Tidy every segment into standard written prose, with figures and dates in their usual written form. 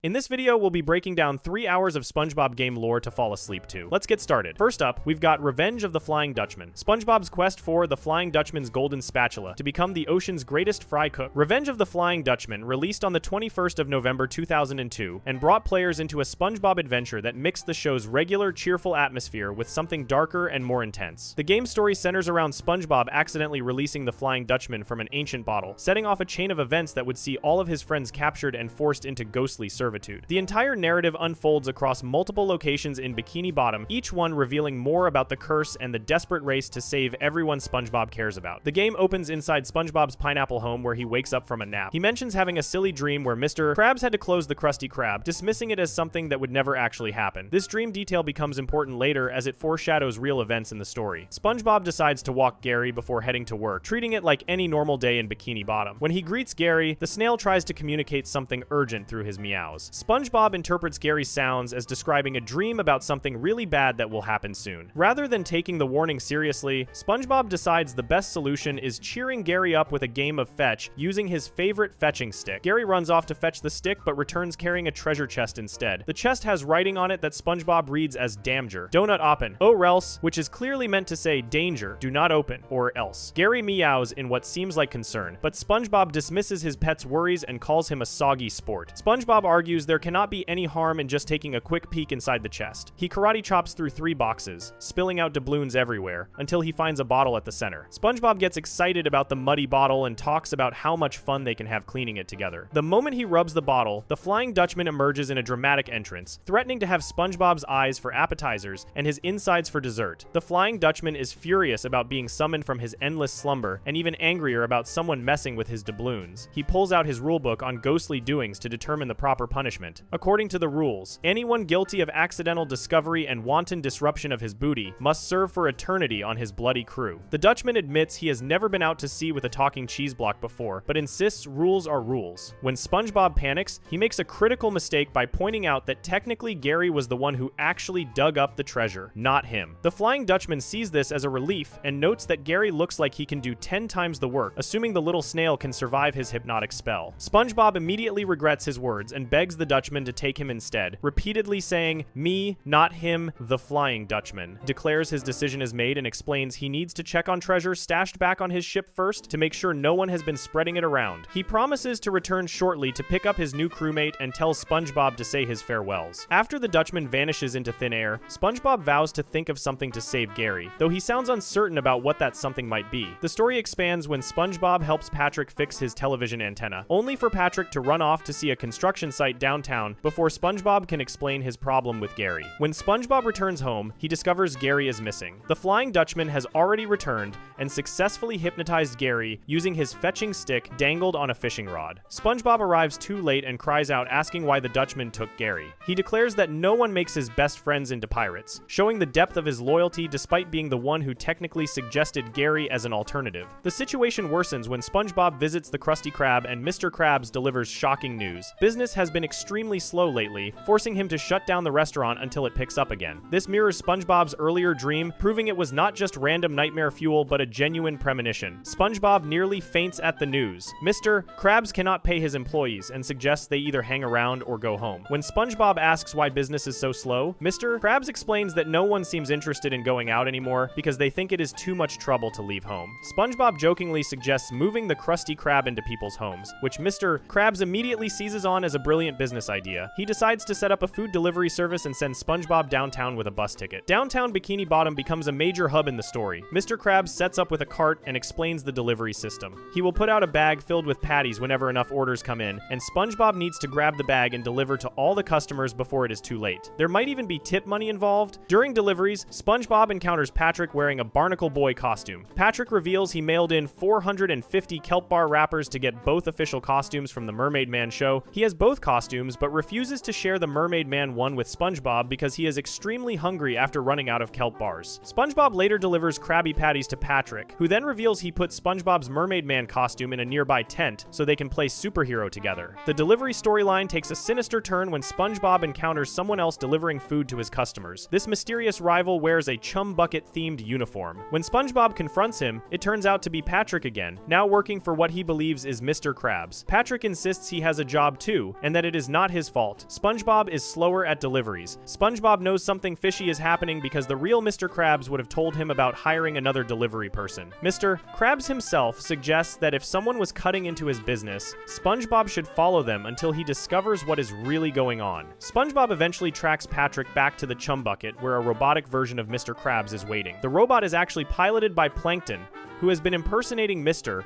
In this video, we'll be breaking down 3 hours of SpongeBob game lore to fall asleep to. Let's get started. First up, we've got Revenge of the Flying Dutchman. SpongeBob's quest for the Flying Dutchman's golden spatula to become the ocean's greatest fry cook. Revenge of the Flying Dutchman released on the 21st of November 2002 and brought players into a SpongeBob adventure that mixed the show's regular, cheerful atmosphere with something darker and more intense. The game's story centers around SpongeBob accidentally releasing the Flying Dutchman from an ancient bottle, setting off a chain of events that would see all of his friends captured and forced into ghostly servitude. The entire narrative unfolds across multiple locations in Bikini Bottom, each one revealing more about the curse and the desperate race to save everyone SpongeBob cares about. The game opens inside SpongeBob's pineapple home where he wakes up from a nap. He mentions having a silly dream where Mr. Krabs had to close the Krusty Krab, dismissing it as something that would never actually happen. This dream detail becomes important later as it foreshadows real events in the story. SpongeBob decides to walk Gary before heading to work, treating it like any normal day in Bikini Bottom. When he greets Gary, the snail tries to communicate something urgent through his meows. SpongeBob interprets Gary's sounds as describing a dream about something really bad that will happen soon. Rather than taking the warning seriously, SpongeBob decides the best solution is cheering Gary up with a game of fetch using his favorite fetching stick. Gary runs off to fetch the stick but returns carrying a treasure chest instead. The chest has writing on it that SpongeBob reads as Damger, Donut Oppen, or else, which is clearly meant to say danger, do not open, or else. Gary meows in what seems like concern, but SpongeBob dismisses his pet's worries and calls him a soggy sport. SpongeBob argues there cannot be any harm in just taking a quick peek inside the chest. He karate chops through 3 boxes, spilling out doubloons everywhere, until he finds a bottle at the center. SpongeBob gets excited about the muddy bottle and talks about how much fun they can have cleaning it together. The moment he rubs the bottle, the Flying Dutchman emerges in a dramatic entrance, threatening to have SpongeBob's eyes for appetizers and his insides for dessert. The Flying Dutchman is furious about being summoned from his endless slumber, and even angrier about someone messing with his doubloons. He pulls out his rulebook on ghostly doings to determine the proper punishment. According to the rules, anyone guilty of accidental discovery and wanton disruption of his booty must serve for eternity on his bloody crew. The Dutchman admits he has never been out to sea with a talking cheese block before, but insists rules are rules. When SpongeBob panics, he makes a critical mistake by pointing out that technically Gary was the one who actually dug up the treasure, not him. The Flying Dutchman sees this as a relief and notes that Gary looks like he can do 10 times the work, assuming the little snail can survive his hypnotic spell. SpongeBob immediately regrets his words and begs the Dutchman to take him instead, repeatedly saying, "Me, not him, the Flying Dutchman," declares his decision is made and explains he needs to check on treasure stashed back on his ship first to make sure no one has been spreading it around. He promises to return shortly to pick up his new crewmate and tells SpongeBob to say his farewells. After the Dutchman vanishes into thin air, SpongeBob vows to think of something to save Gary, though he sounds uncertain about what that something might be. The story expands when SpongeBob helps Patrick fix his television antenna, only for Patrick to run off to see a construction site downtown before SpongeBob can explain his problem with Gary. When SpongeBob returns home, he discovers Gary is missing. The Flying Dutchman has already returned and successfully hypnotized Gary using his fetching stick dangled on a fishing rod. SpongeBob arrives too late and cries out asking why the Dutchman took Gary. He declares that no one makes his best friends into pirates, showing the depth of his loyalty despite being the one who technically suggested Gary as an alternative. The situation worsens when SpongeBob visits the Krusty Krab and Mr. Krabs delivers shocking news. Business has been extremely slow lately, forcing him to shut down the restaurant until it picks up again. This mirrors SpongeBob's earlier dream, proving it was not just random nightmare fuel but a genuine premonition. SpongeBob nearly faints at the news. Mr. Krabs cannot pay his employees and suggests they either hang around or go home. When SpongeBob asks why business is so slow, Mr. Krabs explains that no one seems interested in going out anymore because they think it is too much trouble to leave home. SpongeBob jokingly suggests moving the Krusty Krab into people's homes, which Mr. Krabs immediately seizes on as a brilliant business idea. He decides to set up a food delivery service and send SpongeBob downtown with a bus ticket. Downtown Bikini Bottom becomes a major hub in the story. Mr. Krabs sets up with a cart and explains the delivery system. He will put out a bag filled with patties whenever enough orders come in, and SpongeBob needs to grab the bag and deliver to all the customers before it is too late. There might even be tip money involved. During deliveries, SpongeBob encounters Patrick wearing a Barnacle Boy costume. Patrick reveals he mailed in 450 Kelp Bar wrappers to get both official costumes from the Mermaid Man show. He has both costumes, but refuses to share the Mermaid Man one with SpongeBob because he is extremely hungry after running out of kelp bars. SpongeBob later delivers Krabby Patties to Patrick, who then reveals he put SpongeBob's Mermaid Man costume in a nearby tent so they can play superhero together. The delivery storyline takes a sinister turn when SpongeBob encounters someone else delivering food to his customers. This mysterious rival wears a chum bucket-themed uniform. When SpongeBob confronts him, it turns out to be Patrick again, now working for what he believes is Mr. Krabs. Patrick insists he has a job too, and that it it is not his fault. SpongeBob is slower at deliveries. SpongeBob knows something fishy is happening because the real Mr. Krabs would have told him about hiring another delivery person. Mr. Krabs himself suggests that if someone was cutting into his business, SpongeBob should follow them until he discovers what is really going on. SpongeBob eventually tracks Patrick back to the chum bucket where a robotic version of Mr. Krabs is waiting. The robot is actually piloted by Plankton, who has been impersonating Mr.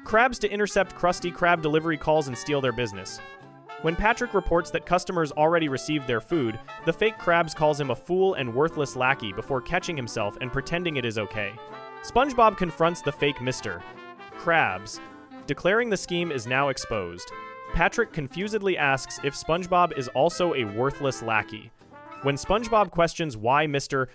Krabs to intercept Krusty Krab delivery calls and steal their business. When Patrick reports that customers already received their food, the fake Krabs calls him a fool and worthless lackey before catching himself and pretending it is okay. SpongeBob confronts the fake Mr. Krabs, declaring the scheme is now exposed. Patrick confusedly asks if SpongeBob is also a worthless lackey. When SpongeBob questions why Mr.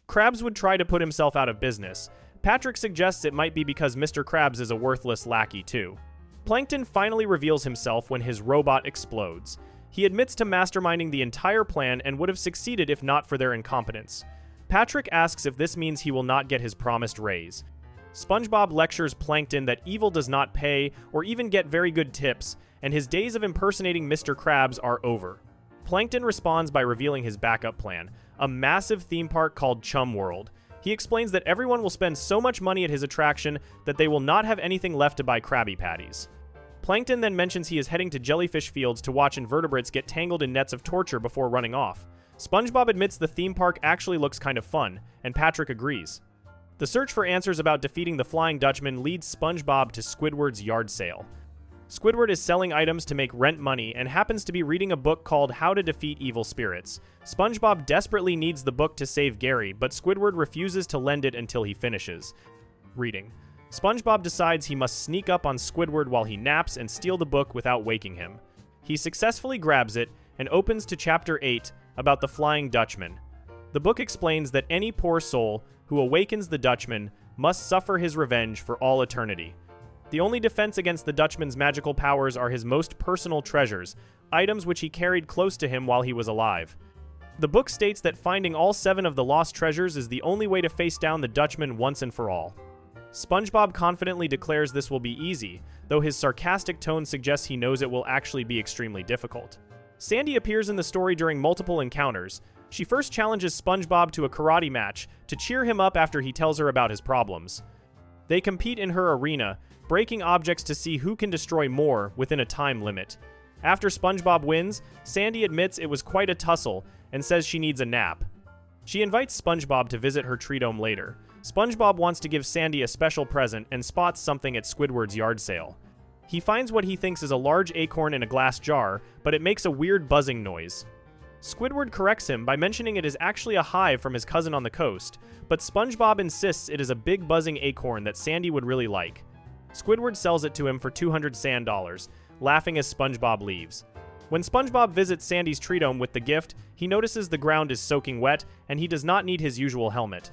Krabs would try to put himself out of business, Patrick suggests it might be because Mr. Krabs is a worthless lackey too. Plankton finally reveals himself when his robot explodes. He admits to masterminding the entire plan and would have succeeded if not for their incompetence. Patrick asks if this means he will not get his promised raise. SpongeBob lectures Plankton that evil does not pay or even get very good tips, and his days of impersonating Mr. Krabs are over. Plankton responds by revealing his backup plan, a massive theme park called Chum World. He explains that everyone will spend so much money at his attraction that they will not have anything left to buy Krabby Patties. Plankton then mentions he is heading to jellyfish fields to watch invertebrates get tangled in nets of torture before running off. SpongeBob admits the theme park actually looks kind of fun, and Patrick agrees. The search for answers about defeating the Flying Dutchman leads SpongeBob to Squidward's yard sale. Squidward is selling items to make rent money and happens to be reading a book called How to Defeat Evil Spirits. SpongeBob desperately needs the book to save Gary, but Squidward refuses to lend it until he finishes reading. SpongeBob decides he must sneak up on Squidward while he naps and steal the book without waking him. He successfully grabs it and opens to Chapter 8 about the Flying Dutchman. The book explains that any poor soul who awakens the Dutchman must suffer his revenge for all eternity. The only defense against the Dutchman's magical powers are his most personal treasures, items which he carried close to him while he was alive. The book states that finding all 7 of the lost treasures is the only way to face down the Dutchman once and for all. SpongeBob confidently declares this will be easy, though his sarcastic tone suggests he knows it will actually be extremely difficult. Sandy appears in the story during multiple encounters. She first challenges SpongeBob to a karate match to cheer him up after he tells her about his problems. They compete in her arena, breaking objects to see who can destroy more within a time limit. After SpongeBob wins, Sandy admits it was quite a tussle and says she needs a nap. She invites SpongeBob to visit her tree dome later. SpongeBob wants to give Sandy a special present and spots something at Squidward's yard sale. He finds what he thinks is a large acorn in a glass jar, but it makes a weird buzzing noise. Squidward corrects him by mentioning it is actually a hive from his cousin on the coast, but SpongeBob insists it is a big buzzing acorn that Sandy would really like. Squidward sells it to him for 200 sand dollars, laughing as SpongeBob leaves. When SpongeBob visits Sandy's tree dome with the gift, he notices the ground is soaking wet and he does not need his usual helmet.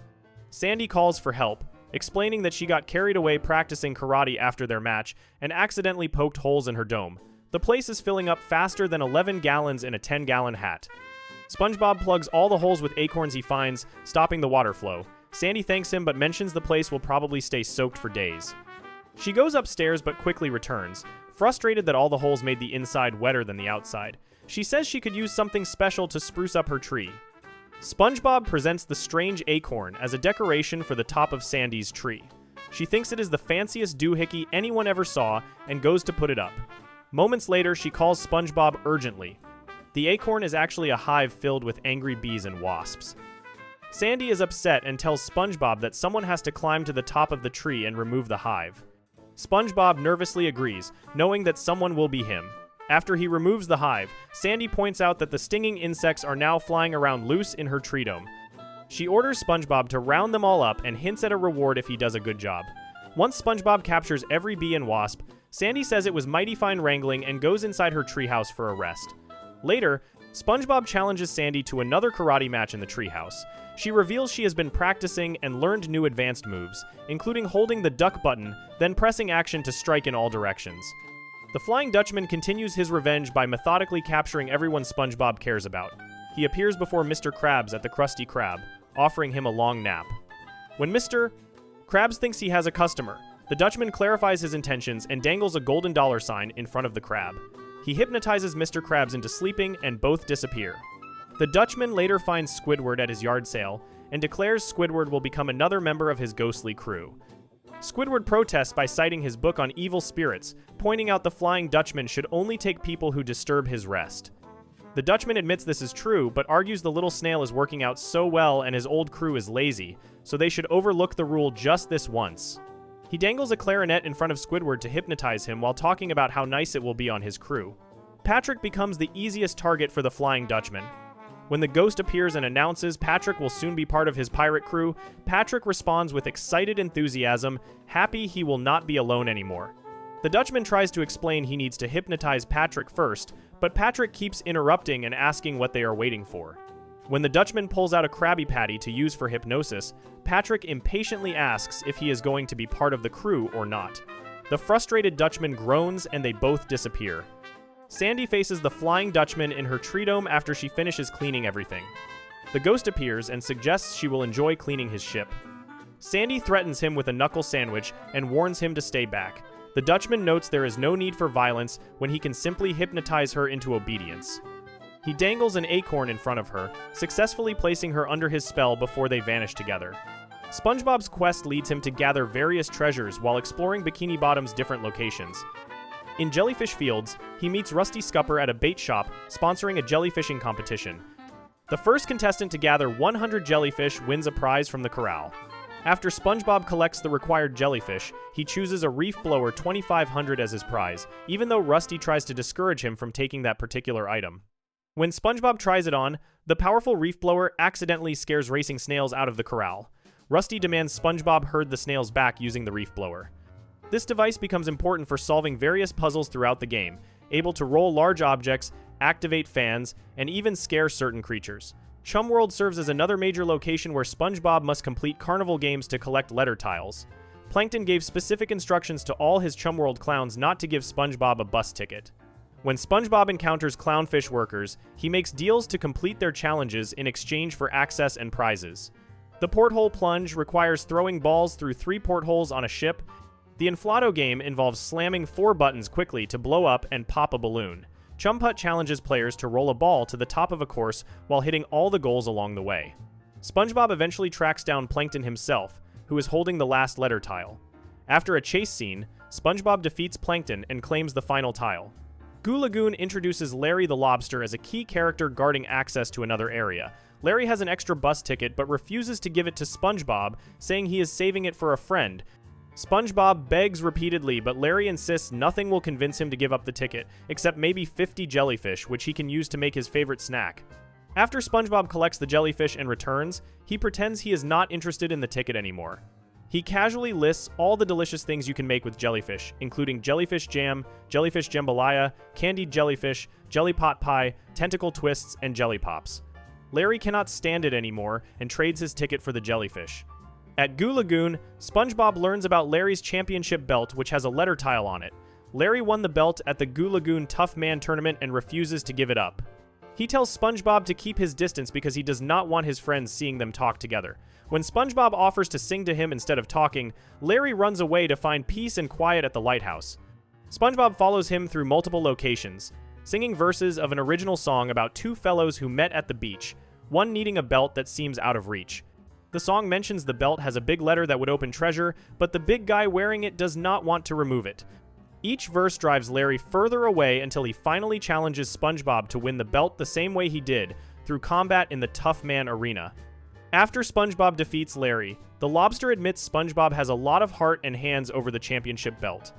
Sandy calls for help, explaining that she got carried away practicing karate after their match and accidentally poked holes in her dome. The place is filling up faster than 11 gallons in a 10-gallon hat. SpongeBob plugs all the holes with acorns he finds, stopping the water flow. Sandy thanks him but mentions the place will probably stay soaked for days. She goes upstairs but quickly returns, frustrated that all the holes made the inside wetter than the outside. She says she could use something special to spruce up her tree. SpongeBob presents the strange acorn as a decoration for the top of Sandy's tree. She thinks it is the fanciest doohickey anyone ever saw and goes to put it up. Moments later, she calls SpongeBob urgently. The acorn is actually a hive filled with angry bees and wasps. Sandy is upset and tells SpongeBob that someone has to climb to the top of the tree and remove the hive. SpongeBob nervously agrees, knowing that someone will be him. After he removes the hive, Sandy points out that the stinging insects are now flying around loose in her tree dome. She orders SpongeBob to round them all up and hints at a reward if he does a good job. Once SpongeBob captures every bee and wasp, Sandy says it was mighty fine wrangling and goes inside her treehouse for a rest. Later, SpongeBob challenges Sandy to another karate match in the treehouse. She reveals she has been practicing and learned new advanced moves, including holding the duck button, then pressing action to strike in all directions. The Flying Dutchman continues his revenge by methodically capturing everyone SpongeBob cares about. He appears before Mr. Krabs at the Krusty Krab, offering him a long nap. When Mr. Krabs thinks he has a customer, the Dutchman clarifies his intentions and dangles a golden dollar sign in front of the crab. He hypnotizes Mr. Krabs into sleeping, and both disappear. The Dutchman later finds Squidward at his yard sale, and declares Squidward will become another member of his ghostly crew. Squidward protests by citing his book on evil spirits, pointing out the Flying Dutchman should only take people who disturb his rest. The Dutchman admits this is true, but argues the little snail is working out so well and his old crew is lazy, so they should overlook the rule just this once. He dangles a clarinet in front of Squidward to hypnotize him while talking about how nice it will be on his crew. Patrick becomes the easiest target for the Flying Dutchman. When the ghost appears and announces Patrick will soon be part of his pirate crew, Patrick responds with excited enthusiasm, happy he will not be alone anymore. The Dutchman tries to explain he needs to hypnotize Patrick first, but Patrick keeps interrupting and asking what they are waiting for. When the Dutchman pulls out a Krabby Patty to use for hypnosis, Patrick impatiently asks if he is going to be part of the crew or not. The frustrated Dutchman groans and they both disappear. Sandy faces the Flying Dutchman in her tree dome after she finishes cleaning everything. The ghost appears and suggests she will enjoy cleaning his ship. Sandy threatens him with a knuckle sandwich and warns him to stay back. The Dutchman notes there is no need for violence when he can simply hypnotize her into obedience. He dangles an acorn in front of her, successfully placing her under his spell before they vanish together. SpongeBob's quest leads him to gather various treasures while exploring Bikini Bottom's different locations. In Jellyfish Fields, he meets Rusty Scupper at a bait shop, sponsoring a jellyfishing competition. The first contestant to gather 100 jellyfish wins a prize from the corral. After SpongeBob collects the required jellyfish, he chooses a Reef Blower 2500 as his prize, even though Rusty tries to discourage him from taking that particular item. When SpongeBob tries it on, the powerful Reef Blower accidentally scares racing snails out of the corral. Rusty demands SpongeBob herd the snails back using the Reef Blower. This device becomes important for solving various puzzles throughout the game, able to roll large objects, activate fans, and even scare certain creatures. Chum World serves as another major location where SpongeBob must complete carnival games to collect letter tiles. Plankton gave specific instructions to all his Chum World clowns not to give SpongeBob a bus ticket. When SpongeBob encounters clownfish workers, he makes deals to complete their challenges in exchange for access and prizes. The porthole plunge requires throwing balls through 3 portholes on a ship. The Inflato game involves slamming 4 buttons quickly to blow up and pop a balloon. Chum Putt challenges players to roll a ball to the top of a course while hitting all the goals along the way. SpongeBob eventually tracks down Plankton himself, who is holding the last letter tile. After a chase scene, SpongeBob defeats Plankton and claims the final tile. Goo Lagoon introduces Larry the Lobster as a key character guarding access to another area. Larry has an extra bus ticket but refuses to give it to SpongeBob, saying he is saving it for a friend. SpongeBob begs repeatedly, but Larry insists nothing will convince him to give up the ticket, except maybe 50 jellyfish, which he can use to make his favorite snack. After SpongeBob collects the jellyfish and returns, he pretends he is not interested in the ticket anymore. He casually lists all the delicious things you can make with jellyfish, including jellyfish jam, jellyfish jambalaya, candied jellyfish, jelly pot pie, tentacle twists, and jelly pops. Larry cannot stand it anymore and trades his ticket for the jellyfish. At Goo Lagoon, SpongeBob learns about Larry's championship belt, which has a letter tile on it. Larry won the belt at the Goo Lagoon Tough Man tournament and refuses to give it up. He tells SpongeBob to keep his distance because he does not want his friends seeing them talk together. When SpongeBob offers to sing to him instead of talking, Larry runs away to find peace and quiet at the lighthouse. SpongeBob follows him through multiple locations, singing verses of an original song about 2 fellows who met at the beach, one needing a belt that seems out of reach. The song mentions the belt has a big letter that would open treasure, but the big guy wearing it does not want to remove it. Each verse drives Larry further away until he finally challenges SpongeBob to win the belt the same way he did, through combat in the Tough Man arena. After SpongeBob defeats Larry, the lobster admits SpongeBob has a lot of heart and hands over the championship belt.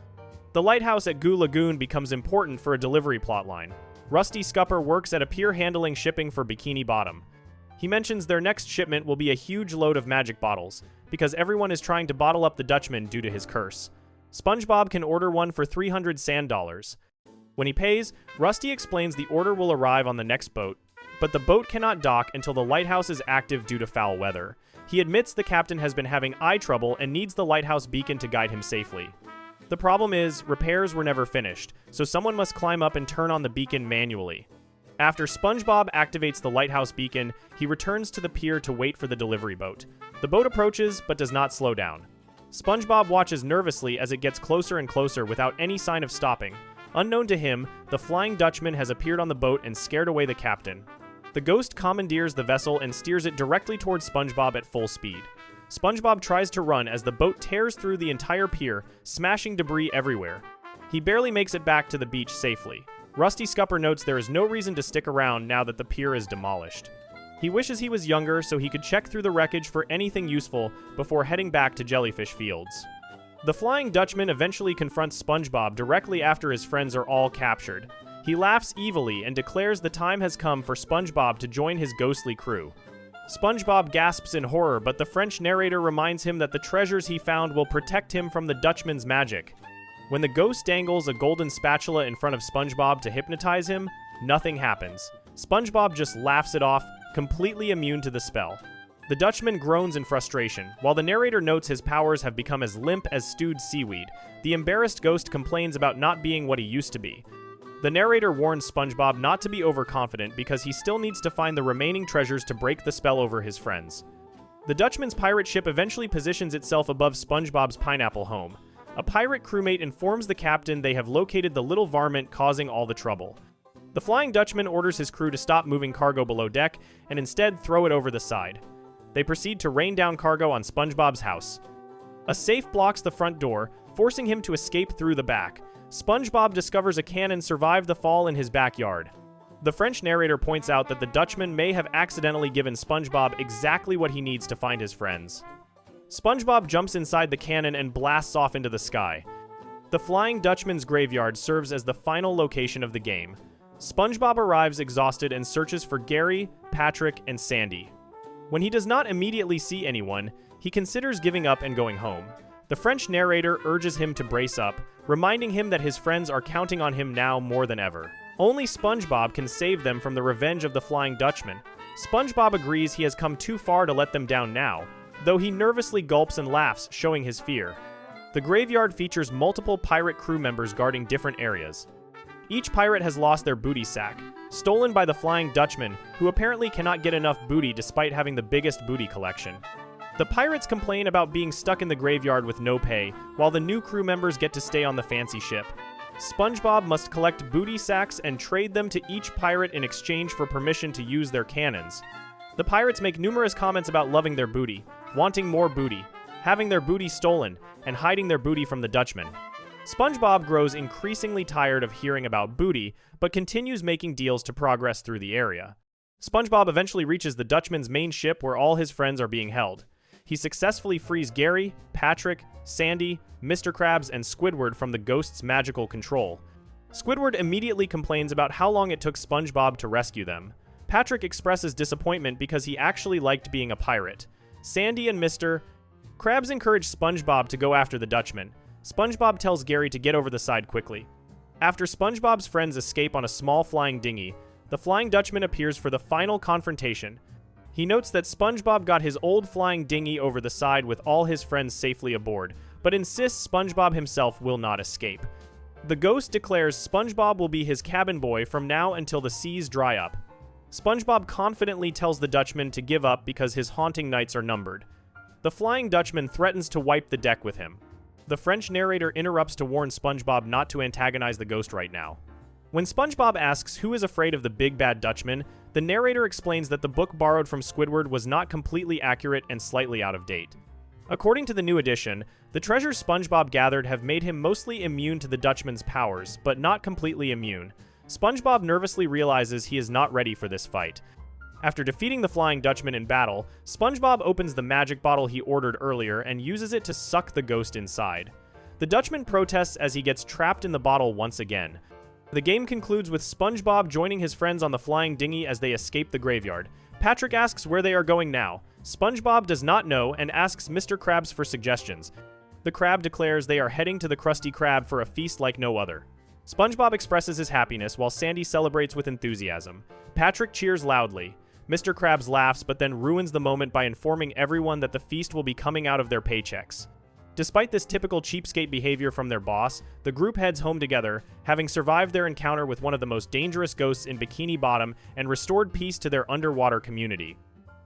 The lighthouse at Goo Lagoon becomes important for a delivery plotline. Rusty Scupper works at a pier handling shipping for Bikini Bottom. He mentions their next shipment will be a huge load of magic bottles, because everyone is trying to bottle up the Dutchman due to his curse. SpongeBob can order one for 300 sand dollars. When he pays, Rusty explains the order will arrive on the next boat, but the boat cannot dock until the lighthouse is active due to foul weather. He admits the captain has been having eye trouble and needs the lighthouse beacon to guide him safely. The problem is, repairs were never finished, so someone must climb up and turn on the beacon manually. After SpongeBob activates the lighthouse beacon, he returns to the pier to wait for the delivery boat. The boat approaches, but does not slow down. SpongeBob watches nervously as it gets closer and closer without any sign of stopping. Unknown to him, the Flying Dutchman has appeared on the boat and scared away the captain. The ghost commandeers the vessel and steers it directly towards SpongeBob at full speed. SpongeBob tries to run as the boat tears through the entire pier, smashing debris everywhere. He barely makes it back to the beach safely. Rusty Scupper notes there is no reason to stick around now that the pier is demolished. He wishes he was younger so he could check through the wreckage for anything useful before heading back to Jellyfish Fields. The Flying Dutchman eventually confronts SpongeBob directly after his friends are all captured. He laughs evilly and declares the time has come for SpongeBob to join his ghostly crew. SpongeBob gasps in horror, but the French narrator reminds him that the treasures he found will protect him from the Dutchman's magic. When the ghost dangles a golden spatula in front of SpongeBob to hypnotize him, nothing happens. SpongeBob just laughs it off, completely immune to the spell. The Dutchman groans in frustration. While the narrator notes his powers have become as limp as stewed seaweed, the embarrassed ghost complains about not being what he used to be. The narrator warns SpongeBob not to be overconfident because he still needs to find the remaining treasures to break the spell over his friends. The Dutchman's pirate ship eventually positions itself above SpongeBob's pineapple home. A pirate crewmate informs the captain they have located the little varmint causing all the trouble. The Flying Dutchman orders his crew to stop moving cargo below deck and instead throw it over the side. They proceed to rain down cargo on SpongeBob's house. A safe blocks the front door, forcing him to escape through the back. SpongeBob discovers a cannon survived the fall in his backyard. The French narrator points out that the Dutchman may have accidentally given SpongeBob exactly what he needs to find his friends. SpongeBob jumps inside the cannon and blasts off into the sky. The Flying Dutchman's graveyard serves as the final location of the game. SpongeBob arrives exhausted and searches for Gary, Patrick, and Sandy. When he does not immediately see anyone, he considers giving up and going home. The French narrator urges him to brace up, reminding him that his friends are counting on him now more than ever. Only SpongeBob can save them from the revenge of the Flying Dutchman. SpongeBob agrees he has come too far to let them down now, though he nervously gulps and laughs, showing his fear. The graveyard features multiple pirate crew members guarding different areas. Each pirate has lost their booty sack, stolen by the Flying Dutchman, who apparently cannot get enough booty despite having the biggest booty collection. The pirates complain about being stuck in the graveyard with no pay, while the new crew members get to stay on the fancy ship. SpongeBob must collect booty sacks and trade them to each pirate in exchange for permission to use their cannons. The pirates make numerous comments about loving their booty, wanting more booty, having their booty stolen, and hiding their booty from the Dutchman. SpongeBob grows increasingly tired of hearing about booty, but continues making deals to progress through the area. SpongeBob eventually reaches the Dutchman's main ship where all his friends are being held. He successfully frees Gary, Patrick, Sandy, Mr. Krabs, and Squidward from the ghost's magical control. Squidward immediately complains about how long it took SpongeBob to rescue them. Patrick expresses disappointment because he actually liked being a pirate. Sandy and Mr. Krabs encourage SpongeBob to go after the Dutchman. SpongeBob tells Gary to get over the side quickly. After SpongeBob's friends escape on a small flying dinghy, the Flying Dutchman appears for the final confrontation. He notes that SpongeBob got his old flying dinghy over the side with all his friends safely aboard, but insists SpongeBob himself will not escape. The ghost declares SpongeBob will be his cabin boy from now until the seas dry up. SpongeBob confidently tells the Dutchman to give up because his haunting nights are numbered. The Flying Dutchman threatens to wipe the deck with him. The French narrator interrupts to warn SpongeBob not to antagonize the ghost right now. When SpongeBob asks who is afraid of the big bad Dutchman, the narrator explains that the book borrowed from Squidward was not completely accurate and slightly out of date. According to the new edition, the treasures SpongeBob gathered have made him mostly immune to the Dutchman's powers, but not completely immune. SpongeBob nervously realizes he is not ready for this fight. After defeating the Flying Dutchman in battle, SpongeBob opens the magic bottle he ordered earlier and uses it to suck the ghost inside. The Dutchman protests as he gets trapped in the bottle once again. The game concludes with SpongeBob joining his friends on the flying dinghy as they escape the graveyard. Patrick asks where they are going now. SpongeBob does not know and asks Mr. Krabs for suggestions. The crab declares they are heading to the Krusty Krab for a feast like no other. SpongeBob expresses his happiness while Sandy celebrates with enthusiasm. Patrick cheers loudly. Mr. Krabs laughs but then ruins the moment by informing everyone that the feast will be coming out of their paychecks. Despite this typical cheapskate behavior from their boss, the group heads home together, having survived their encounter with one of the most dangerous ghosts in Bikini Bottom and restored peace to their underwater community.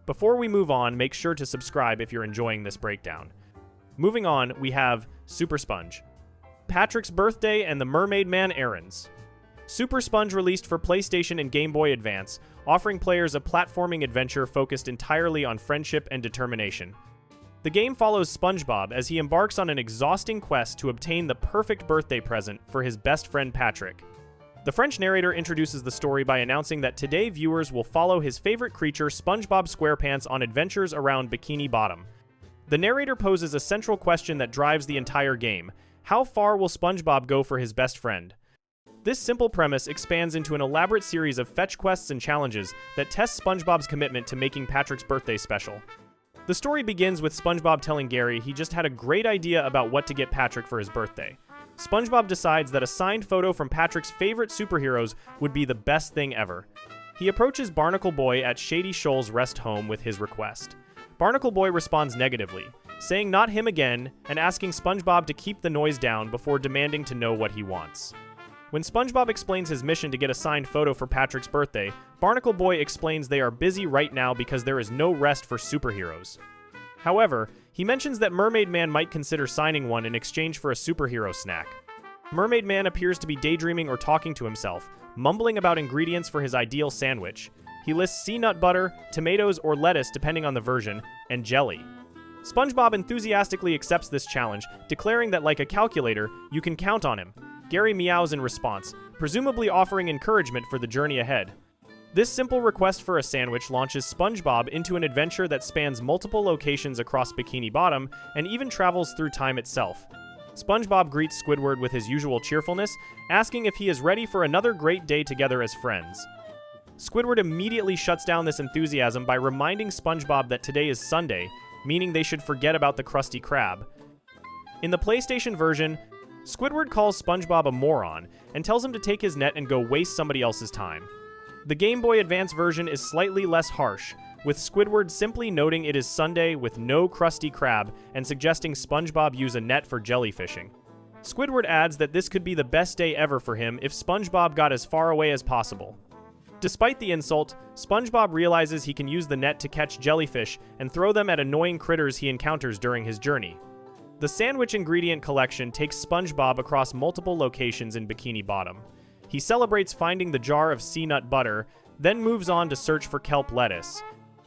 Before we move on, make sure to subscribe if you're enjoying this breakdown. Moving on, we have Super Sponge. Patrick's Birthday and the Mermaid Man Errands. Super Sponge released for PlayStation and Game Boy Advance, offering players a platforming adventure focused entirely on friendship and determination. The game follows SpongeBob as he embarks on an exhausting quest to obtain the perfect birthday present for his best friend Patrick. The French narrator introduces the story by announcing that today viewers will follow his favorite creature SpongeBob Squarepants on adventures around Bikini Bottom. The narrator poses a central question that drives the entire game: how far will SpongeBob go for his best friend? This simple premise expands into an elaborate series of fetch quests and challenges that test SpongeBob's commitment to making Patrick's birthday special. The story begins with SpongeBob telling Gary he just had a great idea about what to get Patrick for his birthday. SpongeBob decides that a signed photo from Patrick's favorite superheroes would be the best thing ever. He approaches Barnacle Boy at Shady Shoals Rest Home with his request. Barnacle Boy responds negatively, saying not him again and asking SpongeBob to keep the noise down before demanding to know what he wants. When SpongeBob explains his mission to get a signed photo for Patrick's birthday, Barnacle Boy explains they are busy right now because there is no rest for superheroes. However, he mentions that Mermaid Man might consider signing one in exchange for a superhero snack. Mermaid Man appears to be daydreaming or talking to himself, mumbling about ingredients for his ideal sandwich. He lists sea nut butter, tomatoes or lettuce depending on the version, and jelly. SpongeBob enthusiastically accepts this challenge, declaring that like a calculator, you can count on him. Gary meows in response, presumably offering encouragement for the journey ahead. This simple request for a sandwich launches SpongeBob into an adventure that spans multiple locations across Bikini Bottom and even travels through time itself. SpongeBob greets Squidward with his usual cheerfulness, asking if he is ready for another great day together as friends. Squidward immediately shuts down this enthusiasm by reminding SpongeBob that today is Sunday, meaning they should forget about the Krusty Krab. In the PlayStation version, Squidward calls SpongeBob a moron and tells him to take his net and go waste somebody else's time. The Game Boy Advance version is slightly less harsh, with Squidward simply noting it is Sunday with no Krusty Krab and suggesting SpongeBob use a net for jellyfishing. Squidward adds that this could be the best day ever for him if SpongeBob got as far away as possible. Despite the insult, SpongeBob realizes he can use the net to catch jellyfish and throw them at annoying critters he encounters during his journey. The sandwich ingredient collection takes SpongeBob across multiple locations in Bikini Bottom. He celebrates finding the jar of sea nut butter, then moves on to search for kelp lettuce.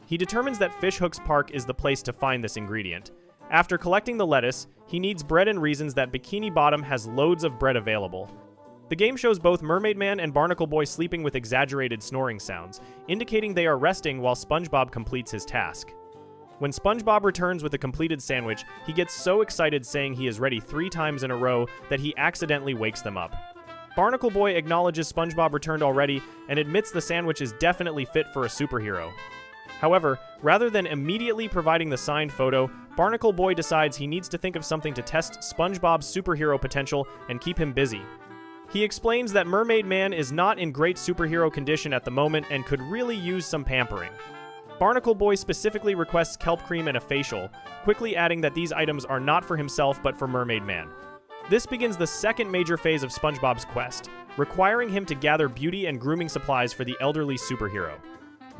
He determines that Fish Hooks Park is the place to find this ingredient. After collecting the lettuce, he needs bread and reasons that Bikini Bottom has loads of bread available. The game shows both Mermaid Man and Barnacle Boy sleeping with exaggerated snoring sounds, indicating they are resting while SpongeBob completes his task. When SpongeBob returns with a completed sandwich, he gets so excited saying he is ready 3 times in a row that he accidentally wakes them up. Barnacle Boy acknowledges SpongeBob returned already and admits the sandwich is definitely fit for a superhero. However, rather than immediately providing the signed photo, Barnacle Boy decides he needs to think of something to test SpongeBob's superhero potential and keep him busy. He explains that Mermaid Man is not in great superhero condition at the moment and could really use some pampering. Barnacle Boy specifically requests kelp cream and a facial, quickly adding that these items are not for himself but for Mermaid Man. This begins the second major phase of SpongeBob's quest, requiring him to gather beauty and grooming supplies for the elderly superhero.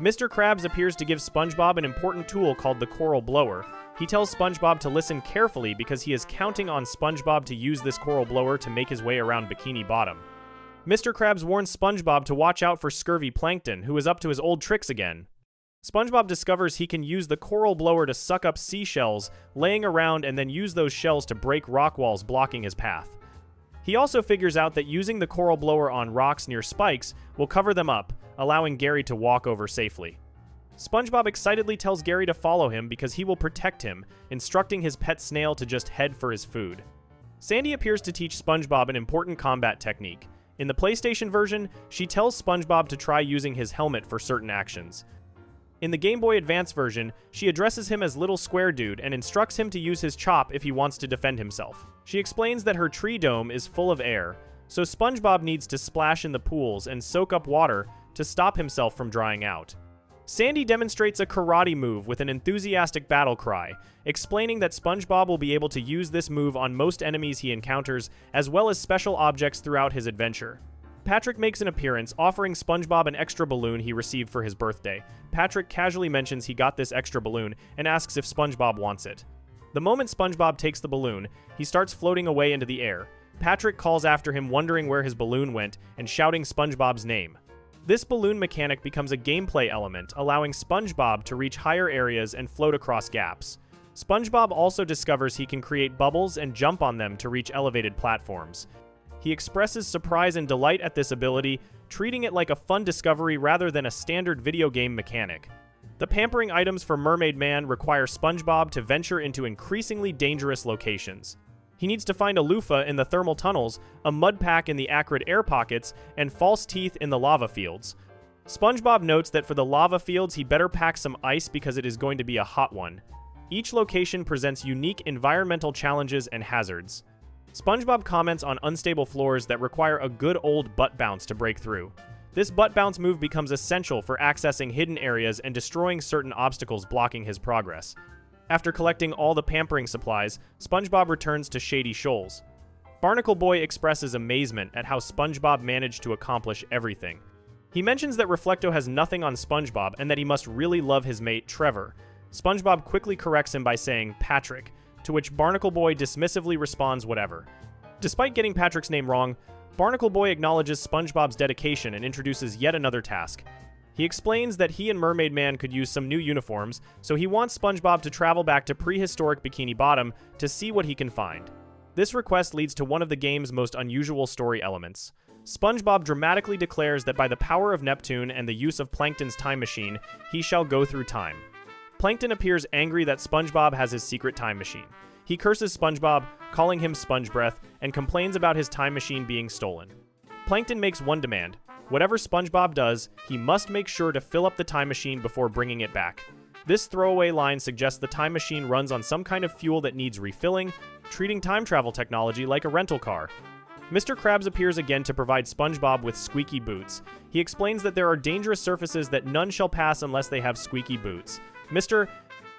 Mr. Krabs appears to give SpongeBob an important tool called the coral blower. He tells SpongeBob to listen carefully because he is counting on SpongeBob to use this coral blower to make his way around Bikini Bottom. Mr. Krabs warns SpongeBob to watch out for scurvy Plankton, who is up to his old tricks again. SpongeBob discovers he can use the coral blower to suck up seashells laying around and then use those shells to break rock walls blocking his path. He also figures out that using the coral blower on rocks near spikes will cover them up, allowing Gary to walk over safely. SpongeBob excitedly tells Gary to follow him because he will protect him, instructing his pet snail to just head for his food. Sandy appears to teach SpongeBob an important combat technique. In the PlayStation version, she tells SpongeBob to try using his helmet for certain actions. In the Game Boy Advance version, she addresses him as Little Square Dude and instructs him to use his chop if he wants to defend himself. She explains that her tree dome is full of air, so SpongeBob needs to splash in the pools and soak up water to stop himself from drying out. Sandy demonstrates a karate move with an enthusiastic battle cry, explaining that SpongeBob will be able to use this move on most enemies he encounters, as well as special objects throughout his adventure. Patrick makes an appearance, offering SpongeBob an extra balloon he received for his birthday. Patrick casually mentions he got this extra balloon and asks if SpongeBob wants it. The moment SpongeBob takes the balloon, he starts floating away into the air. Patrick calls after him, wondering where his balloon went and shouting SpongeBob's name. This balloon mechanic becomes a gameplay element, allowing SpongeBob to reach higher areas and float across gaps. SpongeBob also discovers he can create bubbles and jump on them to reach elevated platforms. He expresses surprise and delight at this ability, treating it like a fun discovery rather than a standard video game mechanic. The pampering items for Mermaid Man require SpongeBob to venture into increasingly dangerous locations. He needs to find a loofah in the thermal tunnels, a mud pack in the acrid air pockets, and false teeth in the lava fields. SpongeBob notes that for the lava fields he better pack some ice because it is going to be a hot one. Each location presents unique environmental challenges and hazards. SpongeBob comments on unstable floors that require a good old butt bounce to break through. This butt bounce move becomes essential for accessing hidden areas and destroying certain obstacles blocking his progress. After collecting all the pampering supplies, SpongeBob returns to Shady Shoals. Barnacle Boy expresses amazement at how SpongeBob managed to accomplish everything. He mentions that Reflecto has nothing on SpongeBob and that he must really love his mate, Trevor. SpongeBob quickly corrects him by saying Patrick, to which Barnacle Boy dismissively responds whatever. Despite getting Patrick's name wrong, Barnacle Boy acknowledges SpongeBob's dedication and introduces yet another task. He explains that he and Mermaid Man could use some new uniforms, so he wants SpongeBob to travel back to prehistoric Bikini Bottom to see what he can find. This request leads to one of the game's most unusual story elements. SpongeBob dramatically declares that by the power of Neptune and the use of Plankton's time machine, he shall go through time. Plankton appears angry that SpongeBob has his secret time machine. He curses SpongeBob, calling him Sponge Breath, and complains about his time machine being stolen. Plankton makes one demand. Whatever SpongeBob does, he must make sure to fill up the time machine before bringing it back. This throwaway line suggests the time machine runs on some kind of fuel that needs refilling, treating time travel technology like a rental car. Mr. Krabs appears again to provide SpongeBob with squeaky boots. He explains that there are dangerous surfaces that none shall pass unless they have squeaky boots. Mr.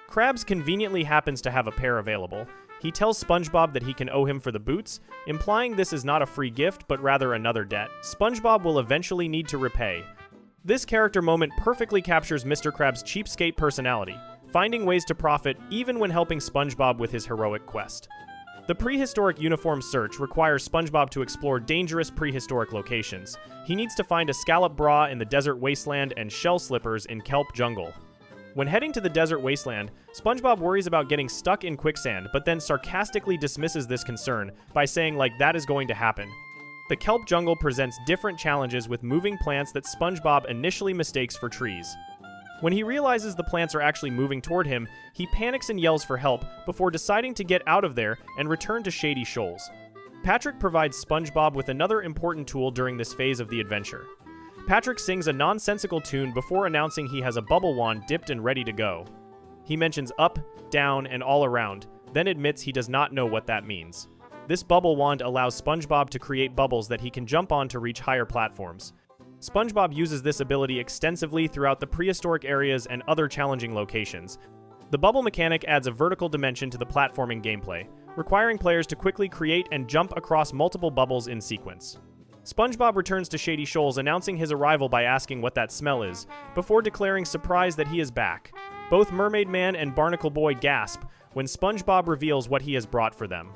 Krabs conveniently happens to have a pair available. He tells SpongeBob that he can owe him for the boots, implying this is not a free gift, but rather another debt SpongeBob will eventually need to repay. This character moment perfectly captures Mr. Krabs' cheapskate personality, finding ways to profit even when helping SpongeBob with his heroic quest. The prehistoric uniform search requires SpongeBob to explore dangerous prehistoric locations. He needs to find a scallop bra in the desert wasteland and shell slippers in kelp jungle. When heading to the desert wasteland, SpongeBob worries about getting stuck in quicksand, but then sarcastically dismisses this concern by saying like that is going to happen. The kelp jungle presents different challenges with moving plants that SpongeBob initially mistakes for trees. When he realizes the plants are actually moving toward him, he panics and yells for help before deciding to get out of there and return to Shady Shoals. Patrick provides SpongeBob with another important tool during this phase of the adventure. Patrick sings a nonsensical tune before announcing he has a bubble wand dipped and ready to go. He mentions up, down, and all around, then admits he does not know what that means. This bubble wand allows SpongeBob to create bubbles that he can jump on to reach higher platforms. SpongeBob uses this ability extensively throughout the prehistoric areas and other challenging locations. The bubble mechanic adds a vertical dimension to the platforming gameplay, requiring players to quickly create and jump across multiple bubbles in sequence. SpongeBob returns to Shady Shoals, announcing his arrival by asking what that smell is, before declaring surprise that he is back. Both Mermaid Man and Barnacle Boy gasp when SpongeBob reveals what he has brought for them.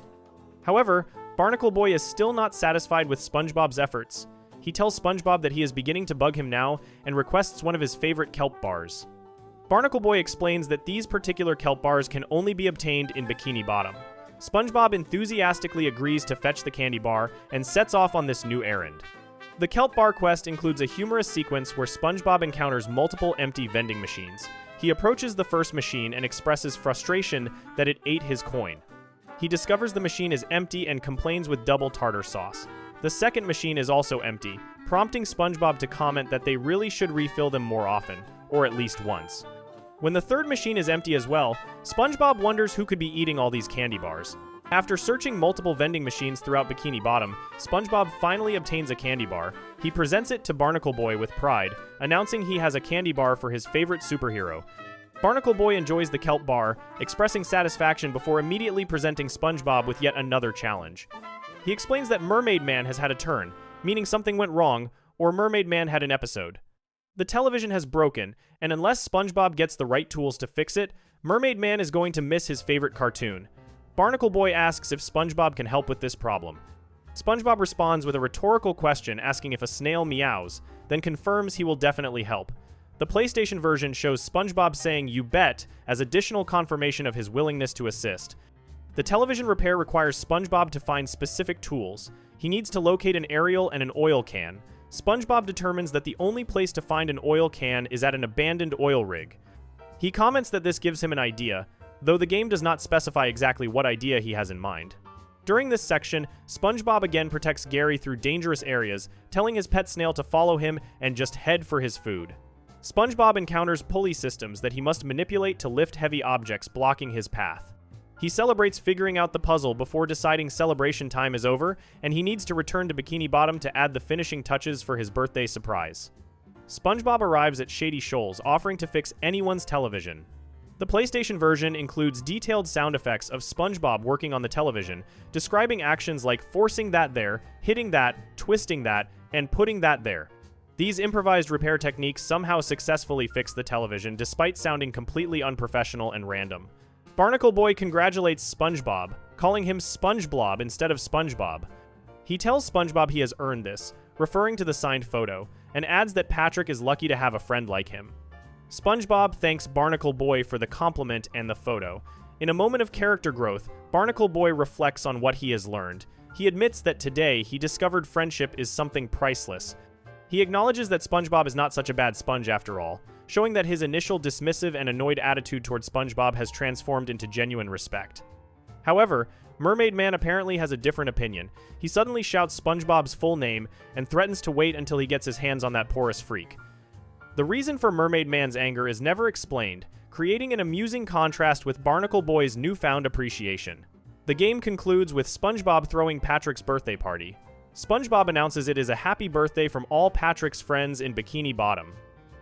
However, Barnacle Boy is still not satisfied with SpongeBob's efforts. He tells SpongeBob that he is beginning to bug him now and requests one of his favorite kelp bars. Barnacle Boy explains that these particular kelp bars can only be obtained in Bikini Bottom. SpongeBob enthusiastically agrees to fetch the candy bar and sets off on this new errand. The kelp bar quest includes a humorous sequence where SpongeBob encounters multiple empty vending machines. He approaches the first machine and expresses frustration that it ate his coin. He discovers the machine is empty and complains with double tartar sauce. The second machine is also empty, prompting SpongeBob to comment that they really should refill them more often, or at least once. When the third machine is empty as well, SpongeBob wonders who could be eating all these candy bars. After searching multiple vending machines throughout Bikini Bottom, SpongeBob finally obtains a candy bar. He presents it to Barnacle Boy with pride, announcing he has a candy bar for his favorite superhero. Barnacle Boy enjoys the kelp bar, expressing satisfaction before immediately presenting SpongeBob with yet another challenge. He explains that Mermaid Man has had a turn, meaning something went wrong, or Mermaid Man had an episode. The television has broken, and unless SpongeBob gets the right tools to fix it, Mermaid Man is going to miss his favorite cartoon. Barnacle Boy asks if SpongeBob can help with this problem. SpongeBob responds with a rhetorical question asking if a snail meows, then confirms he will definitely help. The PlayStation version shows SpongeBob saying "you bet" as additional confirmation of his willingness to assist. The television repair requires SpongeBob to find specific tools. He needs to locate an aerial and an oil can. SpongeBob determines that the only place to find an oil can is at an abandoned oil rig. He comments that this gives him an idea, though the game does not specify exactly what idea he has in mind. During this section, SpongeBob again protects Gary through dangerous areas, telling his pet snail to follow him and just head for his food. SpongeBob encounters pulley systems that he must manipulate to lift heavy objects blocking his path. He celebrates figuring out the puzzle before deciding celebration time is over, and he needs to return to Bikini Bottom to add the finishing touches for his birthday surprise. SpongeBob arrives at Shady Shoals, offering to fix anyone's television. The PlayStation version includes detailed sound effects of SpongeBob working on the television, describing actions like forcing that there, hitting that, twisting that, and putting that there. These improvised repair techniques somehow successfully fix the television despite sounding completely unprofessional and random. Barnacle Boy congratulates SpongeBob, calling him SpongeBlob instead of SpongeBob. He tells SpongeBob he has earned this, referring to the signed photo, and adds that Patrick is lucky to have a friend like him. SpongeBob thanks Barnacle Boy for the compliment and the photo. In a moment of character growth, Barnacle Boy reflects on what he has learned. He admits that today he discovered friendship is something priceless. He acknowledges that SpongeBob is not such a bad sponge after all, showing that his initial dismissive and annoyed attitude toward SpongeBob has transformed into genuine respect. However, Mermaid Man apparently has a different opinion. He suddenly shouts SpongeBob's full name and threatens to wait until he gets his hands on that porous freak. The reason for Mermaid Man's anger is never explained, creating an amusing contrast with Barnacle Boy's newfound appreciation. The game concludes with SpongeBob throwing Patrick's birthday party. SpongeBob announces it is a happy birthday from all Patrick's friends in Bikini Bottom.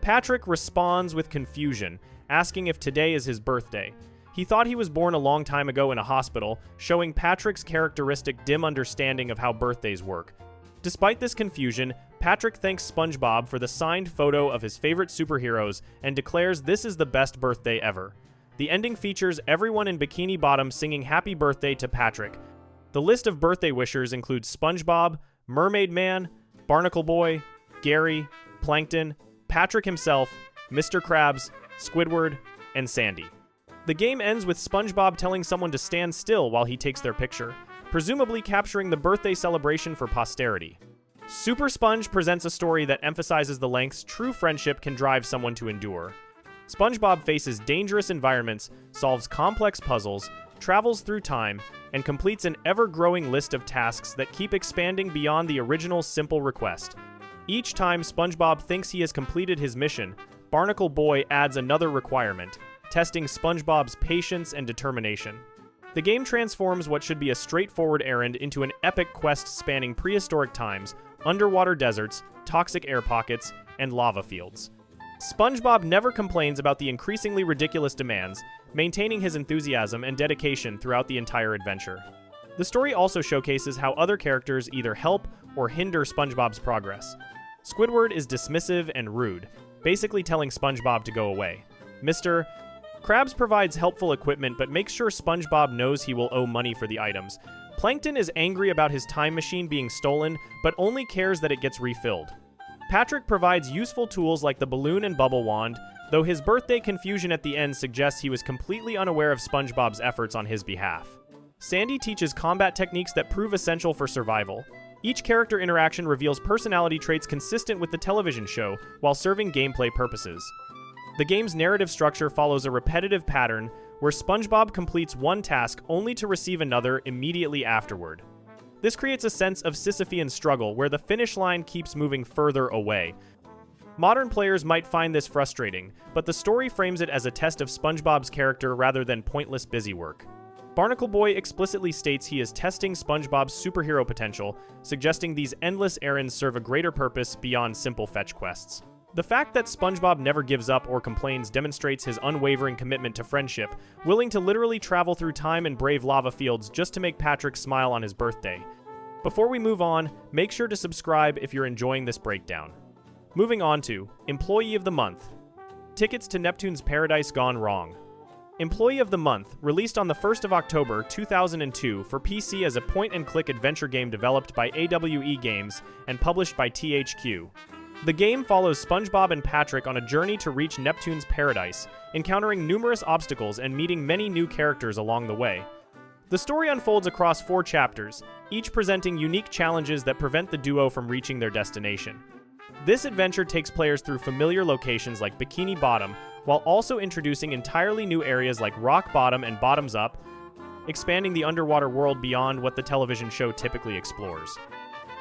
Patrick responds with confusion, asking if today is his birthday. He thought he was born a long time ago in a hospital, showing Patrick's characteristic dim understanding of how birthdays work. Despite this confusion, Patrick thanks SpongeBob for the signed photo of his favorite superheroes and declares this is the best birthday ever. The ending features everyone in Bikini Bottom singing happy birthday to Patrick. The list of birthday wishers includes SpongeBob, Mermaid Man, Barnacle Boy, Gary, Plankton, Patrick himself, Mr. Krabs, Squidward, and Sandy. The game ends with SpongeBob telling someone to stand still while he takes their picture, presumably capturing the birthday celebration for posterity. Super Sponge presents a story that emphasizes the lengths true friendship can drive someone to endure. SpongeBob faces dangerous environments, solves complex puzzles, travels through time, and completes an ever-growing list of tasks that keep expanding beyond the original simple request. Each time SpongeBob thinks he has completed his mission, Barnacle Boy adds another requirement, testing SpongeBob's patience and determination. The game transforms what should be a straightforward errand into an epic quest spanning prehistoric times, underwater deserts, toxic air pockets, and lava fields. SpongeBob never complains about the increasingly ridiculous demands, maintaining his enthusiasm and dedication throughout the entire adventure. The story also showcases how other characters either help or hinder SpongeBob's progress. Squidward is dismissive and rude, basically telling SpongeBob to go away. Mr. Krabs provides helpful equipment but makes sure SpongeBob knows he will owe money for the items. Plankton is angry about his time machine being stolen, but only cares that it gets refilled. Patrick provides useful tools like the balloon and bubble wand, though his birthday confusion at the end suggests he was completely unaware of SpongeBob's efforts on his behalf. Sandy teaches combat techniques that prove essential for survival. Each character interaction reveals personality traits consistent with the television show, while serving gameplay purposes. The game's narrative structure follows a repetitive pattern where SpongeBob completes one task only to receive another immediately afterward. This creates a sense of Sisyphean struggle where the finish line keeps moving further away. Modern players might find this frustrating, but the story frames it as a test of SpongeBob's character rather than pointless busywork. Barnacle Boy explicitly states he is testing SpongeBob's superhero potential, suggesting these endless errands serve a greater purpose beyond simple fetch quests. The fact that SpongeBob never gives up or complains demonstrates his unwavering commitment to friendship, willing to literally travel through time and brave lava fields just to make Patrick smile on his birthday. Before we move on, make sure to subscribe if you're enjoying this breakdown. Moving on to Employee of the Month. Tickets to Neptune's Paradise Gone Wrong. Employee of the Month, released on the 1st of October 2002 for PC as a point-and-click adventure game developed by AWE Games and published by THQ. The game follows SpongeBob and Patrick on a journey to reach Neptune's paradise, encountering numerous obstacles and meeting many new characters along the way. The story unfolds across 4 chapters, each presenting unique challenges that prevent the duo from reaching their destination. This adventure takes players through familiar locations like Bikini Bottom, while also introducing entirely new areas like Rock Bottom and Bottoms Up, expanding the underwater world beyond what the television show typically explores.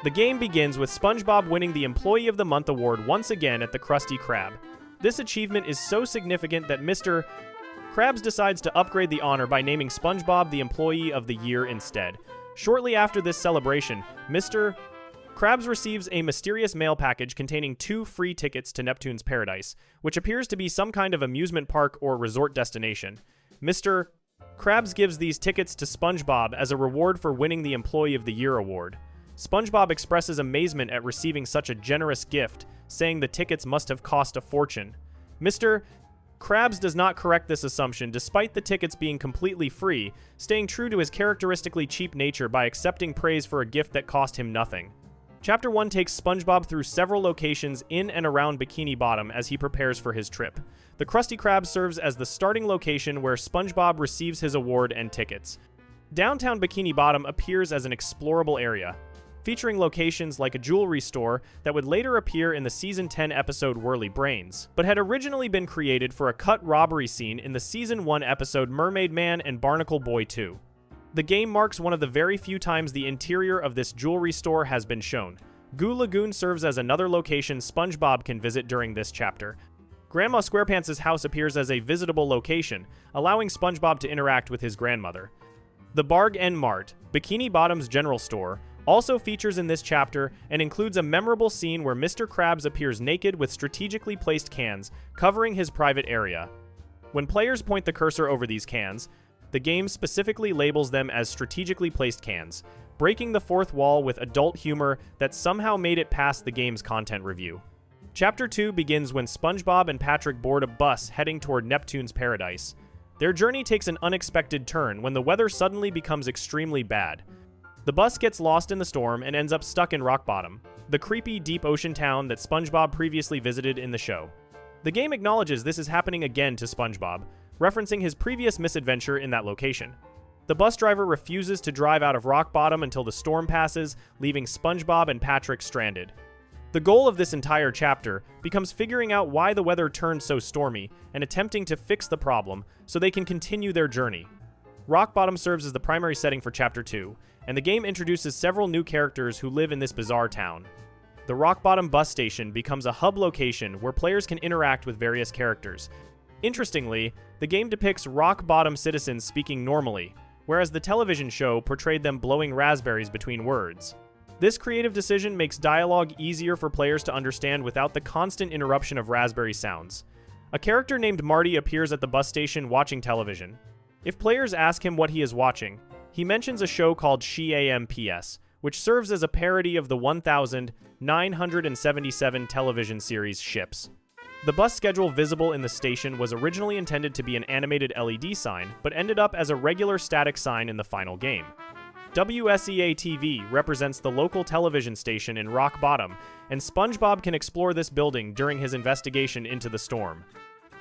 The game begins with SpongeBob winning the Employee of the Month award once again at the Krusty Krab. This achievement is so significant that Mr. Krabs decides to upgrade the honor by naming SpongeBob the Employee of the Year instead. Shortly after this celebration, Mr. Krabs receives a mysterious mail package containing 2 free tickets to Neptune's paradise, which appears to be some kind of amusement park or resort destination. Mr. Krabs gives these tickets to SpongeBob as a reward for winning the Employee of the Year award. SpongeBob expresses amazement at receiving such a generous gift, saying the tickets must have cost a fortune. Mr. Krabs does not correct this assumption despite the tickets being completely free, staying true to his characteristically cheap nature by accepting praise for a gift that cost him nothing. Chapter 1 takes SpongeBob through several locations in and around Bikini Bottom as he prepares for his trip. The Krusty Krab serves as the starting location where SpongeBob receives his award and tickets. Downtown Bikini Bottom appears as an explorable area, featuring locations like a jewelry store that would later appear in the Season 10 episode Whirly Brains, but had originally been created for a cut robbery scene in the Season 1 episode Mermaid Man and Barnacle Boy 2. The game marks one of the very few times the interior of this jewelry store has been shown. Goo Lagoon serves as another location SpongeBob can visit during this chapter. Grandma Squarepants' house appears as a visitable location, allowing SpongeBob to interact with his grandmother. The Barg N Mart, Bikini Bottom's general store, also features in this chapter and includes a memorable scene where Mr. Krabs appears naked with strategically placed cans, covering his private area. When players point the cursor over these cans, the game specifically labels them as strategically placed cans, breaking the fourth wall with adult humor that somehow made it past the game's content review. Chapter 2 begins when SpongeBob and Patrick board a bus heading toward Neptune's paradise. Their journey takes an unexpected turn when the weather suddenly becomes extremely bad. The bus gets lost in the storm and ends up stuck in Rock Bottom, the creepy deep ocean town that SpongeBob previously visited in the show. The game acknowledges this is happening again to SpongeBob, referencing his previous misadventure in that location. The bus driver refuses to drive out of Rock Bottom until the storm passes, leaving SpongeBob and Patrick stranded. The goal of this entire chapter becomes figuring out why the weather turned so stormy and attempting to fix the problem so they can continue their journey. Rock Bottom serves as the primary setting for Chapter 2, and the game introduces several new characters who live in this bizarre town. The Rock Bottom bus station becomes a hub location where players can interact with various characters. Interestingly, the game depicts Rock Bottom citizens speaking normally, whereas the television show portrayed them blowing raspberries between words. This creative decision makes dialogue easier for players to understand without the constant interruption of raspberry sounds. A character named Marty appears at the bus station watching television. If players ask him what he is watching, he mentions a show called SheAMPS, which serves as a parody of the 1977 television series Ships. The bus schedule visible in the station was originally intended to be an animated LED sign, but ended up as a regular static sign in the final game. WSEA-TV represents the local television station in Rock Bottom, and SpongeBob can explore this building during his investigation into the storm.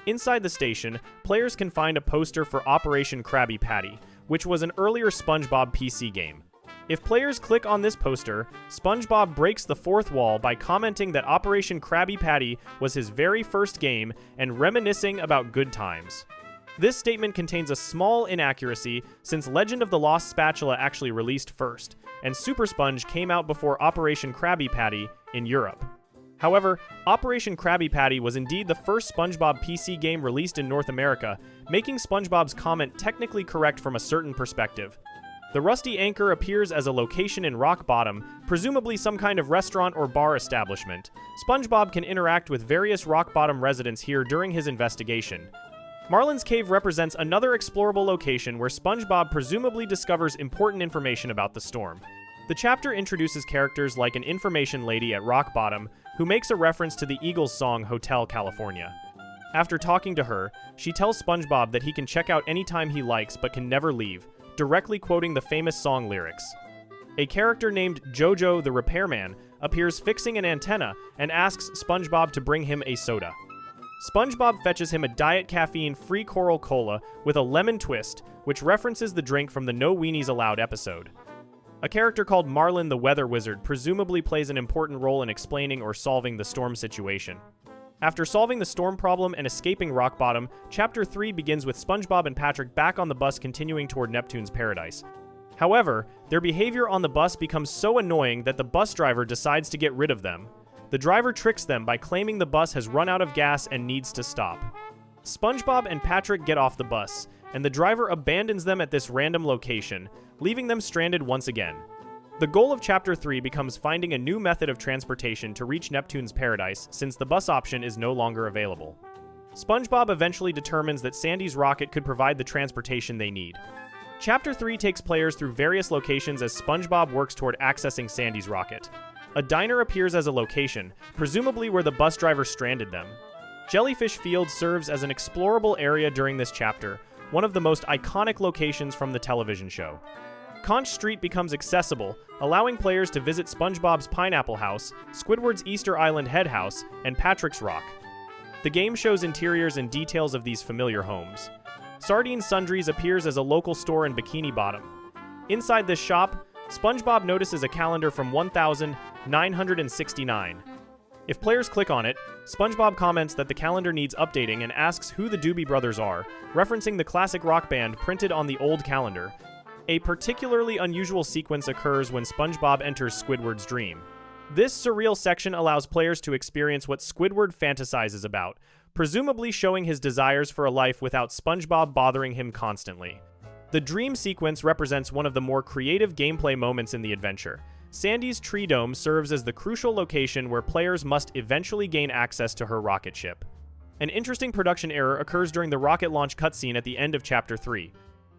Inside the station, players can find a poster for Operation Krabby Patty, which was an earlier SpongeBob PC game. If players click on this poster, SpongeBob breaks the fourth wall by commenting that Operation Krabby Patty was his very first game and reminiscing about good times. This statement contains a small inaccuracy since Legend of the Lost Spatula actually released first, and Super Sponge came out before Operation Krabby Patty in Europe. However, Operation Krabby Patty was indeed the first SpongeBob PC game released in North America, making SpongeBob's comment technically correct from a certain perspective. The Rusty Anchor appears as a location in Rock Bottom, presumably some kind of restaurant or bar establishment. SpongeBob can interact with various Rock Bottom residents here during his investigation. Marlin's Cave represents another explorable location where SpongeBob presumably discovers important information about the storm. The chapter introduces characters like an information lady at Rock Bottom, who makes a reference to the Eagles song Hotel California. After talking to her, she tells SpongeBob that he can check out anytime he likes but can never leave, directly quoting the famous song lyrics. A character named Jojo the Repairman appears fixing an antenna and asks SpongeBob to bring him a soda. SpongeBob fetches him a diet caffeine-free Coral Cola with a lemon twist, which references the drink from the No Weenies Allowed episode. A character called Marlin the Weather Wizard presumably plays an important role in explaining or solving the storm situation. After solving the storm problem and escaping Rock Bottom, Chapter 3 begins with SpongeBob and Patrick back on the bus continuing toward Neptune's paradise. However, their behavior on the bus becomes so annoying that the bus driver decides to get rid of them. The driver tricks them by claiming the bus has run out of gas and needs to stop. SpongeBob and Patrick get off the bus, and the driver abandons them at this random location, leaving them stranded once again. The goal of Chapter 3 becomes finding a new method of transportation to reach Neptune's paradise, since the bus option is no longer available. SpongeBob eventually determines that Sandy's rocket could provide the transportation they need. Chapter 3 takes players through various locations as SpongeBob works toward accessing Sandy's rocket. A diner appears as a location, presumably where the bus driver stranded them. Jellyfish Field serves as an explorable area during this chapter, one of the most iconic locations from the television show. Conch Street becomes accessible, allowing players to visit SpongeBob's Pineapple House, Squidward's Easter Island Head House, and Patrick's Rock. The game shows interiors and details of these familiar homes. Sardine Sundries appears as a local store in Bikini Bottom. Inside this shop, SpongeBob notices a calendar from 1969. If players click on it, SpongeBob comments that the calendar needs updating and asks who the Doobie Brothers are, referencing the classic rock band printed on the old calendar. A particularly unusual sequence occurs when SpongeBob enters Squidward's dream. This surreal section allows players to experience what Squidward fantasizes about, presumably showing his desires for a life without SpongeBob bothering him constantly. The dream sequence represents one of the more creative gameplay moments in the adventure. Sandy's tree dome serves as the crucial location where players must eventually gain access to her rocket ship. An interesting production error occurs during the rocket launch cutscene at the end of Chapter 3.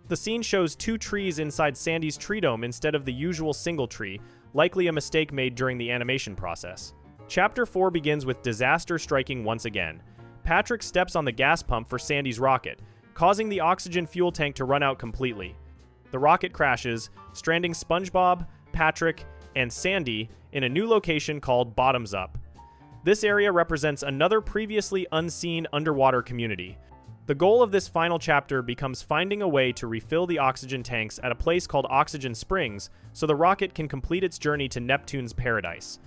The scene shows two trees inside Sandy's tree dome instead of the usual single tree, likely a mistake made during the animation process. Chapter 4 begins with disaster striking once again. Patrick steps on the gas pump for Sandy's rocket, causing the oxygen fuel tank to run out completely. The rocket crashes, stranding SpongeBob, Patrick, and Sandy in a new location called Bottoms Up. This area represents another previously unseen underwater community. The goal of this final chapter becomes finding a way to refill the oxygen tanks at a place called Oxygen Springs so the rocket can complete its journey to Neptune's paradise.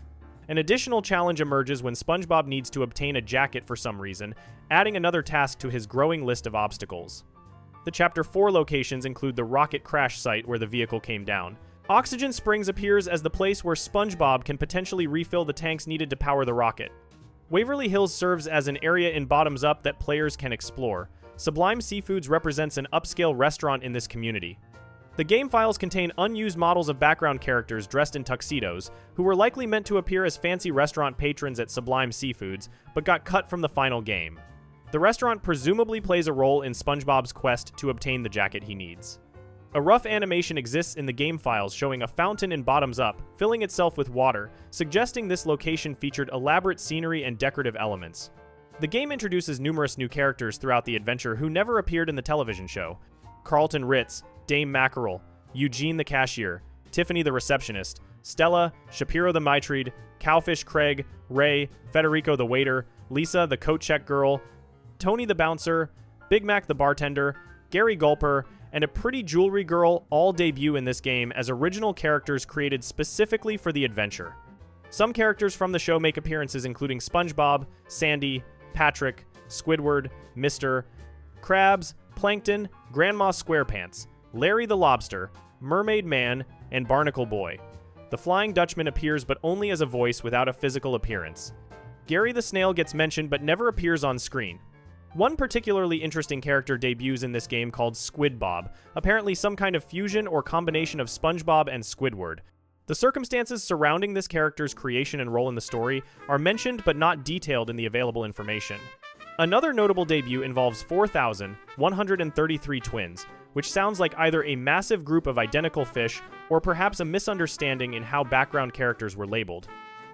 An additional challenge emerges when SpongeBob needs to obtain a jacket for some reason, adding another task to his growing list of obstacles. The Chapter 4 locations include the rocket crash site where the vehicle came down. Oxygen Springs appears as the place where SpongeBob can potentially refill the tanks needed to power the rocket. Waverly Hills serves as an area in Bottoms Up that players can explore. Sublime Seafoods represents an upscale restaurant in this community. The game files contain unused models of background characters dressed in tuxedos, who were likely meant to appear as fancy restaurant patrons at Sublime Seafoods, but got cut from the final game. The restaurant presumably plays a role in SpongeBob's quest to obtain the jacket he needs. A rough animation exists in the game files showing a fountain in Bottoms Up, filling itself with water, suggesting this location featured elaborate scenery and decorative elements. The game introduces numerous new characters throughout the adventure who never appeared in the television show. Carlton Ritz, Dame Mackerel, Eugene the Cashier, Tiffany the Receptionist, Stella, Shapiro the Mitrid, Cowfish Craig, Ray, Federico the Waiter, Lisa the Coat Check Girl, Tony the Bouncer, Big Mac the Bartender, Gary Gulper, and a Pretty Jewelry Girl all debut in this game as original characters created specifically for the adventure. Some characters from the show make appearances including SpongeBob, Sandy, Patrick, Squidward, Mr. Krabs, Plankton, Grandma Squarepants, Larry the Lobster, Mermaid Man, and Barnacle Boy. The Flying Dutchman appears but only as a voice without a physical appearance. Gary the Snail gets mentioned but never appears on screen. One particularly interesting character debuts in this game called Squid Bob, apparently some kind of fusion or combination of SpongeBob and Squidward. The circumstances surrounding this character's creation and role in the story are mentioned but not detailed in the available information. Another notable debut involves 4,133 twins, which sounds like either a massive group of identical fish or perhaps a misunderstanding in how background characters were labeled.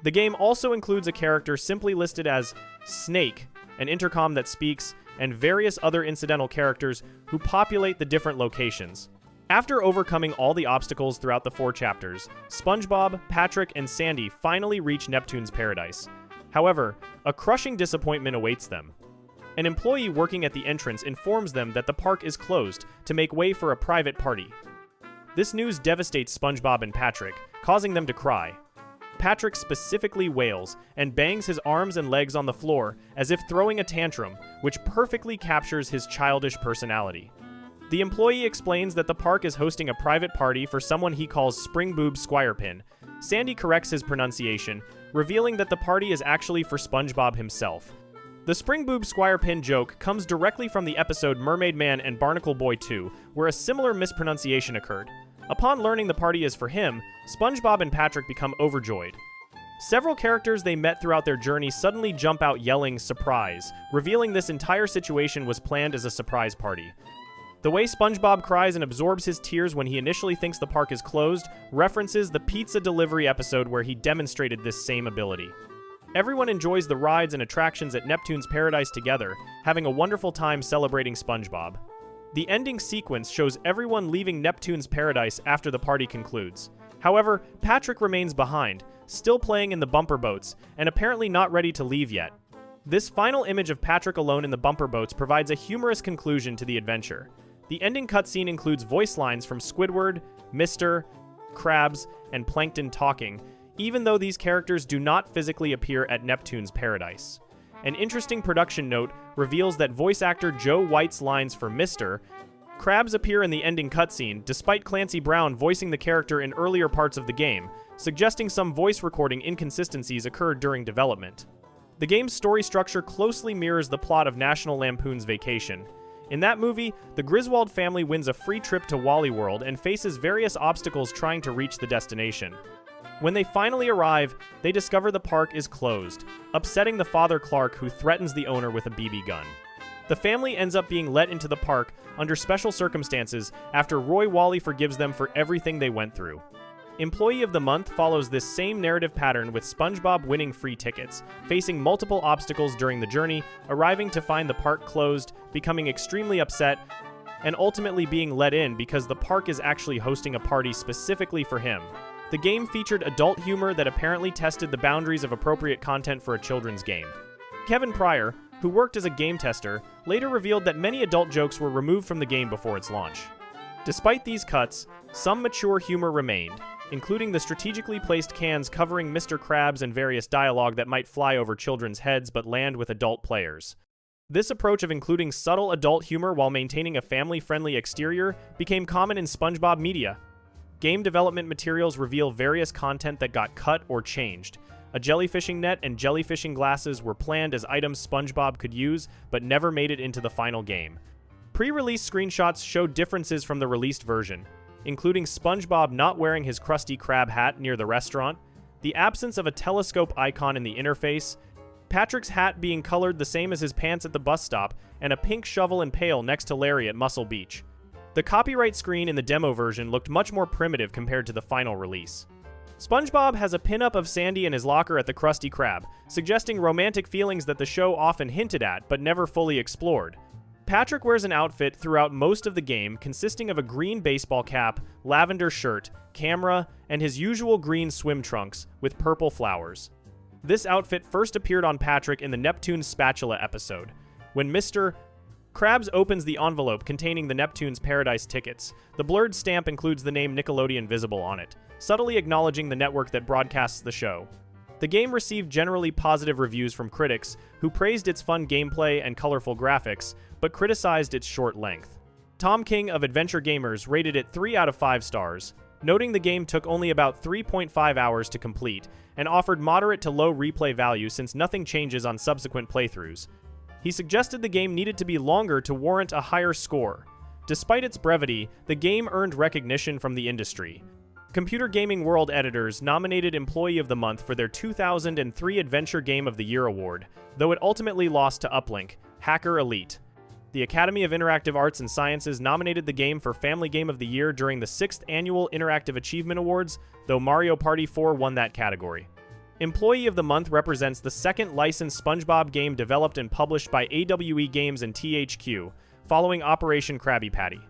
The game also includes a character simply listed as Snake, an intercom that speaks, and various other incidental characters who populate the different locations. After overcoming all the obstacles throughout the 4 chapters, SpongeBob, Patrick, and Sandy finally reach Neptune's paradise. However, a crushing disappointment awaits them. An employee working at the entrance informs them that the park is closed to make way for a private party. This news devastates SpongeBob and Patrick, causing them to cry. Patrick specifically wails and bangs his arms and legs on the floor as if throwing a tantrum, which perfectly captures his childish personality. The employee explains that the park is hosting a private party for someone he calls SpongeBob Squarepants. Sandy corrects his pronunciation, revealing that the party is actually for SpongeBob himself. The SpongeBob Squarepants joke comes directly from the episode Mermaid Man and Barnacle Boy 2, where a similar mispronunciation occurred. Upon learning the party is for him, SpongeBob and Patrick become overjoyed. Several characters they met throughout their journey suddenly jump out yelling, "Surprise!" revealing this entire situation was planned as a surprise party. The way SpongeBob cries and absorbs his tears when he initially thinks the park is closed references the pizza delivery episode where he demonstrated this same ability. Everyone enjoys the rides and attractions at Neptune's paradise together, having a wonderful time celebrating SpongeBob. The ending sequence shows everyone leaving Neptune's paradise after the party concludes. However, Patrick remains behind, still playing in the bumper boats, and apparently not ready to leave yet. This final image of Patrick alone in the bumper boats provides a humorous conclusion to the adventure. The ending cutscene includes voice lines from Squidward, Mr. Krabs, and Plankton talking, even though these characters do not physically appear at Neptune's paradise. An interesting production note reveals that voice actor Joe White's lines for Mr. Krabs appear in the ending cutscene, despite Clancy Brown voicing the character in earlier parts of the game, suggesting some voice recording inconsistencies occurred during development. The game's story structure closely mirrors the plot of National Lampoon's Vacation. In that movie, the Griswold family wins a free trip to Wally World and faces various obstacles trying to reach the destination. When they finally arrive, they discover the park is closed, upsetting the father Clark, who threatens the owner with a BB gun. The family ends up being let into the park under special circumstances after Roy Wally forgives them for everything they went through. Employee of the Month follows this same narrative pattern, with SpongeBob winning free tickets, facing multiple obstacles during the journey, arriving to find the park closed, becoming extremely upset, and ultimately being let in because the park is actually hosting a party specifically for him. The game featured adult humor that apparently tested the boundaries of appropriate content for a children's game. Kevin Pryor, who worked as a game tester, later revealed that many adult jokes were removed from the game before its launch. Despite these cuts, some mature humor remained, including the strategically placed cans covering Mr. Krabs and various dialogue that might fly over children's heads but land with adult players. This approach of including subtle adult humor while maintaining a family-friendly exterior became common in SpongeBob media. Game development materials reveal various content that got cut or changed. A jellyfishing net and jellyfishing glasses were planned as items SpongeBob could use, but never made it into the final game. Pre-release screenshots showed differences from the released version, including SpongeBob not wearing his Krusty Krab hat near the restaurant, the absence of a telescope icon in the interface, Patrick's hat being colored the same as his pants at the bus stop, and a pink shovel and pail next to Larry at Muscle Beach. The copyright screen in the demo version looked much more primitive compared to the final release. SpongeBob has a pinup of Sandy in his locker at the Krusty Krab, suggesting romantic feelings that the show often hinted at but never fully explored. Patrick wears an outfit throughout most of the game consisting of a green baseball cap, lavender shirt, camera, and his usual green swim trunks with purple flowers. This outfit first appeared on Patrick in the Neptune Spatula episode, when Mr. Krabs opens the envelope containing the Neptune's Paradise tickets. The blurred stamp includes the name Nickelodeon visible on it, subtly acknowledging the network that broadcasts the show. The game received generally positive reviews from critics, who praised its fun gameplay and colorful graphics, but criticized its short length. Tom King of Adventure Gamers rated it 3 out of 5 stars, noting the game took only about 3.5 hours to complete, and offered moderate to low replay value since nothing changes on subsequent playthroughs. He suggested the game needed to be longer to warrant a higher score. Despite its brevity, the game earned recognition from the industry. Computer Gaming World editors nominated Employee of the Month for their 2003 Adventure Game of the Year award, though it ultimately lost to Uplink, Hacker Elite. The Academy of Interactive Arts and Sciences nominated the game for Family Game of the Year during the 6th Annual Interactive Achievement Awards, though Mario Party 4 won that category. Employee of the Month represents the second licensed SpongeBob game developed and published by AWE Games and THQ, following Operation Krabby Patty.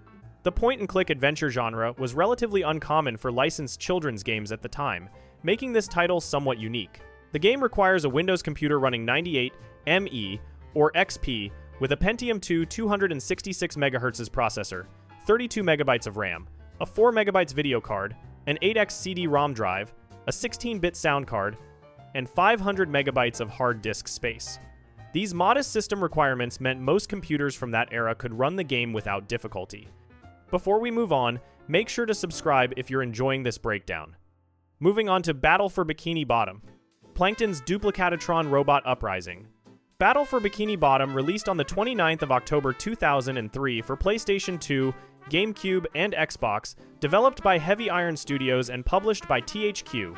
The point-and-click adventure genre was relatively uncommon for licensed children's games at the time, making this title somewhat unique. The game requires a Windows computer running 98 ME or XP with a Pentium 2 266 MHz processor, 32 MB of RAM, a 4 MB video card, an 8x CD-ROM drive, a 16-bit sound card, and 500 MB of hard disk space. These modest system requirements meant most computers from that era could run the game without difficulty. Before we move on, make sure to subscribe if you're enjoying this breakdown. Moving on to Battle for Bikini Bottom, Plankton's Duplicatotron Robot Uprising. Battle for Bikini Bottom released on the 29th of October 2003 for PlayStation 2, GameCube, and Xbox, developed by Heavy Iron Studios and published by THQ.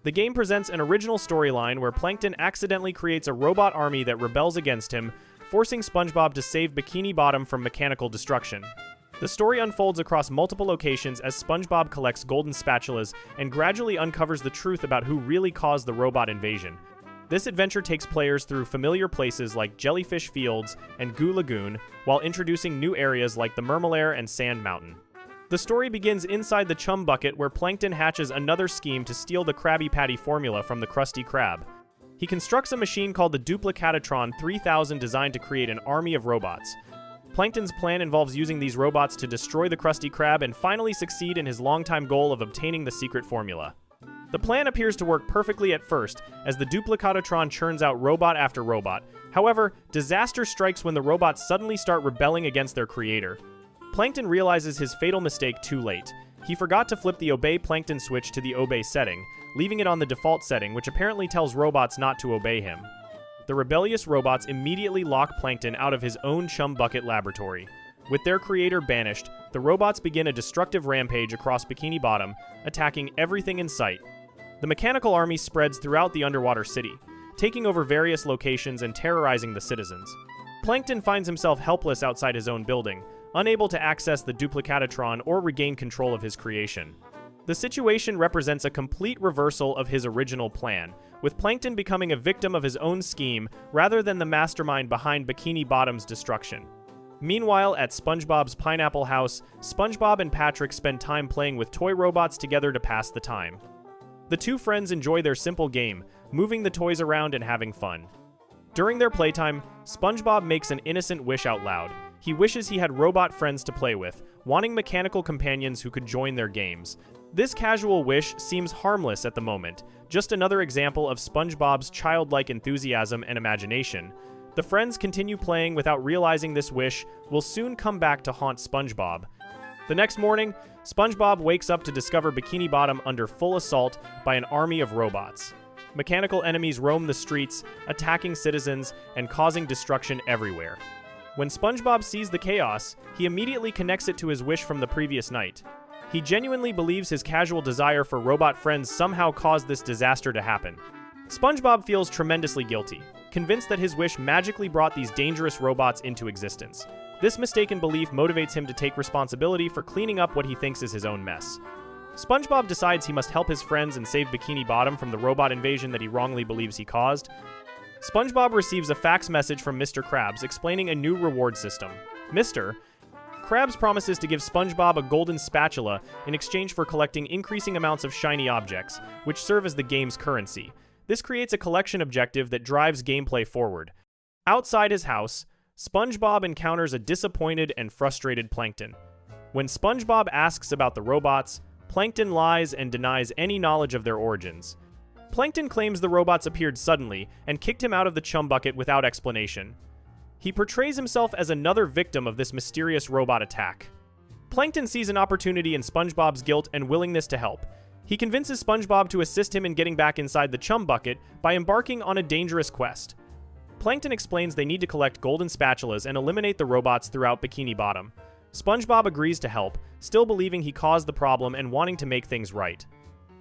The game presents an original storyline where Plankton accidentally creates a robot army that rebels against him, forcing SpongeBob to save Bikini Bottom from mechanical destruction. The story unfolds across multiple locations as SpongeBob collects golden spatulas and gradually uncovers the truth about who really caused the robot invasion. This adventure takes players through familiar places like Jellyfish Fields and Goo Lagoon, while introducing new areas like the Mermalair and Sand Mountain. The story begins inside the Chum Bucket, where Plankton hatches another scheme to steal the Krabby Patty formula from the Krusty Krab. He constructs a machine called the Duplicatotron 3000 designed to create an army of robots. Plankton's plan involves using these robots to destroy the Krusty Krab and finally succeed in his longtime goal of obtaining the secret formula. The plan appears to work perfectly at first, as the Duplicatotron churns out robot after robot. However, disaster strikes when the robots suddenly start rebelling against their creator. Plankton realizes his fatal mistake too late. He forgot to flip the Obey Plankton switch to the Obey setting, leaving it on the default setting, which apparently tells robots not to obey him. The rebellious robots immediately lock Plankton out of his own Chum Bucket laboratory. With their creator banished, the robots begin a destructive rampage across Bikini Bottom, attacking everything in sight. The mechanical army spreads throughout the underwater city, taking over various locations and terrorizing the citizens. Plankton finds himself helpless outside his own building, unable to access the Duplicatotron or regain control of his creation. The situation represents a complete reversal of his original plan, with Plankton becoming a victim of his own scheme rather than the mastermind behind Bikini Bottom's destruction. Meanwhile, at SpongeBob's Pineapple House, SpongeBob and Patrick spend time playing with toy robots together to pass the time. The two friends enjoy their simple game, moving the toys around and having fun. During their playtime, SpongeBob makes an innocent wish out loud. He wishes he had robot friends to play with, wanting mechanical companions who could join their games. This casual wish seems harmless at the moment, just another example of SpongeBob's childlike enthusiasm and imagination. The friends continue playing without realizing this wish will soon come back to haunt SpongeBob. The next morning, SpongeBob wakes up to discover Bikini Bottom under full assault by an army of robots. Mechanical enemies roam the streets, attacking citizens and causing destruction everywhere. When SpongeBob sees the chaos, he immediately connects it to his wish from the previous night. He genuinely believes his casual desire for robot friends somehow caused this disaster to happen. SpongeBob feels tremendously guilty, convinced that his wish magically brought these dangerous robots into existence. This mistaken belief motivates him to take responsibility for cleaning up what he thinks is his own mess. SpongeBob decides he must help his friends and save Bikini Bottom from the robot invasion that he wrongly believes he caused. SpongeBob receives a fax message from Mr. Krabs explaining a new reward system. Mr. Krabs promises to give SpongeBob a golden spatula in exchange for collecting increasing amounts of shiny objects, which serve as the game's currency. This creates a collection objective that drives gameplay forward. Outside his house, SpongeBob encounters a disappointed and frustrated Plankton. When SpongeBob asks about the robots, Plankton lies and denies any knowledge of their origins. Plankton claims the robots appeared suddenly and kicked him out of the Chum Bucket without explanation. He portrays himself as another victim of this mysterious robot attack. Plankton sees an opportunity in SpongeBob's guilt and willingness to help. He convinces SpongeBob to assist him in getting back inside the Chum Bucket by embarking on a dangerous quest. Plankton explains they need to collect golden spatulas and eliminate the robots throughout Bikini Bottom. SpongeBob agrees to help, still believing he caused the problem and wanting to make things right.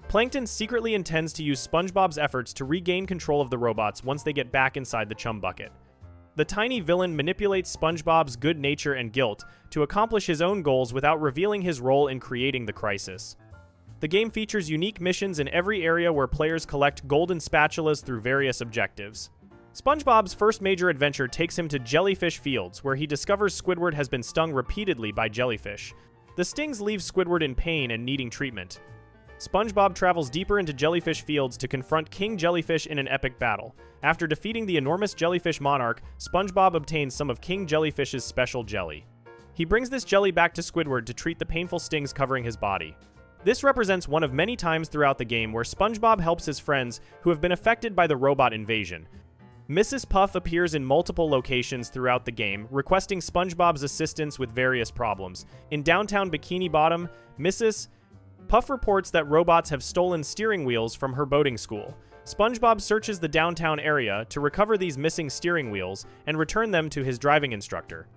Plankton secretly intends to use SpongeBob's efforts to regain control of the robots once they get back inside the Chum Bucket. The tiny villain manipulates SpongeBob's good nature and guilt to accomplish his own goals without revealing his role in creating the crisis. The game features unique missions in every area where players collect golden spatulas through various objectives. SpongeBob's first major adventure takes him to Jellyfish Fields, where he discovers Squidward has been stung repeatedly by jellyfish. The stings leave Squidward in pain and needing treatment. SpongeBob travels deeper into Jellyfish Fields to confront King Jellyfish in an epic battle. After defeating the enormous jellyfish monarch, SpongeBob obtains some of King Jellyfish's special jelly. He brings this jelly back to Squidward to treat the painful stings covering his body. This represents one of many times throughout the game where SpongeBob helps his friends who have been affected by the robot invasion. Mrs. Puff appears in multiple locations throughout the game, requesting SpongeBob's assistance with various problems. In downtown Bikini Bottom, Mrs. Puff reports that robots have stolen steering wheels from her boating school. SpongeBob searches the downtown area to recover these missing steering wheels and return them to his driving instructor.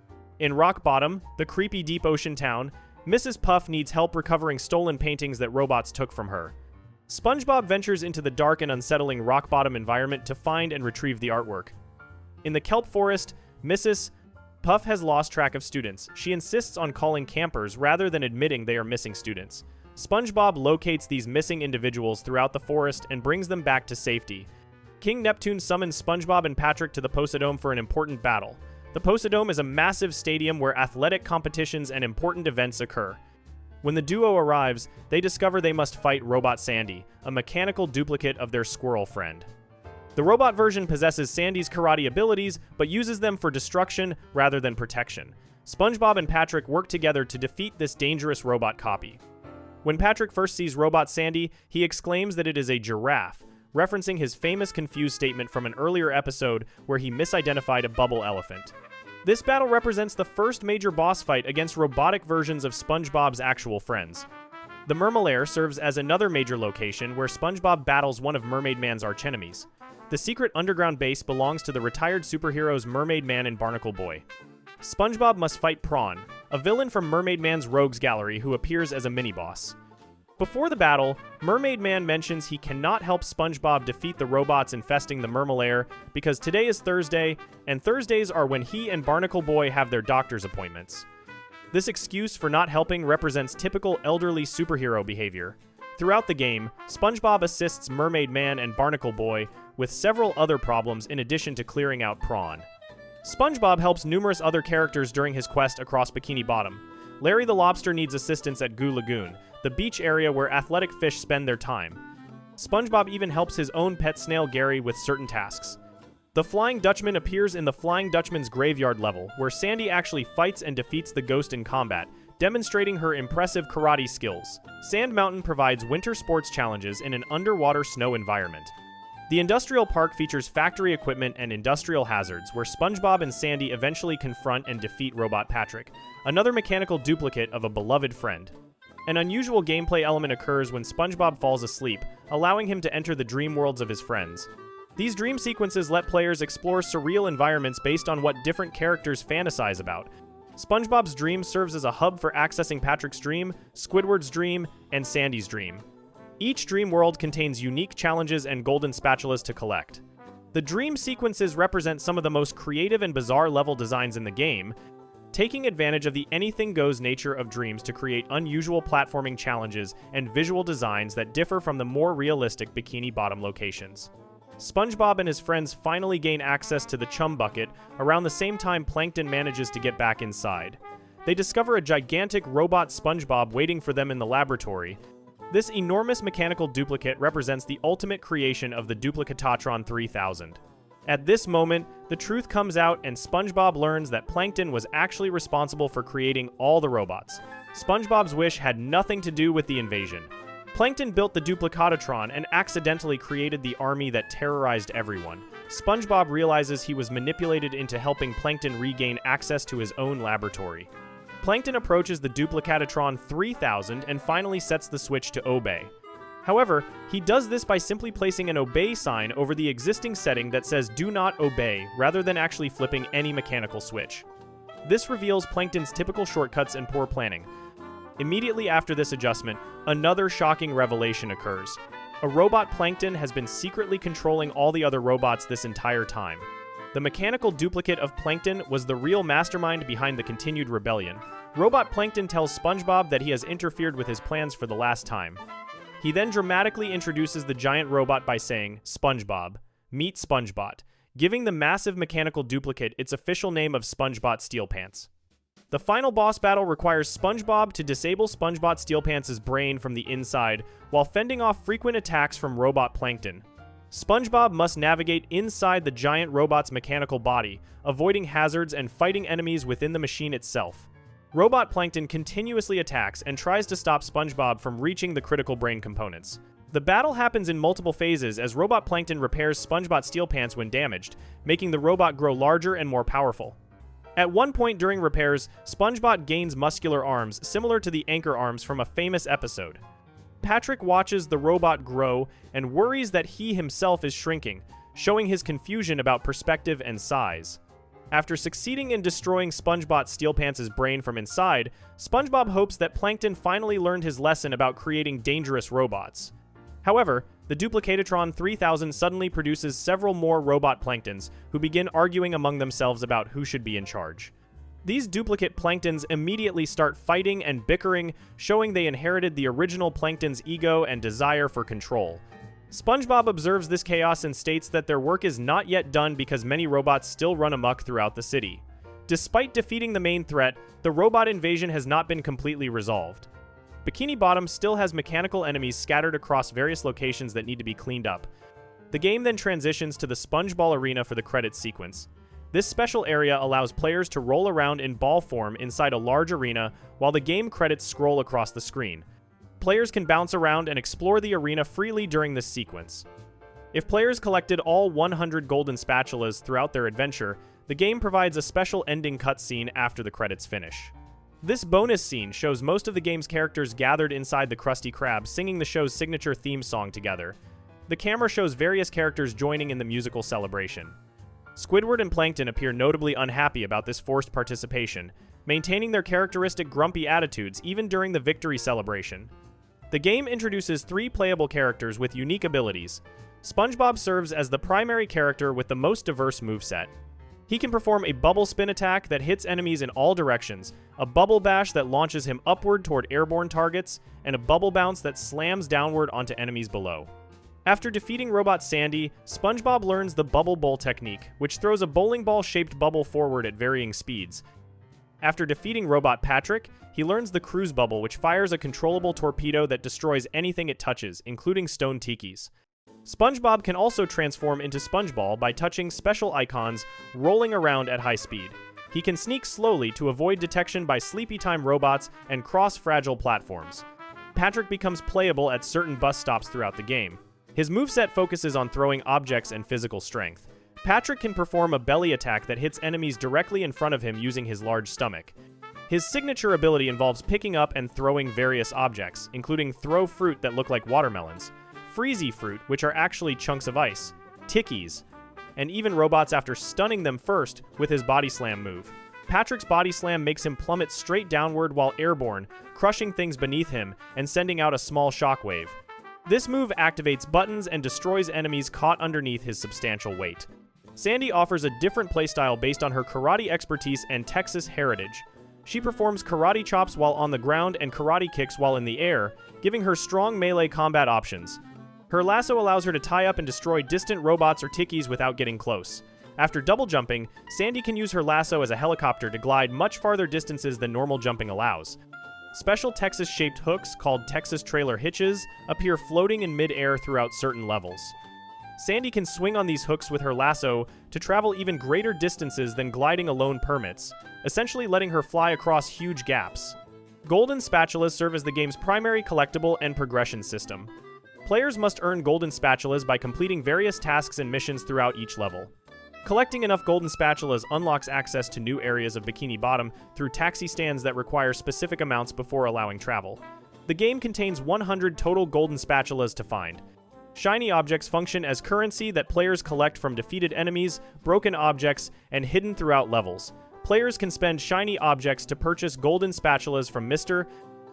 In Rock Bottom, the creepy deep ocean town, Mrs. Puff needs help recovering stolen paintings that robots took from her. SpongeBob ventures into the dark and unsettling Rock Bottom environment to find and retrieve the artwork. In the kelp forest, Mrs. Puff has lost track of students. She insists on calling campers rather than admitting they are missing students. SpongeBob locates these missing individuals throughout the forest and brings them back to safety. King Neptune summons SpongeBob and Patrick to the Posadome for an important battle. The Posadome is a massive stadium where athletic competitions and important events occur. When the duo arrives, they discover they must fight Robot Sandy, a mechanical duplicate of their squirrel friend. The robot version possesses Sandy's karate abilities, but uses them for destruction rather than protection. SpongeBob and Patrick work together to defeat this dangerous robot copy. When Patrick first sees Robot Sandy, he exclaims that it is a giraffe, referencing his famous confused statement from an earlier episode where he misidentified a bubble elephant. This battle represents the first major boss fight against robotic versions of SpongeBob's actual friends. The Mermalair serves as another major location where SpongeBob battles one of Mermaid Man's archenemies. The secret underground base belongs to the retired superheroes Mermaid Man and Barnacle Boy. SpongeBob must fight Prawn, a villain from Mermaid Man's Rogues Gallery who appears as a mini-boss. Before the battle, Mermaid Man mentions he cannot help SpongeBob defeat the robots infesting the Mermalair because today is Thursday, and Thursdays are when he and Barnacle Boy have their doctor's appointments. This excuse for not helping represents typical elderly superhero behavior. Throughout the game, SpongeBob assists Mermaid Man and Barnacle Boy with several other problems in addition to clearing out Prawn. SpongeBob helps numerous other characters during his quest across Bikini Bottom. Larry the Lobster needs assistance at Goo Lagoon, the beach area where athletic fish spend their time. SpongeBob even helps his own pet snail Gary with certain tasks. The Flying Dutchman appears in the Flying Dutchman's graveyard level, where Sandy actually fights and defeats the ghost in combat, demonstrating her impressive karate skills. Sand Mountain provides winter sports challenges in an underwater snow environment. The industrial park features factory equipment and industrial hazards, where SpongeBob and Sandy eventually confront and defeat Robot Patrick, another mechanical duplicate of a beloved friend. An unusual gameplay element occurs when SpongeBob falls asleep, allowing him to enter the dream worlds of his friends. These dream sequences let players explore surreal environments based on what different characters fantasize about. SpongeBob's dream serves as a hub for accessing Patrick's dream, Squidward's dream, and Sandy's dream. Each dream world contains unique challenges and golden spatulas to collect. The dream sequences represent some of the most creative and bizarre level designs in the game, taking advantage of the anything-goes nature of dreams to create unusual platforming challenges and visual designs that differ from the more realistic Bikini Bottom locations. SpongeBob and his friends finally gain access to the Chum Bucket around the same time Plankton manages to get back inside. They discover a gigantic robot SpongeBob waiting for them in the laboratory. This enormous mechanical duplicate represents the ultimate creation of the Duplicatatron 3000. At this moment, the truth comes out and SpongeBob learns that Plankton was actually responsible for creating all the robots. SpongeBob's wish had nothing to do with the invasion. Plankton built the Duplicatatron and accidentally created the army that terrorized everyone. SpongeBob realizes he was manipulated into helping Plankton regain access to his own laboratory. Plankton approaches the Duplicatatron 3000 and finally sets the switch to obey. However, he does this by simply placing an obey sign over the existing setting that says do not obey, rather than actually flipping any mechanical switch. This reveals Plankton's typical shortcuts and poor planning. Immediately after this adjustment, another shocking revelation occurs. A robot Plankton has been secretly controlling all the other robots this entire time. The mechanical duplicate of Plankton was the real mastermind behind the continued rebellion. Robot Plankton tells SpongeBob that he has interfered with his plans for the last time. He then dramatically introduces the giant robot by saying, "SpongeBob, meet SpongeBot," giving the massive mechanical duplicate its official name of SpongeBot Steelpants. The final boss battle requires SpongeBob to disable SpongeBot Steelpants' brain from the inside while fending off frequent attacks from robot Plankton. SpongeBob must navigate inside the giant robot's mechanical body, avoiding hazards and fighting enemies within the machine itself. Robot Plankton continuously attacks and tries to stop SpongeBob from reaching the critical brain components. The battle happens in multiple phases as Robot Plankton repairs SpongeBot Steelpants when damaged, making the robot grow larger and more powerful. At one point during repairs, SpongeBob gains muscular arms similar to the anchor arms from a famous episode. Patrick watches the robot grow and worries that he himself is shrinking, showing his confusion about perspective and size. After succeeding in destroying SpongeBot Steelpants' brain from inside, SpongeBob hopes that Plankton finally learned his lesson about creating dangerous robots. However, the Duplicatatron 3000 suddenly produces several more robot Planktons, who begin arguing among themselves about who should be in charge. These duplicate Planktons immediately start fighting and bickering, showing they inherited the original Plankton's ego and desire for control. SpongeBob observes this chaos and states that their work is not yet done because many robots still run amok throughout the city. Despite defeating the main threat, the robot invasion has not been completely resolved. Bikini Bottom still has mechanical enemies scattered across various locations that need to be cleaned up. The game then transitions to the SpongeBall Arena for the credits sequence. This special area allows players to roll around in ball form inside a large arena while the game credits scroll across the screen. Players can bounce around and explore the arena freely during this sequence. If players collected all 100 golden spatulas throughout their adventure, the game provides a special ending cutscene after the credits finish. This bonus scene shows most of the game's characters gathered inside the Krusty Krab singing the show's signature theme song together. The camera shows various characters joining in the musical celebration. Squidward and Plankton appear notably unhappy about this forced participation, maintaining their characteristic grumpy attitudes even during the victory celebration. The game introduces 3 playable characters with unique abilities. SpongeBob serves as the primary character with the most diverse moveset. He can perform a bubble spin attack that hits enemies in all directions, a bubble bash that launches him upward toward airborne targets, and a bubble bounce that slams downward onto enemies below. After defeating Robot Sandy, SpongeBob learns the Bubble Bowl technique, which throws a bowling ball-shaped bubble forward at varying speeds. After defeating Robot Patrick, he learns the Cruise Bubble, which fires a controllable torpedo that destroys anything it touches, including stone tikis. SpongeBob can also transform into SpongeBall by touching special icons rolling around at high speed. He can sneak slowly to avoid detection by sleepy time robots and cross fragile platforms. Patrick becomes playable at certain bus stops throughout the game. His moveset focuses on throwing objects and physical strength. Patrick can perform a belly attack that hits enemies directly in front of him using his large stomach. His signature ability involves picking up and throwing various objects, including throw fruit that look like watermelons, freezy fruit, which are actually chunks of ice, tikis, and even robots after stunning them first with his body slam move. Patrick's body slam makes him plummet straight downward while airborne, crushing things beneath him and sending out a small shockwave. This move activates buttons and destroys enemies caught underneath his substantial weight. Sandy offers a different playstyle based on her karate expertise and Texas heritage. She performs karate chops while on the ground and karate kicks while in the air, giving her strong melee combat options. Her lasso allows her to tie up and destroy distant robots or tikis without getting close. After double jumping, Sandy can use her lasso as a helicopter to glide much farther distances than normal jumping allows. Special Texas-shaped hooks, called Texas trailer hitches, appear floating in mid-air throughout certain levels. Sandy can swing on these hooks with her lasso to travel even greater distances than gliding alone permits, essentially letting her fly across huge gaps. Golden spatulas serve as the game's primary collectible and progression system. Players must earn golden spatulas by completing various tasks and missions throughout each level. Collecting enough golden spatulas unlocks access to new areas of Bikini Bottom through taxi stands that require specific amounts before allowing travel. The game contains 100 total golden spatulas to find. Shiny objects function as currency that players collect from defeated enemies, broken objects, and hidden throughout levels. Players can spend shiny objects to purchase golden spatulas from Mr.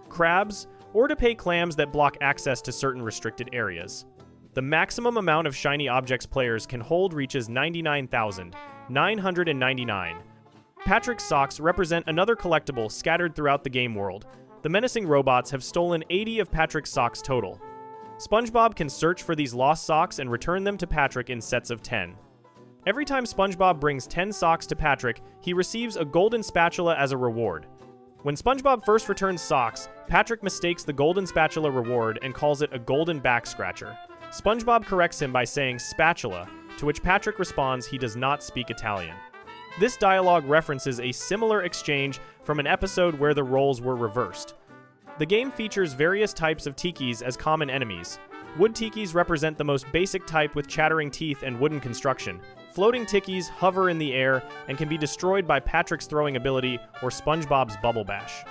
Krabs, or to pay clams that block access to certain restricted areas. The maximum amount of shiny objects players can hold reaches 99,999. Patrick's socks represent another collectible scattered throughout the game world. The menacing robots have stolen 80 of Patrick's socks total. SpongeBob can search for these lost socks and return them to Patrick in sets of 10. Every time SpongeBob brings 10 socks to Patrick, he receives a golden spatula as a reward. When SpongeBob first returns socks, Patrick mistakes the golden spatula reward and calls it a golden back scratcher. SpongeBob corrects him by saying spatula, to which Patrick responds he does not speak Italian. This dialogue references a similar exchange from an episode where the roles were reversed. The game features various types of tikis as common enemies. Wood tikis represent the most basic type with chattering teeth and wooden construction. Floating tikis hover in the air and can be destroyed by Patrick's throwing ability or SpongeBob's Bubble Bash.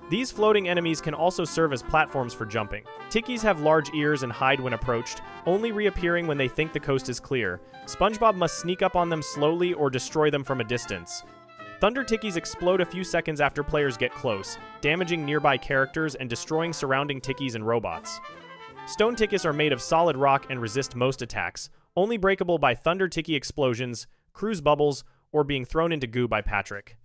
These floating enemies can also serve as platforms for jumping. Tikis have large ears and hide when approached, only reappearing when they think the coast is clear. SpongeBob must sneak up on them slowly or destroy them from a distance. Thunder tikis explode a few seconds after players get close, damaging nearby characters and destroying surrounding tikis and robots. Stone tikis are made of solid rock and resist most attacks, only breakable by thunder tiki explosions, cruise bubbles, or being thrown into goo by Patrick.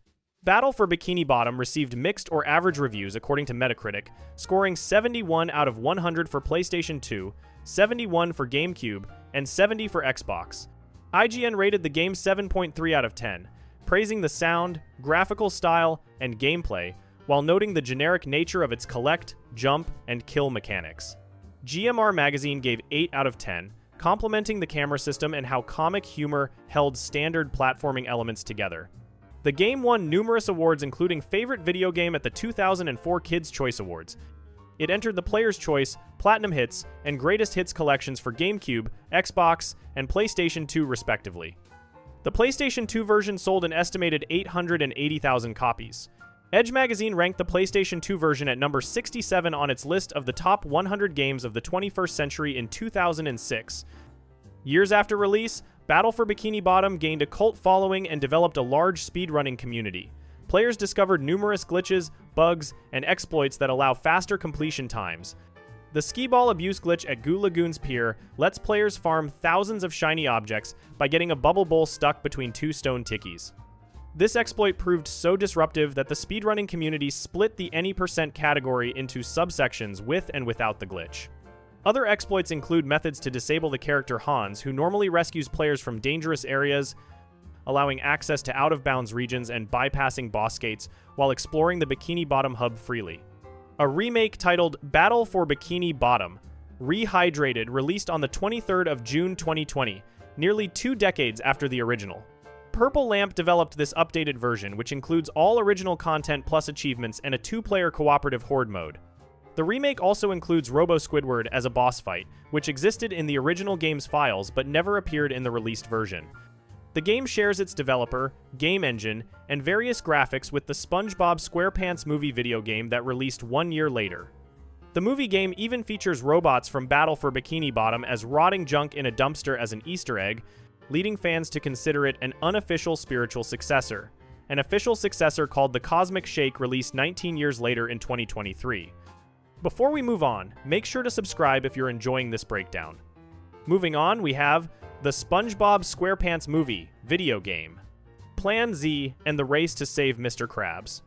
Battle for Bikini Bottom received mixed or average reviews according to Metacritic, scoring 71 out of 100 for PlayStation 2, 71 for GameCube, and 70 for Xbox. IGN rated the game 7.3 out of 10, praising the sound, graphical style, and gameplay, while noting the generic nature of its collect, jump, and kill mechanics. GMR Magazine gave 8 out of 10, complimenting the camera system and how comic humor held standard platforming elements together. The game won numerous awards, including Favorite Video Game at the 2004 Kids' Choice Awards. It entered the Player's Choice, Platinum Hits, and Greatest Hits collections for GameCube, Xbox, and PlayStation 2 respectively. The PlayStation 2 version sold an estimated 880,000 copies. Edge magazine ranked the PlayStation 2 version at number 67 on its list of the top 100 games of the 21st century in 2006. Years after release, Battle for Bikini Bottom gained a cult following and developed a large speedrunning community. Players discovered numerous glitches, bugs, and exploits that allow faster completion times. The skee ball abuse glitch at Goo Lagoon's pier lets players farm thousands of shiny objects by getting a bubble bowl stuck between two stone tikis. This exploit proved so disruptive that the speedrunning community split the any percent category into subsections with and without the glitch. Other exploits include methods to disable the character Hans, who normally rescues players from dangerous areas, allowing access to out-of-bounds regions and bypassing boss gates while exploring the Bikini Bottom hub freely. A remake titled Battle for Bikini Bottom, Rehydrated, released on the 23rd of June 2020, nearly 2 decades after the original. Purple Lamp developed this updated version, which includes all original content plus achievements and a 2-player cooperative horde mode. The remake also includes Robo Squidward as a boss fight, which existed in the original game's files but never appeared in the released version. The game shares its developer, game engine, and various graphics with the SpongeBob SquarePants movie video game that released 1 year later. The movie game even features robots from Battle for Bikini Bottom as rotting junk in a dumpster as an Easter egg, leading fans to consider it an unofficial spiritual successor. An official successor called the Cosmic Shake released 19 years later in 2023. Before we move on, make sure to subscribe if you're enjoying this breakdown. Moving on, we have the SpongeBob SquarePants movie video game, Plan Z, and the Race to Save Mr. Krabs.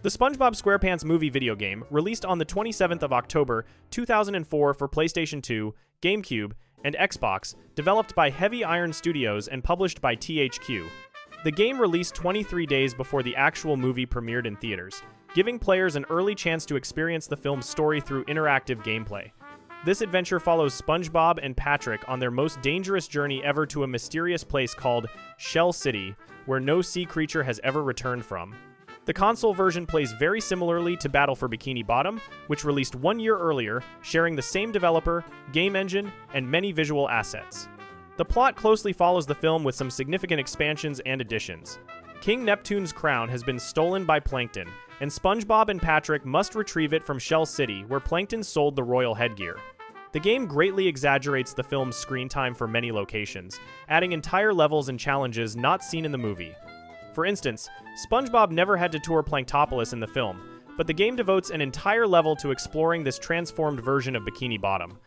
The SpongeBob SquarePants movie video game, released on the 27th of October 2004 for PlayStation 2, GameCube, and Xbox, developed by Heavy Iron Studios and published by THQ. The game released 23 days before the actual movie premiered in theaters, giving players an early chance to experience the film's story through interactive gameplay. This adventure follows SpongeBob and Patrick on their most dangerous journey ever to a mysterious place called Shell City, where no sea creature has ever returned from. The console version plays very similarly to Battle for Bikini Bottom, which released 1 year earlier, sharing the same developer, game engine, and many visual assets. The plot closely follows the film with some significant expansions and additions. King Neptune's crown has been stolen by Plankton, and SpongeBob and Patrick must retrieve it from Shell City, where Plankton sold the royal headgear. The game greatly exaggerates the film's screen time for many locations, adding entire levels and challenges not seen in the movie. For instance, SpongeBob never had to tour Planktopolis in the film, but the game devotes an entire level to exploring this transformed version of Bikini Bottom.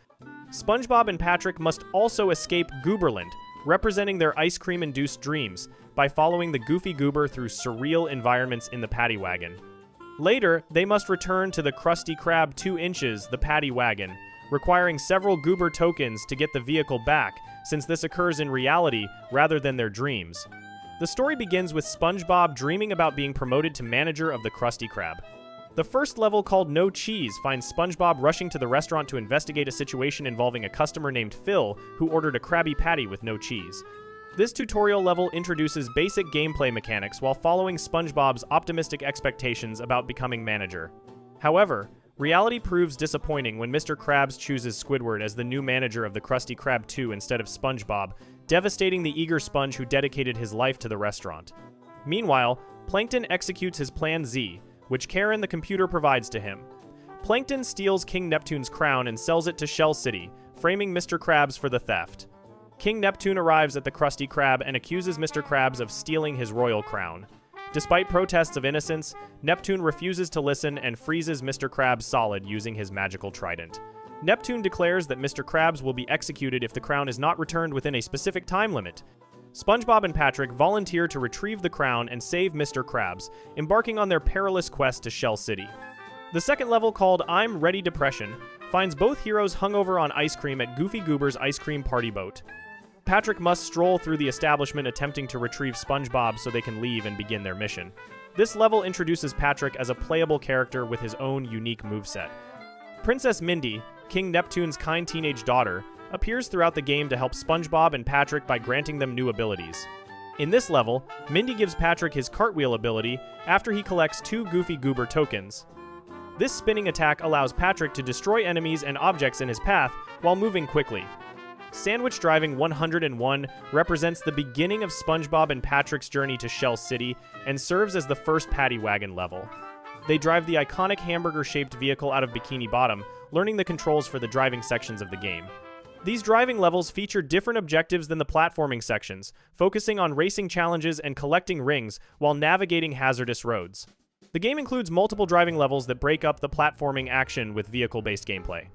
SpongeBob and Patrick must also escape Gooberland, representing their ice cream-induced dreams, by following the Goofy Goober through surreal environments in the Paddy Wagon. Later, they must return to the Krusty Krab 2 inches, the Paddy Wagon, requiring several goober tokens to get the vehicle back, since this occurs in reality rather than their dreams. The story begins with SpongeBob dreaming about being promoted to manager of the Krusty Krab. The first level, called No Cheese, finds SpongeBob rushing to the restaurant to investigate a situation involving a customer named Phil who ordered a Krabby Patty with no cheese. This tutorial level introduces basic gameplay mechanics while following SpongeBob's optimistic expectations about becoming manager. However, reality proves disappointing when Mr. Krabs chooses Squidward as the new manager of the Krusty Krab 2 instead of SpongeBob, devastating the eager sponge who dedicated his life to the restaurant. Meanwhile, Plankton executes his Plan Z, which Karen the computer provides to him. Plankton steals King Neptune's crown and sells it to Shell City, framing Mr. Krabs for the theft. King Neptune arrives at the Krusty Krab and accuses Mr. Krabs of stealing his royal crown. Despite protests of innocence, Neptune refuses to listen and freezes Mr. Krabs solid using his magical trident. Neptune declares that Mr. Krabs will be executed if the crown is not returned within a specific time limit. SpongeBob and Patrick volunteer to retrieve the crown and save Mr. Krabs, embarking on their perilous quest to Shell City. The second level, called I'm Ready Depression, finds both heroes hungover on ice cream at Goofy Goober's ice cream party boat. Patrick must stroll through the establishment attempting to retrieve SpongeBob so they can leave and begin their mission. This level introduces Patrick as a playable character with his own unique moveset. Princess Mindy, King Neptune's kind teenage daughter, appears throughout the game to help SpongeBob and Patrick by granting them new abilities. In this level, Mindy gives Patrick his cartwheel ability after he collects 2 Goofy Goober tokens. This spinning attack allows Patrick to destroy enemies and objects in his path while moving quickly. Sandwich Driving 101 represents the beginning of SpongeBob and Patrick's journey to Shell City and serves as the first Paddy Wagon level. They drive the iconic hamburger-shaped vehicle out of Bikini Bottom, learning the controls for the driving sections of the game. These driving levels feature different objectives than the platforming sections, focusing on racing challenges and collecting rings while navigating hazardous roads. The game includes multiple driving levels that break up the platforming action with vehicle-based gameplay.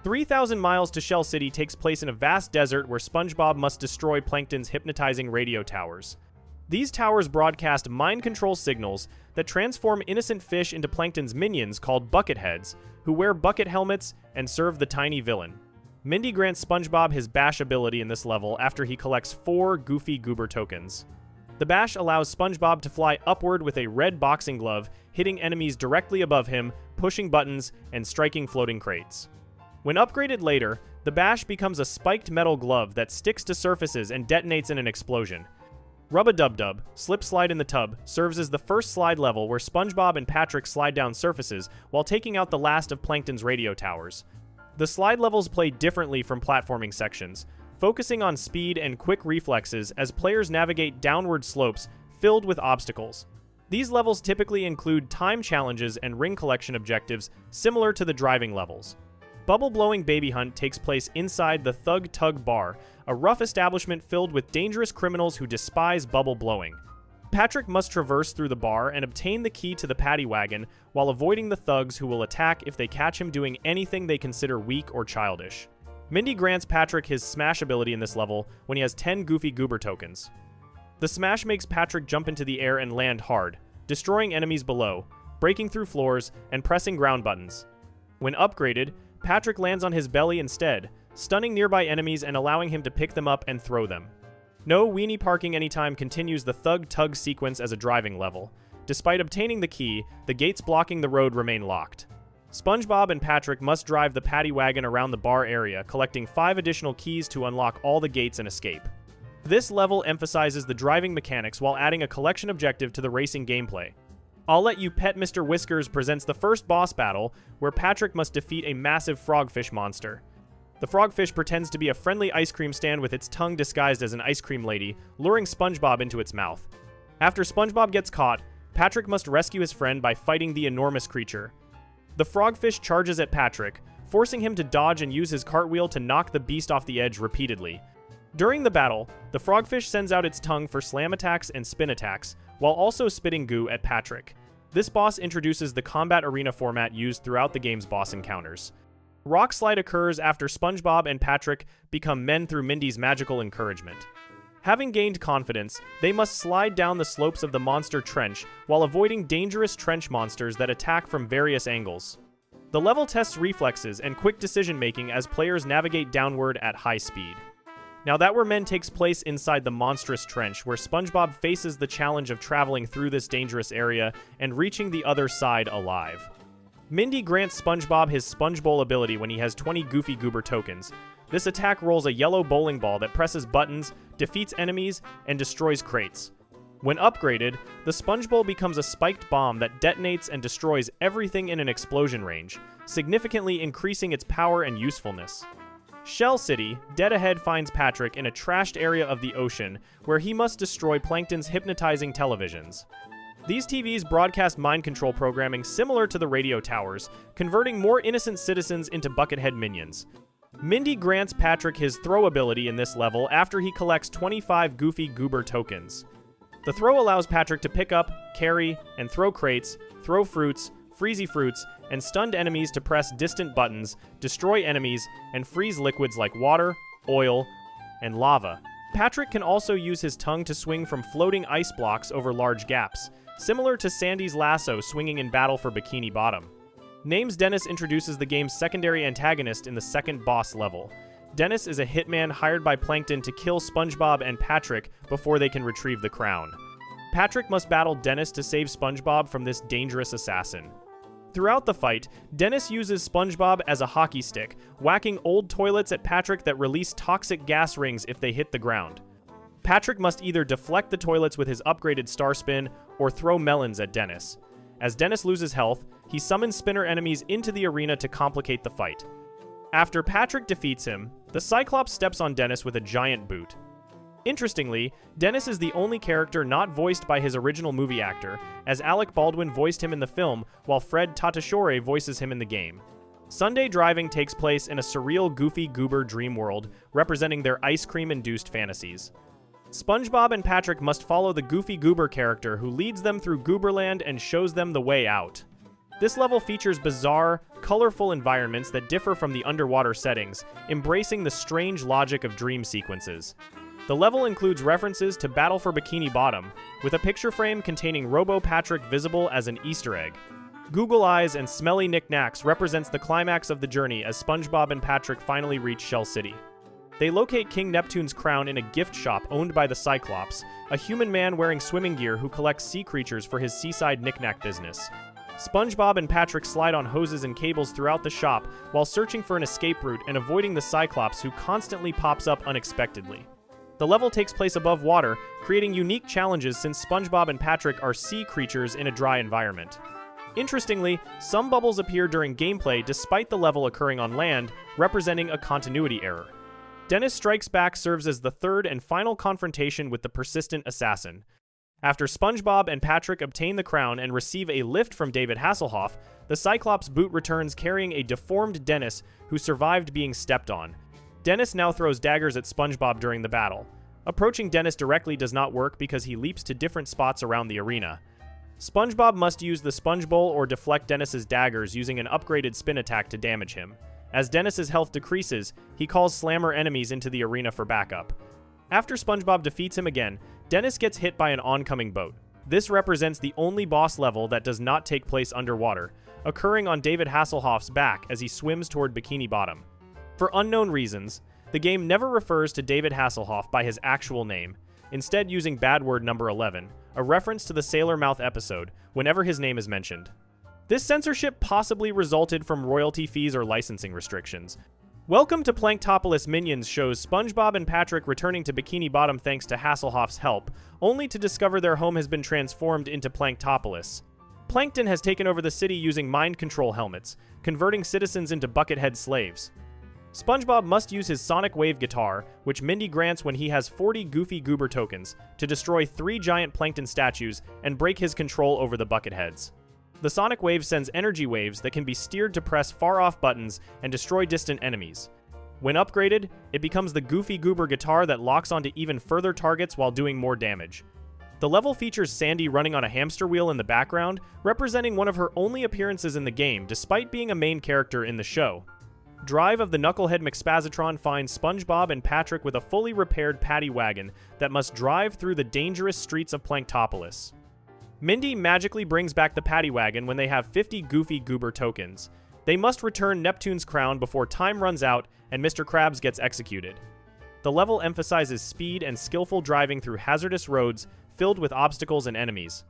3,000 Miles to Shell City takes place in a vast desert where SpongeBob must destroy Plankton's hypnotizing radio towers. These towers broadcast mind control signals that transform innocent fish into Plankton's minions called Bucketheads, who wear bucket helmets and serve the tiny villain. Mindy grants SpongeBob his Bash ability in this level after he collects 4 Goofy Goober tokens. The Bash allows SpongeBob to fly upward with a red boxing glove, hitting enemies directly above him, pushing buttons, and striking floating crates. When upgraded later, the Bash becomes a spiked metal glove that sticks to surfaces and detonates in an explosion. Rub-a-Dub-Dub, Slip Slide in the Tub, serves as the first slide level where SpongeBob and Patrick slide down surfaces while taking out the last of Plankton's radio towers. The slide levels play differently from platforming sections, focusing on speed and quick reflexes as players navigate downward slopes filled with obstacles. These levels typically include time challenges and ring collection objectives similar to the driving levels. Bubble Blowing Baby Hunt takes place inside the Thug Tug Bar, a rough establishment filled with dangerous criminals who despise bubble blowing. Patrick must traverse through the bar and obtain the key to the Paddy Wagon while avoiding the thugs who will attack if they catch him doing anything they consider weak or childish. Mindy grants Patrick his Smash ability in this level when he has 10 Goofy Goober tokens. The Smash makes Patrick jump into the air and land hard, destroying enemies below, breaking through floors, and pressing ground buttons. When upgraded, Patrick lands on his belly instead, stunning nearby enemies and allowing him to pick them up and throw them. No Weenie Parking Anytime continues the Thug Tug sequence as a driving level. Despite obtaining the key, the gates blocking the road remain locked. SpongeBob and Patrick must drive the Paddy Wagon around the bar area, collecting 5 additional keys to unlock all the gates and escape. This level emphasizes the driving mechanics while adding a collection objective to the racing gameplay. I'll Let You Pet Mr. Whiskers presents the first boss battle, where Patrick must defeat a massive frogfish monster. The frogfish pretends to be a friendly ice cream stand with its tongue disguised as an ice cream lady, luring SpongeBob into its mouth. After SpongeBob gets caught, Patrick must rescue his friend by fighting the enormous creature. The frogfish charges at Patrick, forcing him to dodge and use his cartwheel to knock the beast off the edge repeatedly. During the battle, the frogfish sends out its tongue for slam attacks and spin attacks, while also spitting goo at Patrick. This boss introduces the combat arena format used throughout the game's boss encounters. Rock Slide occurs after SpongeBob and Patrick become men through Mindy's magical encouragement. Having gained confidence, they must slide down the slopes of the monster trench while avoiding dangerous trench monsters that attack from various angles. The level tests reflexes and quick decision-making as players navigate downward at high speed. Now That Were Men takes place inside the monstrous trench, where SpongeBob faces the challenge of traveling through this dangerous area and reaching the other side alive. Mindy grants SpongeBob his Sponge Bowl ability when he has 20 Goofy Goober tokens. This attack rolls a yellow bowling ball that presses buttons, defeats enemies, and destroys crates. When upgraded, the Sponge Bowl becomes a spiked bomb that detonates and destroys everything in an explosion range, significantly increasing its power and usefulness. Shell City, dead ahead, finds Patrick in a trashed area of the ocean where he must destroy Plankton's hypnotizing televisions. These TVs broadcast mind control programming similar to the radio towers, converting more innocent citizens into Buckethead minions. Mindy grants Patrick his throw ability in this level after he collects 25 Goofy Goober tokens. The throw allows Patrick to pick up, carry, and throw crates, throw fruits, freezy fruits, and stunned enemies to press distant buttons, destroy enemies, and freeze liquids like water, oil, and lava. Patrick can also use his tongue to swing from floating ice blocks over large gaps, similar to Sandy's lasso swinging in battle for Bikini Bottom. Names Dennis introduces the game's secondary antagonist in the second boss level. Dennis is a hitman hired by Plankton to kill SpongeBob and Patrick before they can retrieve the crown. Patrick must battle Dennis to save SpongeBob from this dangerous assassin. Throughout the fight, Dennis uses SpongeBob as a hockey stick, whacking old toilets at Patrick that release toxic gas rings if they hit the ground. Patrick must either deflect the toilets with his upgraded Star Spin or throw melons at Dennis. As Dennis loses health, he summons spinner enemies into the arena to complicate the fight. After Patrick defeats him, the Cyclops steps on Dennis with a giant boot. Interestingly, Dennis is the only character not voiced by his original movie actor, as Alec Baldwin voiced him in the film while Fred Tatasciore voices him in the game. Sunday driving takes place in a surreal Goofy Goober dream world, representing their ice cream-induced fantasies. SpongeBob and Patrick must follow the Goofy Goober character who leads them through Gooberland and shows them the way out. This level features bizarre, colorful environments that differ from the underwater settings, embracing the strange logic of dream sequences. The level includes references to Battle for Bikini Bottom, with a picture frame containing Robo-Patrick visible as an Easter egg. Google Eyes and Smelly Knickknacks represents the climax of the journey as SpongeBob and Patrick finally reach Shell City. They locate King Neptune's crown in a gift shop owned by the Cyclops, a human man wearing swimming gear who collects sea creatures for his seaside knickknack business. SpongeBob and Patrick slide on hoses and cables throughout the shop while searching for an escape route and avoiding the Cyclops, who constantly pops up unexpectedly. The level takes place above water, creating unique challenges since SpongeBob and Patrick are sea creatures in a dry environment. Interestingly, some bubbles appear during gameplay despite the level occurring on land, representing a continuity error. Dennis Strikes Back serves as the third and final confrontation with the persistent assassin. After SpongeBob and Patrick obtain the crown and receive a lift from David Hasselhoff, the Cyclops boot returns carrying a deformed Dennis who survived being stepped on. Dennis now throws daggers at SpongeBob during the battle. Approaching Dennis directly does not work because he leaps to different spots around the arena. SpongeBob must use the Sponge Bowl or deflect Dennis's daggers using an upgraded spin attack to damage him. As Dennis's health decreases, he calls Slammer enemies into the arena for backup. After SpongeBob defeats him again, Dennis gets hit by an oncoming boat. This represents the only boss level that does not take place underwater, occurring on David Hasselhoff's back as he swims toward Bikini Bottom. For unknown reasons, the game never refers to David Hasselhoff by his actual name, instead using bad word number 11, a reference to the Sailor Mouth episode, whenever his name is mentioned. This censorship possibly resulted from royalty fees or licensing restrictions. Welcome to Planktopolis Minions shows SpongeBob and Patrick returning to Bikini Bottom thanks to Hasselhoff's help, only to discover their home has been transformed into Planktopolis. Plankton has taken over the city using mind control helmets, converting citizens into Buckethead slaves. SpongeBob must use his Sonic Wave guitar, which Mindy grants when he has 40 Goofy Goober tokens, to destroy 3 giant Plankton statues and break his control over the Bucketheads. The Sonic Wave sends energy waves that can be steered to press far-off buttons and destroy distant enemies. When upgraded, it becomes the Goofy Goober guitar that locks onto even further targets while doing more damage. The level features Sandy running on a hamster wheel in the background, representing one of her only appearances in the game despite being a main character in the show. Drive of the Knucklehead McSpazatron finds SpongeBob and Patrick with a fully repaired paddy wagon that must drive through the dangerous streets of Planktopolis. Mindy magically brings back the paddy wagon when they have 50 Goofy Goober tokens. They must return Neptune's crown before time runs out and Mr. Krabs gets executed. The level emphasizes speed and skillful driving through hazardous roads filled with obstacles and enemies.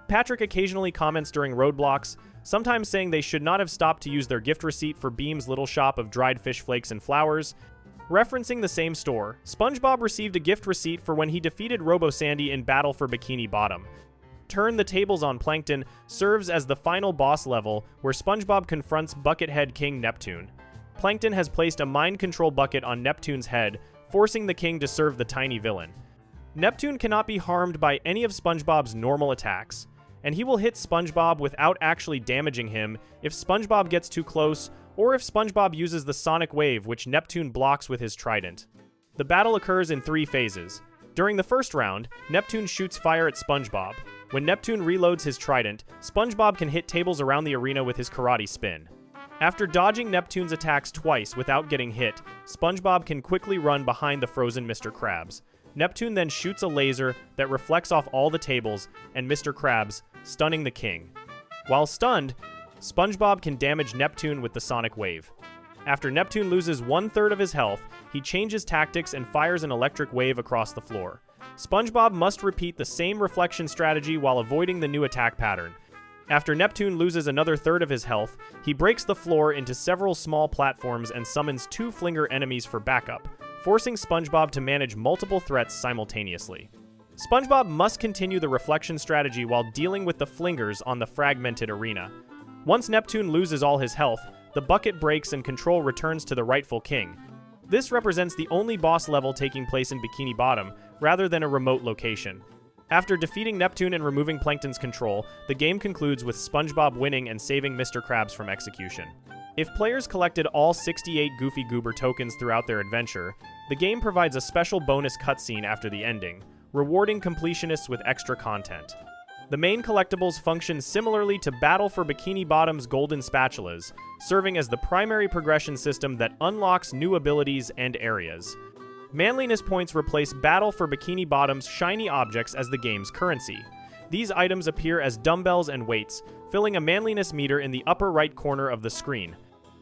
Patrick occasionally comments during roadblocks, sometimes saying they should not have stopped to use their gift receipt for Beam's little shop of dried fish flakes and flowers. Referencing the same store, SpongeBob received a gift receipt for when he defeated Robo-Sandy in Battle for Bikini Bottom. Turn the Tables on Plankton serves as the final boss level where SpongeBob confronts Buckethead King Neptune. Plankton has placed a mind control bucket on Neptune's head, forcing the king to serve the tiny villain. Neptune cannot be harmed by any of SpongeBob's normal attacks, and he will hit SpongeBob without actually damaging him if SpongeBob gets too close or if SpongeBob uses the sonic wave which Neptune blocks with his trident. The battle occurs in 3 phases. During the first round, Neptune shoots fire at SpongeBob. When Neptune reloads his trident, SpongeBob can hit tables around the arena with his karate spin. After dodging Neptune's attacks twice without getting hit, SpongeBob can quickly run behind the frozen Mr. Krabs. Neptune then shoots a laser that reflects off all the tables and Mr. Krabs, stunning the king. While stunned, SpongeBob can damage Neptune with the sonic wave. After Neptune loses 1/3 of his health, he changes tactics and fires an electric wave across the floor. SpongeBob must repeat the same reflection strategy while avoiding the new attack pattern. After Neptune loses another third of his health, he breaks the floor into several small platforms and summons 2 flinger enemies for backup, forcing SpongeBob to manage multiple threats simultaneously. SpongeBob must continue the reflection strategy while dealing with the flingers on the fragmented arena. Once Neptune loses all his health, the bucket breaks and control returns to the rightful king. This represents the only boss level taking place in Bikini Bottom, rather than a remote location. After defeating Neptune and removing Plankton's control, the game concludes with SpongeBob winning and saving Mr. Krabs from execution. If players collected all 68 Goofy Goober tokens throughout their adventure, the game provides a special bonus cutscene after the ending, rewarding completionists with extra content. The main collectibles function similarly to Battle for Bikini Bottom's golden spatulas, serving as the primary progression system that unlocks new abilities and areas. Manliness points replace Battle for Bikini Bottom's shiny objects as the game's currency. These items appear as dumbbells and weights, filling a manliness meter in the upper right corner of the screen.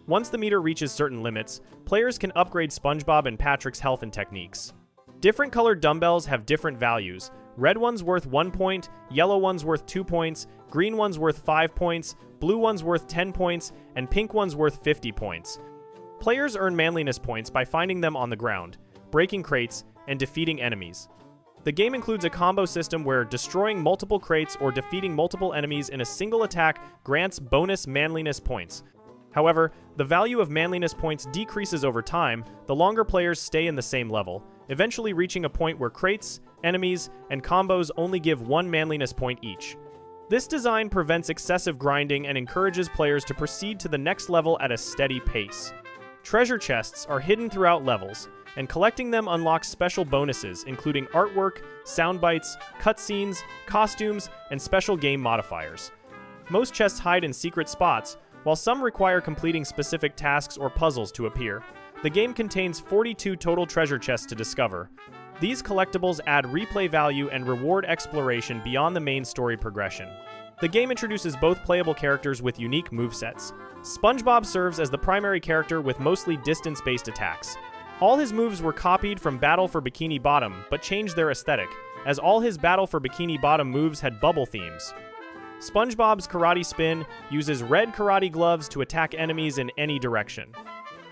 Once the meter reaches certain limits, players can upgrade SpongeBob and Patrick's health and techniques. Different colored dumbbells have different values. Red one's worth 1 point, yellow one's worth 2 points, green one's worth 5 points, blue one's worth 10 points, and pink one's worth 50 points. Players earn manliness points by finding them on the ground, breaking crates, and defeating enemies. The game includes a combo system where destroying multiple crates or defeating multiple enemies in a single attack grants bonus manliness points. However, the value of manliness points decreases over time the longer players stay in the same level, eventually reaching a point where crates, enemies, and combos only give 1 manliness point each. This design prevents excessive grinding and encourages players to proceed to the next level at a steady pace. Treasure chests are hidden throughout levels, and collecting them unlocks special bonuses including artwork, sound bites, cutscenes, costumes, and special game modifiers. Most chests hide in secret spots, while some require completing specific tasks or puzzles to appear. The game contains 42 total treasure chests to discover. These collectibles add replay value and reward exploration beyond the main story progression. The game introduces both playable characters with unique movesets. SpongeBob serves as the primary character with mostly distance-based attacks. All his moves were copied from Battle for Bikini Bottom, but changed their aesthetic, as all his Battle for Bikini Bottom moves had bubble themes. SpongeBob's karate spin uses red karate gloves to attack enemies in any direction.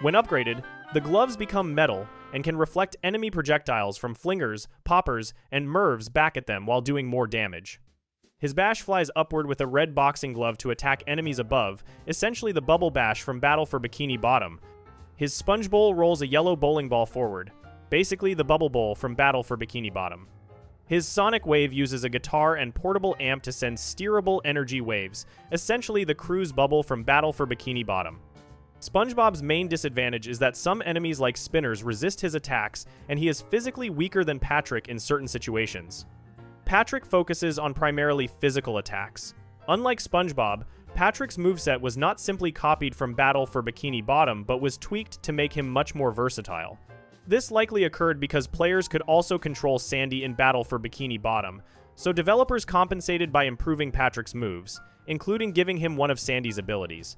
When upgraded, the gloves become metal and can reflect enemy projectiles from flingers, poppers, and mervs back at them while doing more damage. His bash flies upward with a red boxing glove to attack enemies above, essentially the bubble bash from Battle for Bikini Bottom. His sponge bowl rolls a yellow bowling ball forward, basically the bubble bowl from Battle for Bikini Bottom. His sonic wave uses a guitar and portable amp to send steerable energy waves, essentially the cruise bubble from Battle for Bikini Bottom. SpongeBob's main disadvantage is that some enemies like spinners resist his attacks, and he is physically weaker than Patrick in certain situations. Patrick focuses on primarily physical attacks. Unlike SpongeBob, Patrick's moveset was not simply copied from Battle for Bikini Bottom, but was tweaked to make him much more versatile. This likely occurred because players could also control Sandy in Battle for Bikini Bottom, so developers compensated by improving Patrick's moves, including giving him one of Sandy's abilities.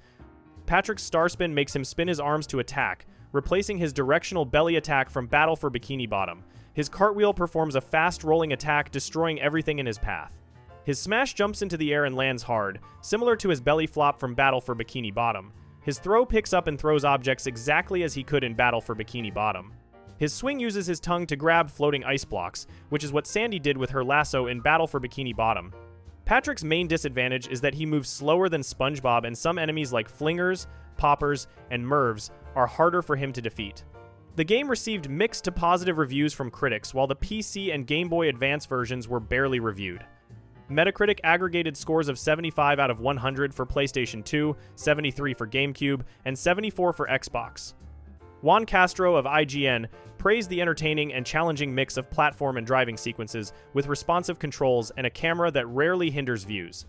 Patrick's star spin makes him spin his arms to attack, replacing his directional belly attack from Battle for Bikini Bottom. His cartwheel performs a fast rolling attack, destroying everything in his path. His smash jumps into the air and lands hard, similar to his belly flop from Battle for Bikini Bottom. His throw picks up and throws objects exactly as he could in Battle for Bikini Bottom. His swing uses his tongue to grab floating ice blocks, which is what Sandy did with her lasso in Battle for Bikini Bottom. Patrick's main disadvantage is that he moves slower than SpongeBob, and some enemies like Flingers, Poppers, and Mervs are harder for him to defeat. The game received mixed to positive reviews from critics, while the PC and Game Boy Advance versions were barely reviewed. Metacritic aggregated scores of 75 out of 100 for PlayStation 2, 73 for GameCube, and 74 for Xbox. Juan Castro of IGN praised the entertaining and challenging mix of platform and driving sequences with responsive controls and a camera that rarely hinders views.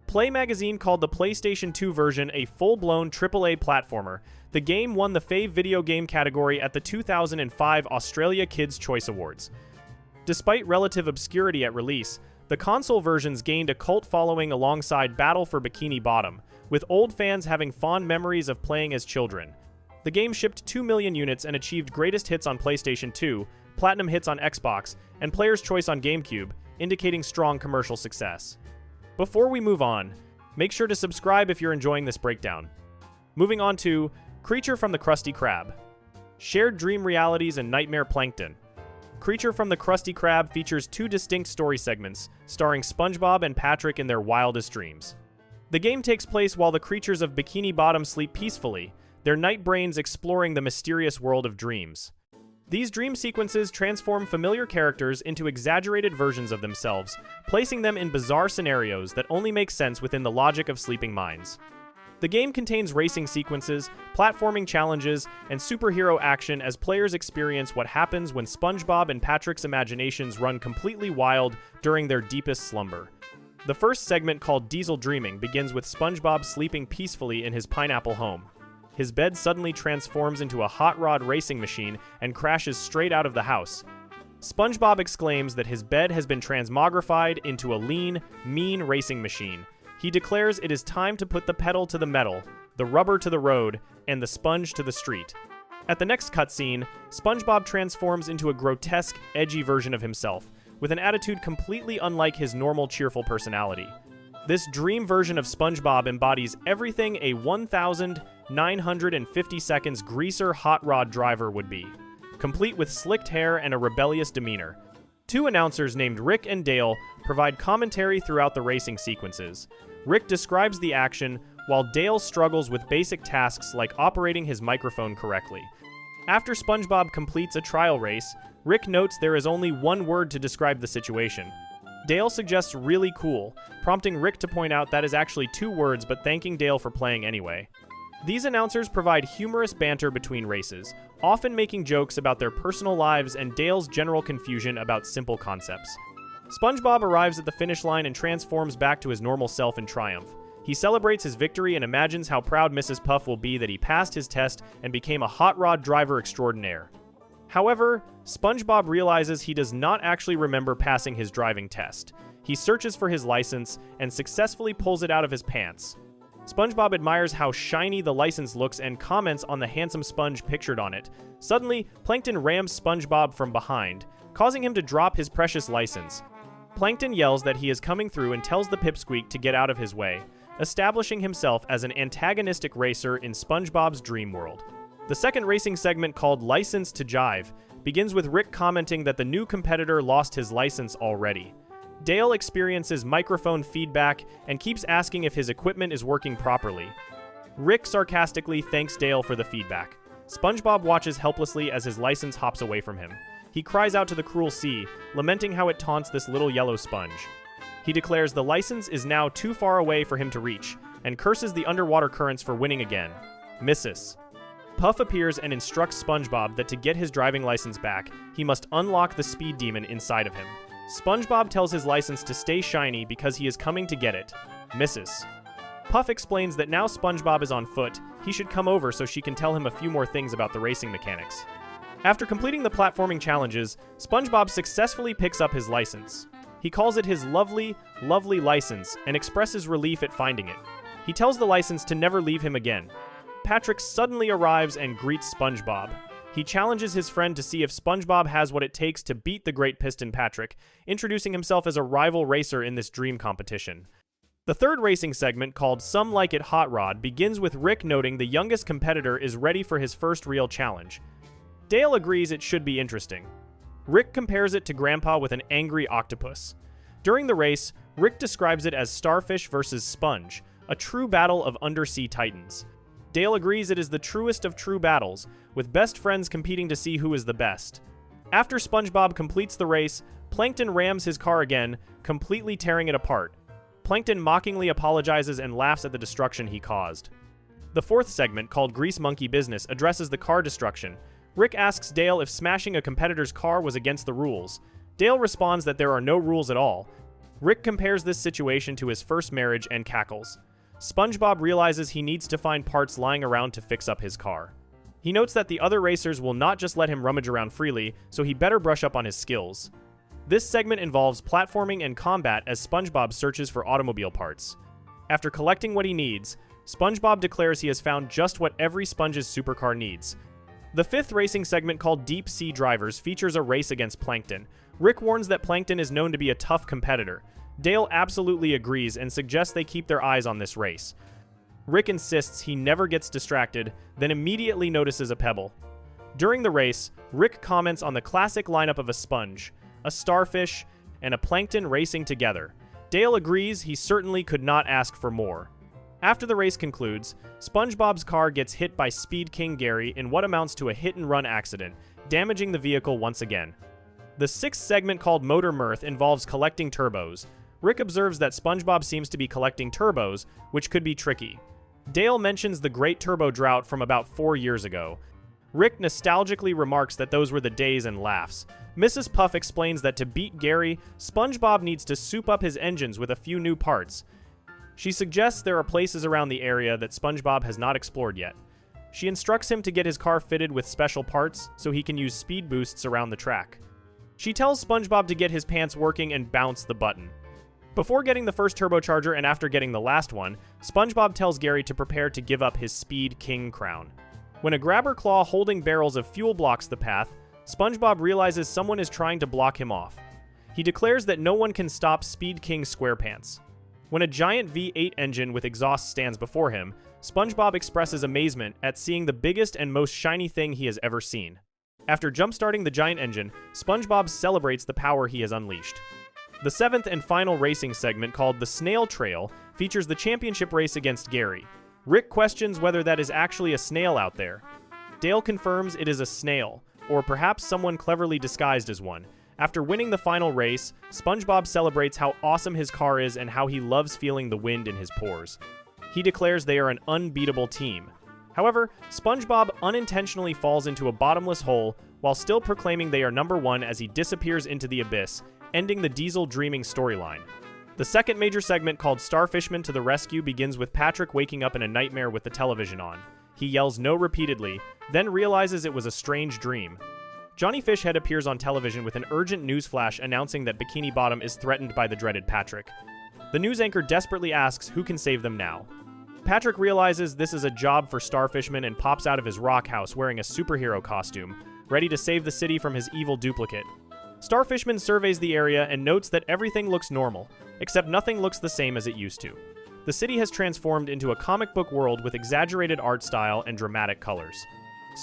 Play magazine called the PlayStation 2 version a full-blown AAA platformer. The game won the Fave Video Game category at the 2005 Australia Kids' Choice Awards. Despite relative obscurity at release, the console versions gained a cult following alongside Battle for Bikini Bottom, with old fans having fond memories of playing as children. The game shipped 2 million units and achieved greatest hits on PlayStation 2, platinum hits on Xbox, and player's choice on GameCube, indicating strong commercial success. Before we move on, make sure to subscribe if you're enjoying this breakdown. Moving on to Creature from the Krusty Krab. Shared Dream Realities and Nightmare Plankton. Creature from the Krusty Krab features 2 distinct story segments, starring SpongeBob and Patrick in their wildest dreams. The game takes place while the creatures of Bikini Bottom sleep peacefully, their night brains exploring the mysterious world of dreams. These dream sequences transform familiar characters into exaggerated versions of themselves, placing them in bizarre scenarios that only make sense within the logic of sleeping minds. The game contains racing sequences, platforming challenges, and superhero action as players experience what happens when SpongeBob and Patrick's imaginations run completely wild during their deepest slumber. The first segment, called Diesel Dreaming, begins with SpongeBob sleeping peacefully in his pineapple home. His bed suddenly transforms into a hot rod racing machine and crashes straight out of the house. SpongeBob exclaims that his bed has been transmogrified into a lean, mean racing machine. He declares it is time to put the pedal to the metal, the rubber to the road, and the sponge to the street. At the next cutscene, SpongeBob transforms into a grotesque, edgy version of himself, with an attitude completely unlike his normal cheerful personality. This dream version of SpongeBob embodies everything a 1,950 seconds greaser hot rod driver would be, complete with slicked hair and a rebellious demeanor. 2 announcers named Rick and Dale provide commentary throughout the racing sequences. Rick describes the action, while Dale struggles with basic tasks like operating his microphone correctly. After SpongeBob completes a trial race, Rick notes there is only one word to describe the situation. Dale suggests "really cool," prompting Rick to point out that is actually 2 words, but thanking Dale for playing anyway. These announcers provide humorous banter between races, often making jokes about their personal lives and Dale's general confusion about simple concepts. SpongeBob arrives at the finish line and transforms back to his normal self in triumph. He celebrates his victory and imagines how proud Mrs. Puff will be that he passed his test and became a hot rod driver extraordinaire. However, SpongeBob realizes he does not actually remember passing his driving test. He searches for his license and successfully pulls it out of his pants. SpongeBob admires how shiny the license looks and comments on the handsome sponge pictured on it. Suddenly, Plankton rams SpongeBob from behind, causing him to drop his precious license. Plankton yells that he is coming through and tells the Pipsqueak to get out of his way, establishing himself as an antagonistic racer in SpongeBob's dream world. The second racing segment, called License to Jive, begins with Rick commenting that the new competitor lost his license already. Dale experiences microphone feedback and keeps asking if his equipment is working properly. Rick sarcastically thanks Dale for the feedback. SpongeBob watches helplessly as his license hops away from him. He cries out to the cruel sea, lamenting how it taunts this little yellow sponge. He declares the license is now too far away for him to reach, and curses the underwater currents for winning again. Misses. Puff appears and instructs SpongeBob that to get his driving license back, he must unlock the speed demon inside of him. SpongeBob tells his license to stay shiny because he is coming to get it. Misses. Puff explains that now SpongeBob is on foot, he should come over so she can tell him a few more things about the racing mechanics. After completing the platforming challenges, SpongeBob successfully picks up his license. He calls it his lovely, lovely license and expresses relief at finding it. He tells the license to never leave him again. Patrick suddenly arrives and greets SpongeBob. He challenges his friend to see if SpongeBob has what it takes to beat the Great Piston Patrick, introducing himself as a rival racer in this dream competition. The third racing segment, called Some Like It Hot Rod, begins with Rick noting the youngest competitor is ready for his first real challenge. Dale agrees it should be interesting. Rick compares it to Grandpa with an angry octopus. During the race, Rick describes it as Starfish versus Sponge, a true battle of undersea titans. Dale agrees it is the truest of true battles, with best friends competing to see who is the best. After SpongeBob completes the race, Plankton rams his car again, completely tearing it apart. Plankton mockingly apologizes and laughs at the destruction he caused. The fourth segment, called Grease Monkey Business, addresses the car destruction. Rick asks Dale if smashing a competitor's car was against the rules. Dale responds that there are no rules at all. Rick compares this situation to his first marriage and cackles. SpongeBob realizes he needs to find parts lying around to fix up his car. He notes that the other racers will not just let him rummage around freely, so he better brush up on his skills. This segment involves platforming and combat as SpongeBob searches for automobile parts. After collecting what he needs, SpongeBob declares he has found just what every Sponge's supercar needs. The fifth racing segment, called Deep Sea Drivers, features a race against Plankton. Rick warns that Plankton is known to be a tough competitor. Dale absolutely agrees and suggests they keep their eyes on this race. Rick insists he never gets distracted, then immediately notices a pebble. During the race, Rick comments on the classic lineup of a Sponge, a Starfish, and a Plankton racing together. Dale agrees he certainly could not ask for more. After the race concludes, SpongeBob's car gets hit by Speed King Gary in what amounts to a hit-and-run accident, damaging the vehicle once again. The sixth segment, called Motor Mirth, involves collecting turbos. Rick observes that SpongeBob seems to be collecting turbos, which could be tricky. Dale mentions the Great Turbo Drought from about 4 years ago. Rick nostalgically remarks that those were the days and laughs. Mrs. Puff explains that to beat Gary, SpongeBob needs to soup up his engines with a few new parts. She suggests there are places around the area that SpongeBob has not explored yet. She instructs him to get his car fitted with special parts so he can use speed boosts around the track. She tells SpongeBob to get his pants working and bounce the button. Before getting the first turbocharger and after getting the last one, SpongeBob tells Gary to prepare to give up his Speed King crown. When a grabber claw holding barrels of fuel blocks the path, SpongeBob realizes someone is trying to block him off. He declares that no one can stop Speed King Squarepants. When a giant V8 engine with exhaust stands before him, SpongeBob expresses amazement at seeing the biggest and most shiny thing he has ever seen. After jump-starting the giant engine, SpongeBob celebrates the power he has unleashed. The seventh and final racing segment, called the Snail Trail, features the championship race against Gary. Rick questions whether that is actually a snail out there. Dale confirms it is a snail, or perhaps someone cleverly disguised as one. After winning the final race, SpongeBob celebrates how awesome his car is and how he loves feeling the wind in his pores. He declares they are an unbeatable team. However, SpongeBob unintentionally falls into a bottomless hole while still proclaiming they are number one as he disappears into the abyss, ending the Diesel Dreaming storyline. The second major segment, called Starfishman to the Rescue, begins with Patrick waking up in a nightmare with the television on. He yells no repeatedly, then realizes it was a strange dream. Johnny Fishhead appears on television with an urgent news flash announcing that Bikini Bottom is threatened by the dreaded Patrick. The news anchor desperately asks who can save them now. Patrick realizes this is a job for Starfishman and pops out of his rock house wearing a superhero costume, ready to save the city from his evil duplicate. Starfishman surveys the area and notes that everything looks normal, except nothing looks the same as it used to. The city has transformed into a comic book world with exaggerated art style and dramatic colors.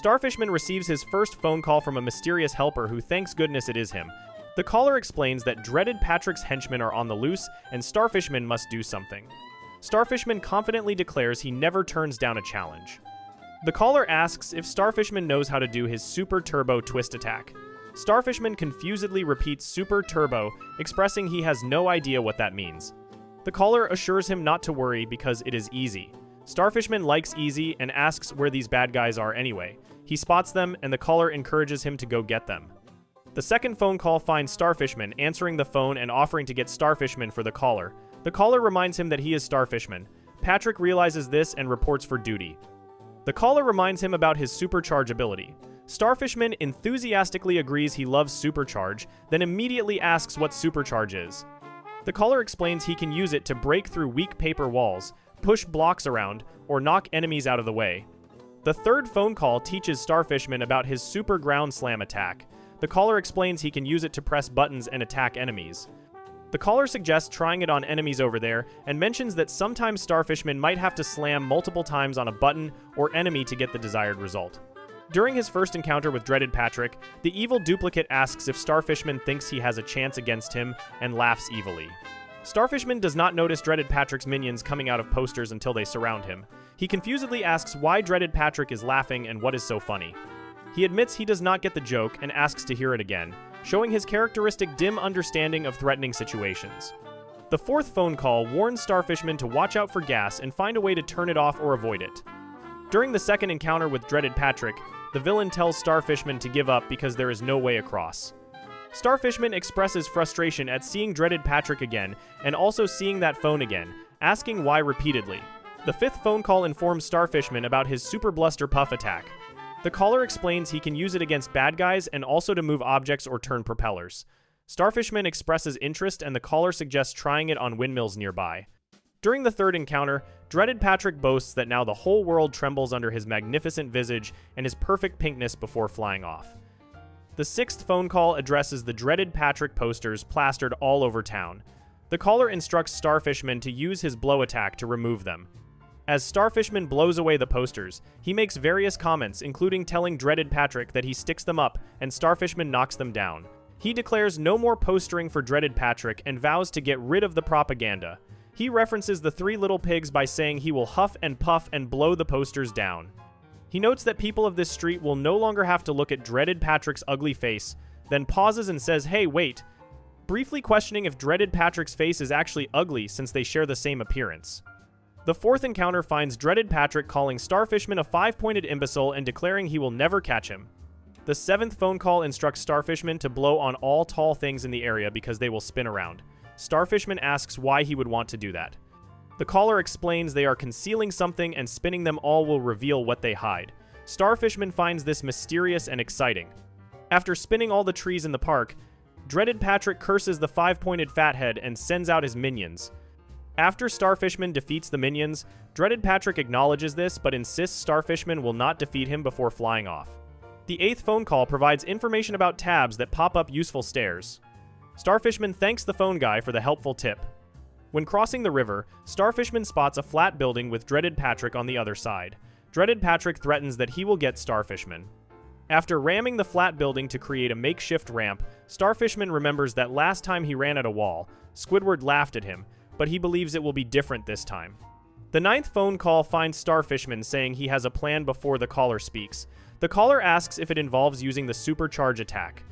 Starfishman receives his first phone call from a mysterious helper who thanks goodness it is him. The caller explains that dreaded Patrick's henchmen are on the loose and Starfishman must do something. Starfishman confidently declares he never turns down a challenge. The caller asks if Starfishman knows how to do his Super Turbo Twist Attack. Starfishman confusedly repeats Super Turbo, expressing he has no idea what that means. The caller assures him not to worry because it is easy. Starfishman likes easy and asks where these bad guys are anyway. He spots them and the caller encourages him to go get them. The second phone call finds Starfishman answering the phone and offering to get Starfishman for the caller. The caller reminds him that he is Starfishman. Patrick realizes this and reports for duty. The caller reminds him about his supercharge ability. Starfishman enthusiastically agrees he loves supercharge, then immediately asks what supercharge is. The caller explains he can use it to break through weak paper walls, push blocks around, or knock enemies out of the way. The third phone call teaches Starfishman about his super ground slam attack. The caller explains he can use it to press buttons and attack enemies. The caller suggests trying it on enemies over there and mentions that sometimes Starfishman might have to slam multiple times on a button or enemy to get the desired result. During his first encounter with Dreaded Patrick, the evil duplicate asks if Starfishman thinks he has a chance against him and laughs evilly. Starfishman does not notice Dreaded Patrick's minions coming out of posters until they surround him. He confusedly asks why Dreaded Patrick is laughing and what is so funny. He admits he does not get the joke and asks to hear it again, showing his characteristic dim understanding of threatening situations. The fourth phone call warns Starfishman to watch out for gas and find a way to turn it off or avoid it. During the second encounter with Dreaded Patrick, the villain tells Starfishman to give up because there is no way across. Starfishman expresses frustration at seeing Dreaded Patrick again and also seeing that phone again, asking why repeatedly. The fifth phone call informs Starfishman about his Super Bluster Puff attack. The caller explains he can use it against bad guys and also to move objects or turn propellers. Starfishman expresses interest and the caller suggests trying it on windmills nearby. During the third encounter, Dreaded Patrick boasts that now the whole world trembles under his magnificent visage and his perfect pinkness before flying off. The sixth phone call addresses the Dreaded Patrick posters plastered all over town. The caller instructs Starfishman to use his blow attack to remove them. As Starfishman blows away the posters, he makes various comments, including telling Dreaded Patrick that he sticks them up and Starfishman knocks them down. He declares no more postering for Dreaded Patrick and vows to get rid of the propaganda. He references the three little pigs by saying he will huff and puff and blow the posters down. He notes that people of this street will no longer have to look at Dreaded Patrick's ugly face, then pauses and says, "Hey, wait," briefly questioning if Dreaded Patrick's face is actually ugly since they share the same appearance. The fourth encounter finds Dreaded Patrick calling Starfishman a five-pointed imbecile and declaring he will never catch him. The seventh phone call instructs Starfishman to blow on all tall things in the area because they will spin around. Starfishman asks why he would want to do that. The caller explains they are concealing something and spinning them all will reveal what they hide. Starfishman finds this mysterious and exciting. After spinning all the trees in the park, Dreaded Patrick curses the five-pointed fathead and sends out his minions. After Starfishman defeats the minions, Dreaded Patrick acknowledges this but insists Starfishman will not defeat him before flying off. The eighth phone call provides information about tabs that pop up useful stairs. Starfishman thanks the phone guy for the helpful tip. When crossing the river, Starfishman spots a flat building with Dreaded Patrick on the other side. Dreaded Patrick threatens that he will get Starfishman. After ramming the flat building to create a makeshift ramp, Starfishman remembers that last time he ran at a wall, Squidward laughed at him, but he believes it will be different this time. The ninth phone call finds Starfishman saying he has a plan before the caller speaks. The caller asks if it involves using the supercharge attack.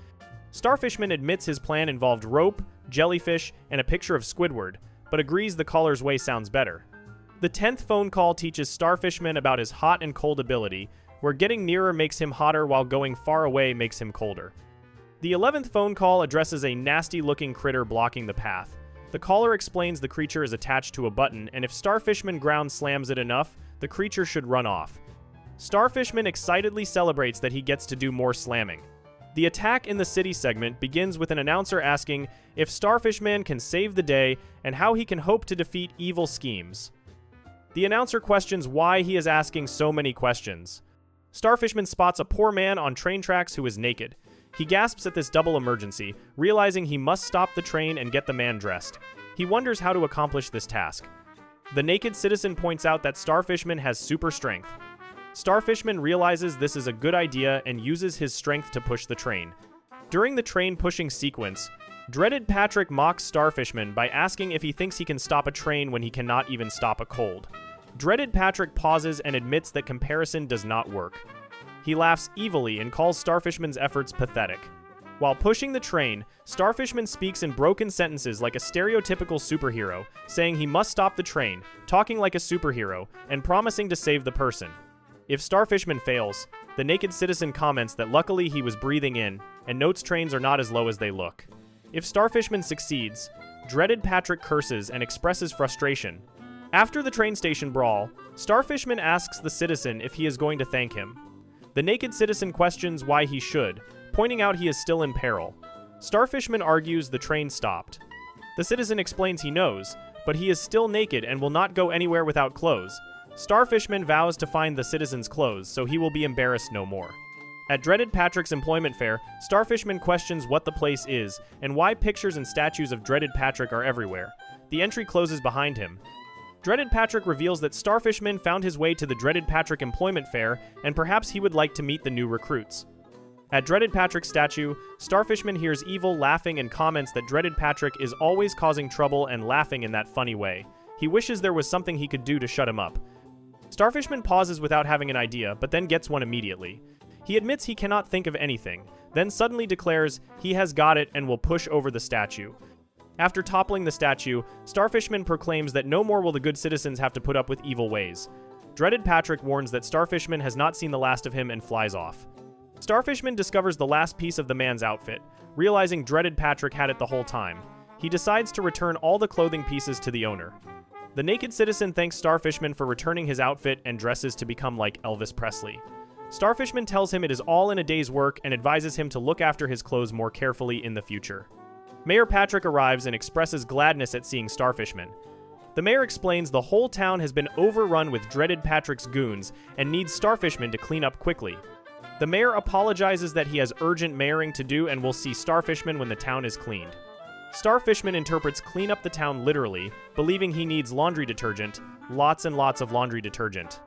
Starfishman admits his plan involved rope, jellyfish, and a picture of Squidward, but agrees the caller's way sounds better. The 10th phone call teaches Starfishman about his hot and cold ability, where getting nearer makes him hotter while going far away makes him colder. The 11th phone call addresses a nasty-looking critter blocking the path. The caller explains the creature is attached to a button, and if Starfishman ground slams it enough, the creature should run off. Starfishman excitedly celebrates that he gets to do more slamming. The attack in the city segment begins with an announcer asking if Starfishman can save the day and how he can hope to defeat evil schemes. The announcer questions why he is asking so many questions. Starfishman spots a poor man on train tracks who is naked. He gasps at this double emergency, realizing he must stop the train and get the man dressed. He wonders how to accomplish this task. The naked citizen points out that Starfishman has super strength. Starfishman realizes this is a good idea and uses his strength to push the train. During the train pushing sequence, Dreaded Patrick mocks Starfishman by asking if he thinks he can stop a train when he cannot even stop a cold. Dreaded Patrick pauses and admits that comparison does not work. He laughs evilly and calls Starfishman's efforts pathetic. While pushing the train, Starfishman speaks in broken sentences like a stereotypical superhero, saying he must stop the train, talking like a superhero, and promising to save the person. If Starfishman fails, the naked citizen comments that luckily he was breathing in, and notes trains are not as low as they look. If Starfishman succeeds, Dreaded Patrick curses and expresses frustration. After the train station brawl, Starfishman asks the citizen if he is going to thank him. The naked citizen questions why he should, pointing out he is still in peril. Starfishman argues the train stopped. The citizen explains he knows, but he is still naked and will not go anywhere without clothes. Starfishman vows to find the citizens' clothes so he will be embarrassed no more. At Dreaded Patrick's employment fair, Starfishman questions what the place is and why pictures and statues of Dreaded Patrick are everywhere. The entry closes behind him. Dreaded Patrick reveals that Starfishman found his way to the Dreaded Patrick employment fair and perhaps he would like to meet the new recruits. At Dreaded Patrick's statue, Starfishman hears Evil laughing and comments that Dreaded Patrick is always causing trouble and laughing in that funny way. He wishes there was something he could do to shut him up. Starfishman pauses without having an idea, but then gets one immediately. He admits he cannot think of anything, then suddenly declares he has got it and will push over the statue. After toppling the statue, Starfishman proclaims that no more will the good citizens have to put up with evil ways. Dreaded Patrick warns that Starfishman has not seen the last of him and flies off. Starfishman discovers the last piece of the man's outfit, realizing Dreaded Patrick had it the whole time. He decides to return all the clothing pieces to the owner. The naked citizen thanks Starfishman for returning his outfit and dresses to become like Elvis Presley. Starfishman tells him it is all in a day's work and advises him to look after his clothes more carefully in the future. Mayor Patrick arrives and expresses gladness at seeing Starfishman. The mayor explains the whole town has been overrun with Dreaded Patrick's goons and needs Starfishman to clean up quickly. The mayor apologizes that he has urgent mayoring to do and will see Starfishman when the town is cleaned. Starfishman interprets clean up the town literally, believing he needs laundry detergent, lots and lots of laundry detergent.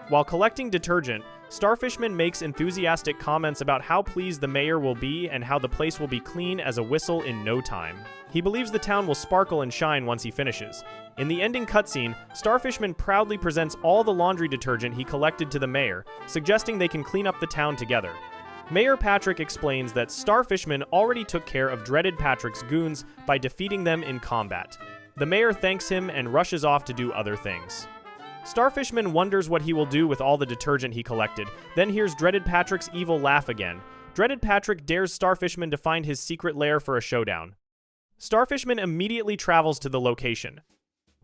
While collecting detergent, Starfishman makes enthusiastic comments about how pleased the mayor will be and how the place will be clean as a whistle in no time. He believes the town will sparkle and shine once he finishes. In the ending cutscene, Starfishman proudly presents all the laundry detergent he collected to the mayor, suggesting they can clean up the town together. Mayor Patrick explains that Starfishman already took care of Dreaded Patrick's goons by defeating them in combat. The mayor thanks him and rushes off to do other things. Starfishman wonders what he will do with all the detergent he collected, then hears Dreaded Patrick's evil laugh again. Dreaded Patrick dares Starfishman to find his secret lair for a showdown. Starfishman immediately travels to the location.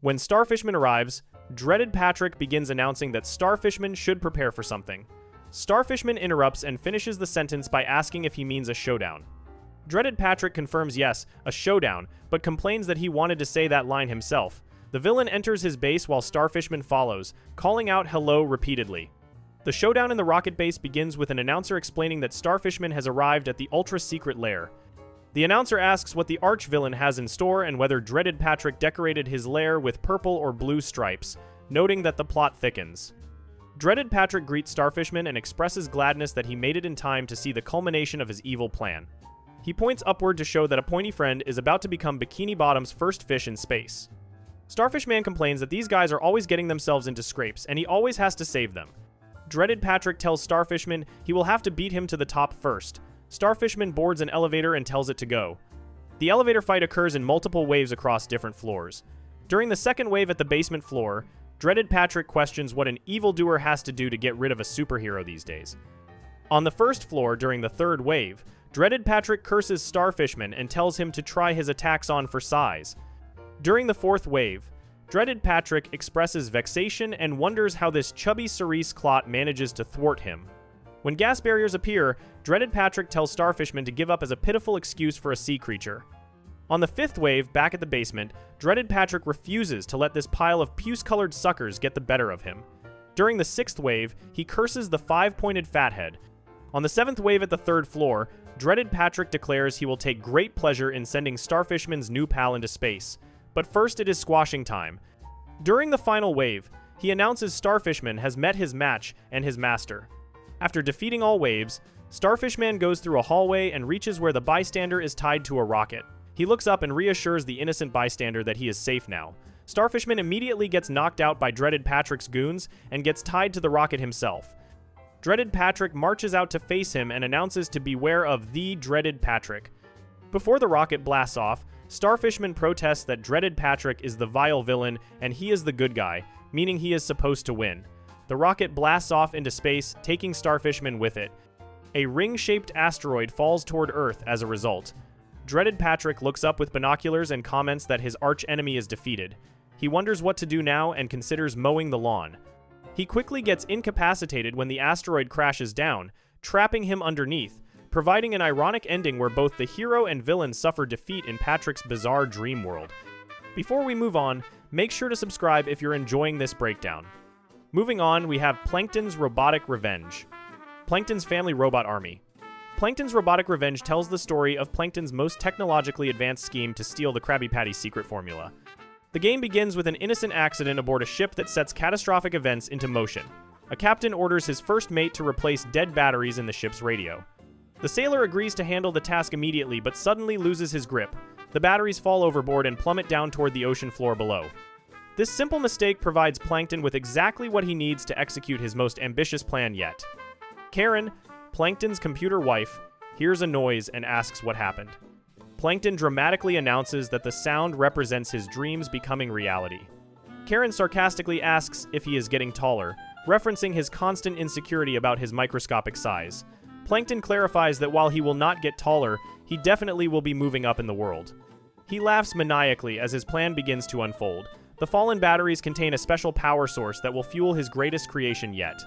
When Starfishman arrives, Dreaded Patrick begins announcing that Starfishman should prepare for something. Starfishman interrupts and finishes the sentence by asking if he means a showdown. Dreaded Patrick confirms yes, a showdown, but complains that he wanted to say that line himself. The villain enters his base while Starfishman follows, calling out hello repeatedly. The showdown in the rocket base begins with an announcer explaining that Starfishman has arrived at the ultra-secret lair. The announcer asks what the arch-villain has in store and whether Dreaded Patrick decorated his lair with purple or blue stripes, noting that the plot thickens. Dreaded Patrick greets Starfishman and expresses gladness that he made it in time to see the culmination of his evil plan. He points upward to show that a pointy friend is about to become Bikini Bottom's first fish in space. Starfishman complains that these guys are always getting themselves into scrapes, and he always has to save them. Dreaded Patrick tells Starfishman he will have to beat him to the top first. Starfishman boards an elevator and tells it to go. The elevator fight occurs in multiple waves across different floors. During the second wave at the basement floor, Dreaded Patrick questions what an evildoer has to do to get rid of a superhero these days. On the first floor, during the third wave, Dreaded Patrick curses Starfishman and tells him to try his attacks on for size. During the fourth wave, Dreaded Patrick expresses vexation and wonders how this chubby cerise clot manages to thwart him. When gas barriers appear, Dreaded Patrick tells Starfishman to give up as a pitiful excuse for a sea creature. On the fifth wave, back at the basement, Dreaded Patrick refuses to let this pile of puce-colored suckers get the better of him. During the sixth wave, he curses the five-pointed fathead. On the seventh wave at the third floor, Dreaded Patrick declares he will take great pleasure in sending Starfishman's new pal into space. But first it is squashing time. During the final wave, he announces Starfishman has met his match and his master. After defeating all waves, Starfishman goes through a hallway and reaches where the bystander is tied to a rocket. He looks up and reassures the innocent bystander that he is safe now. Starfishman immediately gets knocked out by Dreaded Patrick's goons and gets tied to the rocket himself. Dreaded Patrick marches out to face him and announces to beware of the Dreaded Patrick. Before the rocket blasts off, Starfishman protests that Dreaded Patrick is the vile villain and he is the good guy, meaning he is supposed to win. The rocket blasts off into space, taking Starfishman with it. A ring-shaped asteroid falls toward Earth as a result. Dreaded Patrick looks up with binoculars and comments that his arch-enemy is defeated. He wonders what to do now and considers mowing the lawn. He quickly gets incapacitated when the asteroid crashes down, trapping him underneath, providing an ironic ending where both the hero and villain suffer defeat in Patrick's bizarre dream world. Before we move on, make sure to subscribe if you're enjoying this breakdown. Moving on, we have Plankton's robotic revenge. Plankton's family robot army. Plankton's robotic revenge tells the story of Plankton's most technologically advanced scheme to steal the Krabby Patty secret formula. The game begins with an innocent accident aboard a ship that sets catastrophic events into motion. A captain orders his first mate to replace dead batteries in the ship's radio. The sailor agrees to handle the task immediately, but suddenly loses his grip. The batteries fall overboard and plummet down toward the ocean floor below. This simple mistake provides Plankton with exactly what he needs to execute his most ambitious plan yet. Karen, Plankton's computer wife, hears a noise and asks what happened. Plankton dramatically announces that the sound represents his dreams becoming reality. Karen sarcastically asks if he is getting taller, referencing his constant insecurity about his microscopic size. Plankton clarifies that while he will not get taller, he definitely will be moving up in the world. He laughs maniacally as his plan begins to unfold. The fallen batteries contain a special power source that will fuel his greatest creation yet.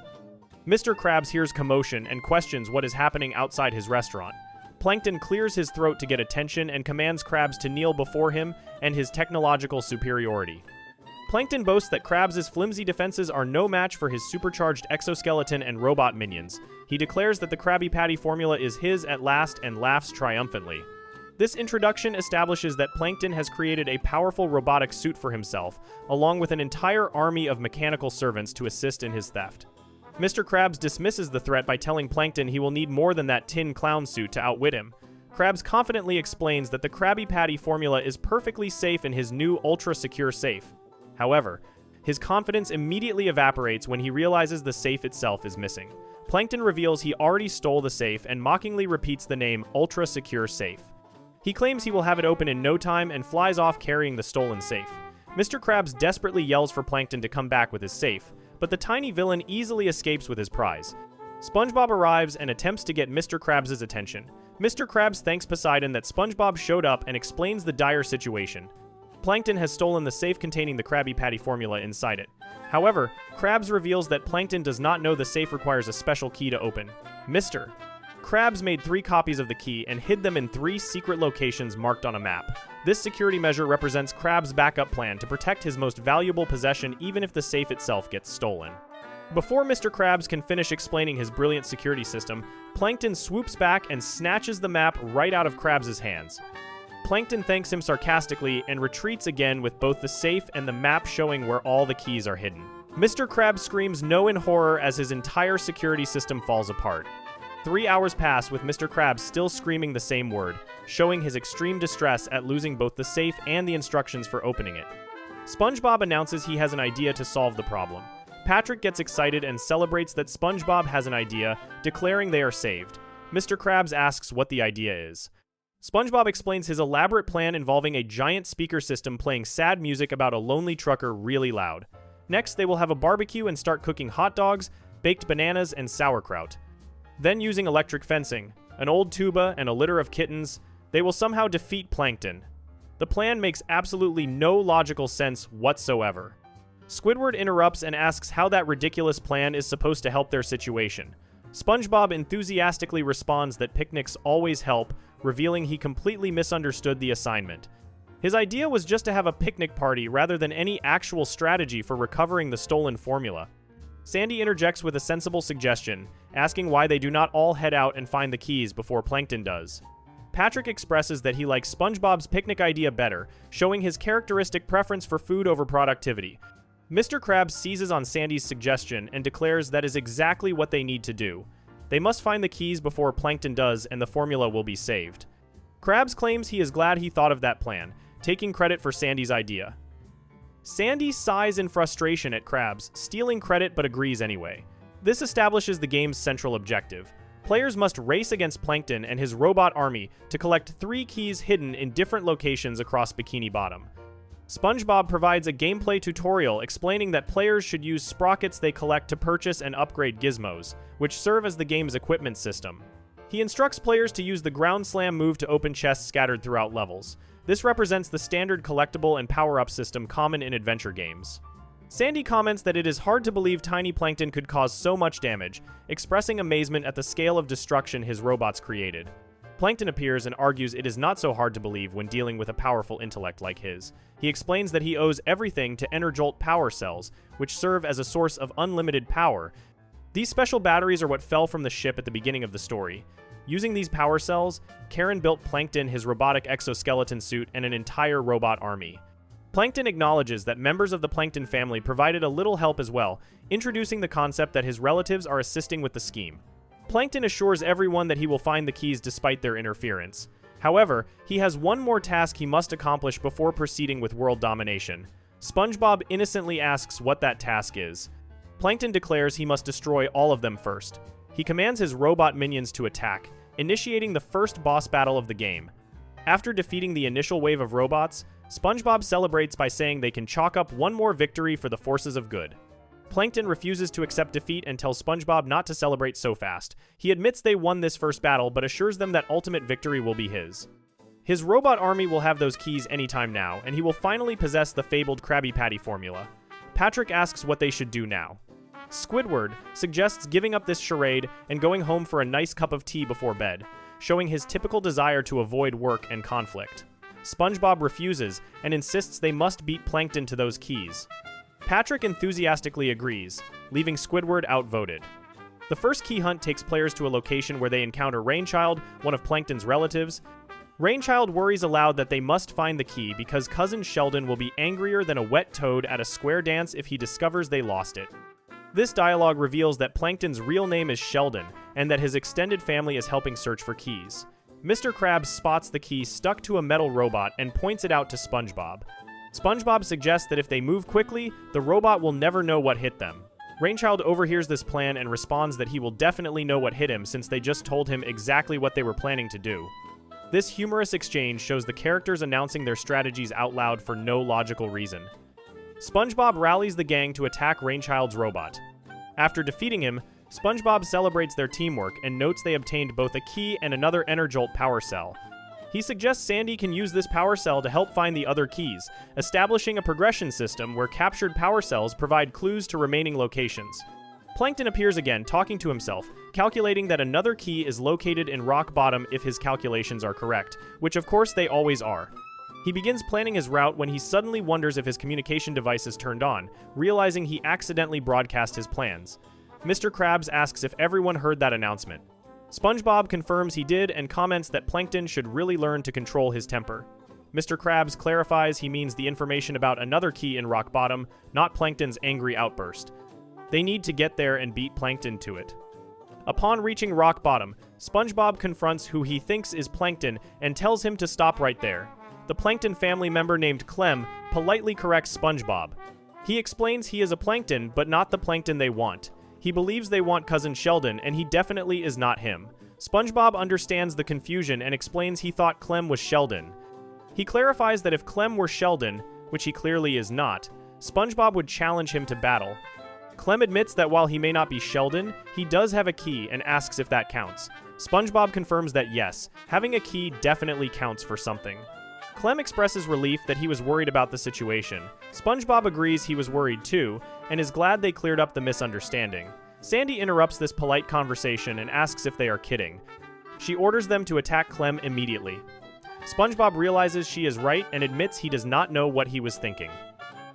Mr. Krabs hears commotion and questions what is happening outside his restaurant. Plankton clears his throat to get attention and commands Krabs to kneel before him and his technological superiority. Plankton boasts that Krabs' flimsy defenses are no match for his supercharged exoskeleton and robot minions. He declares that the Krabby Patty formula is his at last and laughs triumphantly. This introduction establishes that Plankton has created a powerful robotic suit for himself, along with an entire army of mechanical servants to assist in his theft. Mr. Krabs dismisses the threat by telling Plankton he will need more than that tin clown suit to outwit him. Krabs confidently explains that the Krabby Patty formula is perfectly safe in his new ultra-secure safe. However, his confidence immediately evaporates when he realizes the safe itself is missing. Plankton reveals he already stole the safe and mockingly repeats the name ultra-secure safe. He claims he will have it open in no time and flies off carrying the stolen safe. Mr. Krabs desperately yells for Plankton to come back with his safe, but the tiny villain easily escapes with his prize. SpongeBob arrives and attempts to get Mr. Krabs' attention. Mr. Krabs thanks Poseidon that SpongeBob showed up and explains the dire situation. Plankton has stolen the safe containing the Krabby Patty formula inside it. However, Krabs reveals that Plankton does not know the safe requires a special key to open. Mr. Krabs made 3 copies of the key and hid them in 3 secret locations marked on a map. This security measure represents Krabs' backup plan to protect his most valuable possession even if the safe itself gets stolen. Before Mr. Krabs can finish explaining his brilliant security system, Plankton swoops back and snatches the map right out of Krabs' hands. Plankton thanks him sarcastically and retreats again with both the safe and the map showing where all the keys are hidden. Mr. Krabs screams no in horror as his entire security system falls apart. 3 hours pass with Mr. Krabs still screaming the same word, showing his extreme distress at losing both the safe and the instructions for opening it. SpongeBob announces he has an idea to solve the problem. Patrick gets excited and celebrates that SpongeBob has an idea, declaring they are saved. Mr. Krabs asks what the idea is. SpongeBob explains his elaborate plan involving a giant speaker system playing sad music about a lonely trucker really loud. Next, they will have a barbecue and start cooking hot dogs, baked bananas, and sauerkraut. Then, using electric fencing, an old tuba, and a litter of kittens, they will somehow defeat Plankton. The plan makes absolutely no logical sense whatsoever. Squidward interrupts and asks how that ridiculous plan is supposed to help their situation. SpongeBob enthusiastically responds that picnics always help, revealing he completely misunderstood the assignment. His idea was just to have a picnic party rather than any actual strategy for recovering the stolen formula. Sandy interjects with a sensible suggestion, asking why they do not all head out and find the keys before Plankton does. Patrick expresses that he likes SpongeBob's picnic idea better, showing his characteristic preference for food over productivity. Mr. Krabs seizes on Sandy's suggestion and declares that is exactly what they need to do. They must find the keys before Plankton does and the formula will be saved. Krabs claims he is glad he thought of that plan, taking credit for Sandy's idea. Sandy sighs in frustration at Krabs, stealing credit but agrees anyway. This establishes the game's central objective. Players must race against Plankton and his robot army to collect 3 keys hidden in different locations across Bikini Bottom. SpongeBob provides a gameplay tutorial explaining that players should use sprockets they collect to purchase and upgrade gizmos, which serve as the game's equipment system. He instructs players to use the ground slam move to open chests scattered throughout levels. This represents the standard collectible and power-up system common in adventure games. Sandy comments that it is hard to believe tiny Plankton could cause so much damage, expressing amazement at the scale of destruction his robots created. Plankton appears and argues it is not so hard to believe when dealing with a powerful intellect like his. He explains that he owes everything to Enerjolt power cells, which serve as a source of unlimited power. These special batteries are what fell from the ship at the beginning of the story. Using these power cells, Karen built Plankton his robotic exoskeleton suit and an entire robot army. Plankton acknowledges that members of the Plankton family provided a little help as well, introducing the concept that his relatives are assisting with the scheme. Plankton assures everyone that he will find the keys despite their interference. However, he has one more task he must accomplish before proceeding with world domination. SpongeBob innocently asks what that task is. Plankton declares he must destroy all of them first. He commands his robot minions to attack, initiating the first boss battle of the game. After defeating the initial wave of robots, SpongeBob celebrates by saying they can chalk up one more victory for the forces of good. Plankton refuses to accept defeat and tells SpongeBob not to celebrate so fast. He admits they won this first battle, but assures them that ultimate victory will be his. His robot army will have those keys anytime now, and he will finally possess the fabled Krabby Patty formula. Patrick asks what they should do now. Squidward suggests giving up this charade and going home for a nice cup of tea before bed, showing his typical desire to avoid work and conflict. SpongeBob refuses and insists they must beat Plankton to those keys. Patrick enthusiastically agrees, leaving Squidward outvoted. The first key hunt takes players to a location where they encounter Rainchild, one of Plankton's relatives. Rainchild worries aloud that they must find the key because Cousin Sheldon will be angrier than a wet toad at a square dance if he discovers they lost it. This dialogue reveals that Plankton's real name is Sheldon, and that his extended family is helping search for keys. Mr. Krabs spots the key stuck to a metal robot and points it out to SpongeBob. SpongeBob suggests that if they move quickly, the robot will never know what hit them. Rainchild overhears this plan and responds that he will definitely know what hit him since they just told him exactly what they were planning to do. This humorous exchange shows the characters announcing their strategies out loud for no logical reason. SpongeBob rallies the gang to attack Rainchild's robot. After defeating him, SpongeBob celebrates their teamwork and notes they obtained both a key and another Enerjolt power cell. He suggests Sandy can use this power cell to help find the other keys, establishing a progression system where captured power cells provide clues to remaining locations. Plankton appears again, talking to himself, calculating that another key is located in rock bottom if his calculations are correct, which of course they always are. He begins planning his route when he suddenly wonders if his communication device is turned on, realizing he accidentally broadcast his plans. Mr. Krabs asks if everyone heard that announcement. SpongeBob confirms he did and comments that Plankton should really learn to control his temper. Mr. Krabs clarifies he means the information about another key in rock bottom, not Plankton's angry outburst. They need to get there and beat Plankton to it. Upon reaching rock bottom, SpongeBob confronts who he thinks is Plankton and tells him to stop right there. The Plankton family member named Clem politely corrects SpongeBob. He explains he is a Plankton, but not the Plankton they want. He believes they want Cousin Sheldon, and he definitely is not him. SpongeBob understands the confusion and explains he thought Clem was Sheldon. He clarifies that if Clem were Sheldon, which he clearly is not, SpongeBob would challenge him to battle. Clem admits that while he may not be Sheldon, he does have a key and asks if that counts. SpongeBob confirms that yes, having a key definitely counts for something. Clem expresses relief that he was worried about the situation. SpongeBob agrees he was worried too, and is glad they cleared up the misunderstanding. Sandy interrupts this polite conversation and asks if they are kidding. She orders them to attack Clem immediately. SpongeBob realizes she is right and admits he does not know what he was thinking.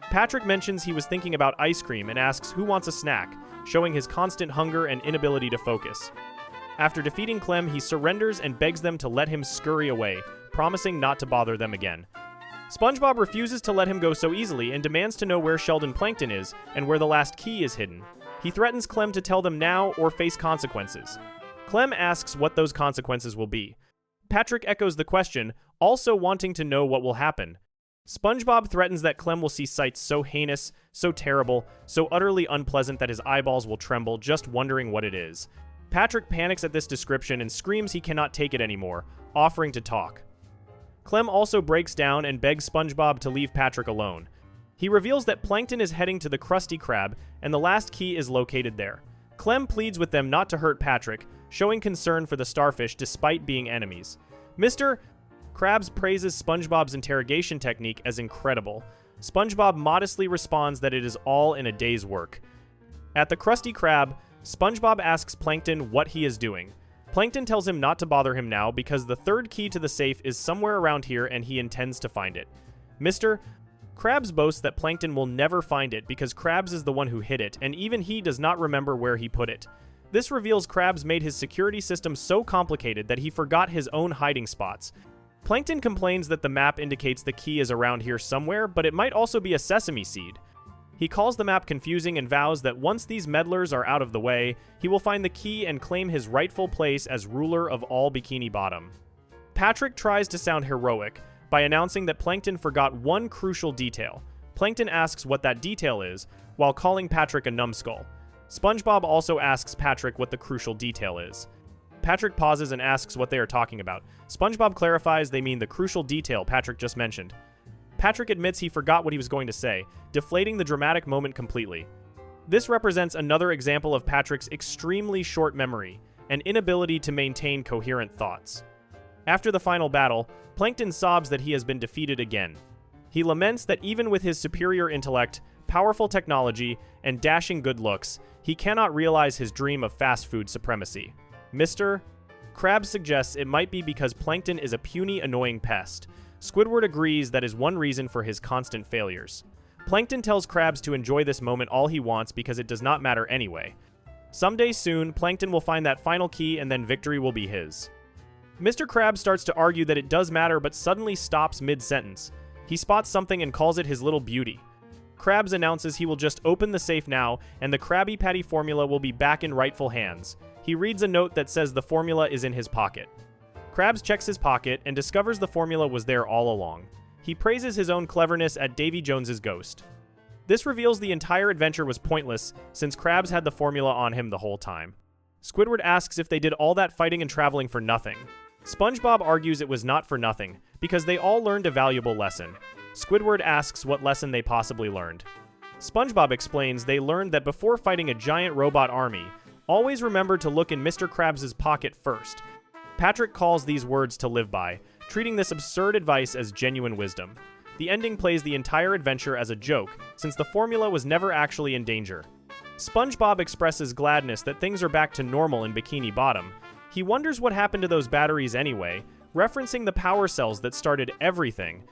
Patrick mentions he was thinking about ice cream and asks who wants a snack, showing his constant hunger and inability to focus. After defeating Clem, he surrenders and begs them to let him scurry away, promising not to bother them again. SpongeBob refuses to let him go so easily and demands to know where Sheldon Plankton is and where the last key is hidden. He threatens Clem to tell them now or face consequences. Clem asks what those consequences will be. Patrick echoes the question, also wanting to know what will happen. SpongeBob threatens that Clem will see sights so heinous, so terrible, so utterly unpleasant that his eyeballs will tremble just wondering what it is. Patrick panics at this description and screams he cannot take it anymore, offering to talk. Clem also breaks down and begs SpongeBob to leave Patrick alone. He reveals that Plankton is heading to the Krusty Krab, and the last key is located there. Clem pleads with them not to hurt Patrick, showing concern for the starfish despite being enemies. Mr. Krabs praises SpongeBob's interrogation technique as incredible. SpongeBob modestly responds that it is all in a day's work. At the Krusty Krab, SpongeBob asks Plankton what he is doing. Plankton tells him not to bother him now because the third key to the safe is somewhere around here and he intends to find it. Mr. Krabs boasts that Plankton will never find it because Krabs is the one who hid it, and even he does not remember where he put it. This reveals Krabs made his security system so complicated that he forgot his own hiding spots. Plankton complains that the map indicates the key is around here somewhere, but it might also be a sesame seed. He calls the map confusing and vows that once these meddlers are out of the way, he will find the key and claim his rightful place as ruler of all Bikini Bottom. Patrick tries to sound heroic by announcing that Plankton forgot one crucial detail. Plankton asks what that detail is, while calling Patrick a numbskull. SpongeBob also asks Patrick what the crucial detail is. Patrick pauses and asks what they are talking about. SpongeBob clarifies they mean the crucial detail Patrick just mentioned. Patrick admits he forgot what he was going to say, deflating the dramatic moment completely. This represents another example of Patrick's extremely short memory and inability to maintain coherent thoughts. After the final battle, Plankton sobs that he has been defeated again. He laments that even with his superior intellect, powerful technology, and dashing good looks, he cannot realize his dream of fast food supremacy. Mr. Krabs suggests it might be because Plankton is a puny, annoying pest. Squidward agrees that is one reason for his constant failures. Plankton tells Krabs to enjoy this moment all he wants because it does not matter anyway. Someday soon, Plankton will find that final key and then victory will be his. Mr. Krabs starts to argue that it does matter but suddenly stops mid-sentence. He spots something and calls it his little beauty. Krabs announces he will just open the safe now and the Krabby Patty formula will be back in rightful hands. He reads a note that says the formula is in his pocket. Krabs checks his pocket and discovers the formula was there all along. He praises his own cleverness at Davy Jones's ghost. This reveals the entire adventure was pointless since Krabs had the formula on him the whole time. Squidward asks if they did all that fighting and traveling for nothing. SpongeBob argues it was not for nothing because they all learned a valuable lesson. Squidward asks what lesson they possibly learned. SpongeBob explains they learned that before fighting a giant robot army, always remember to look in Mr. Krabs' pocket first. Patrick calls these words to live by, treating this absurd advice as genuine wisdom. The ending plays the entire adventure as a joke, since the formula was never actually in danger. SpongeBob expresses gladness that things are back to normal in Bikini Bottom. He wonders what happened to those batteries anyway, referencing the power cells that started everything.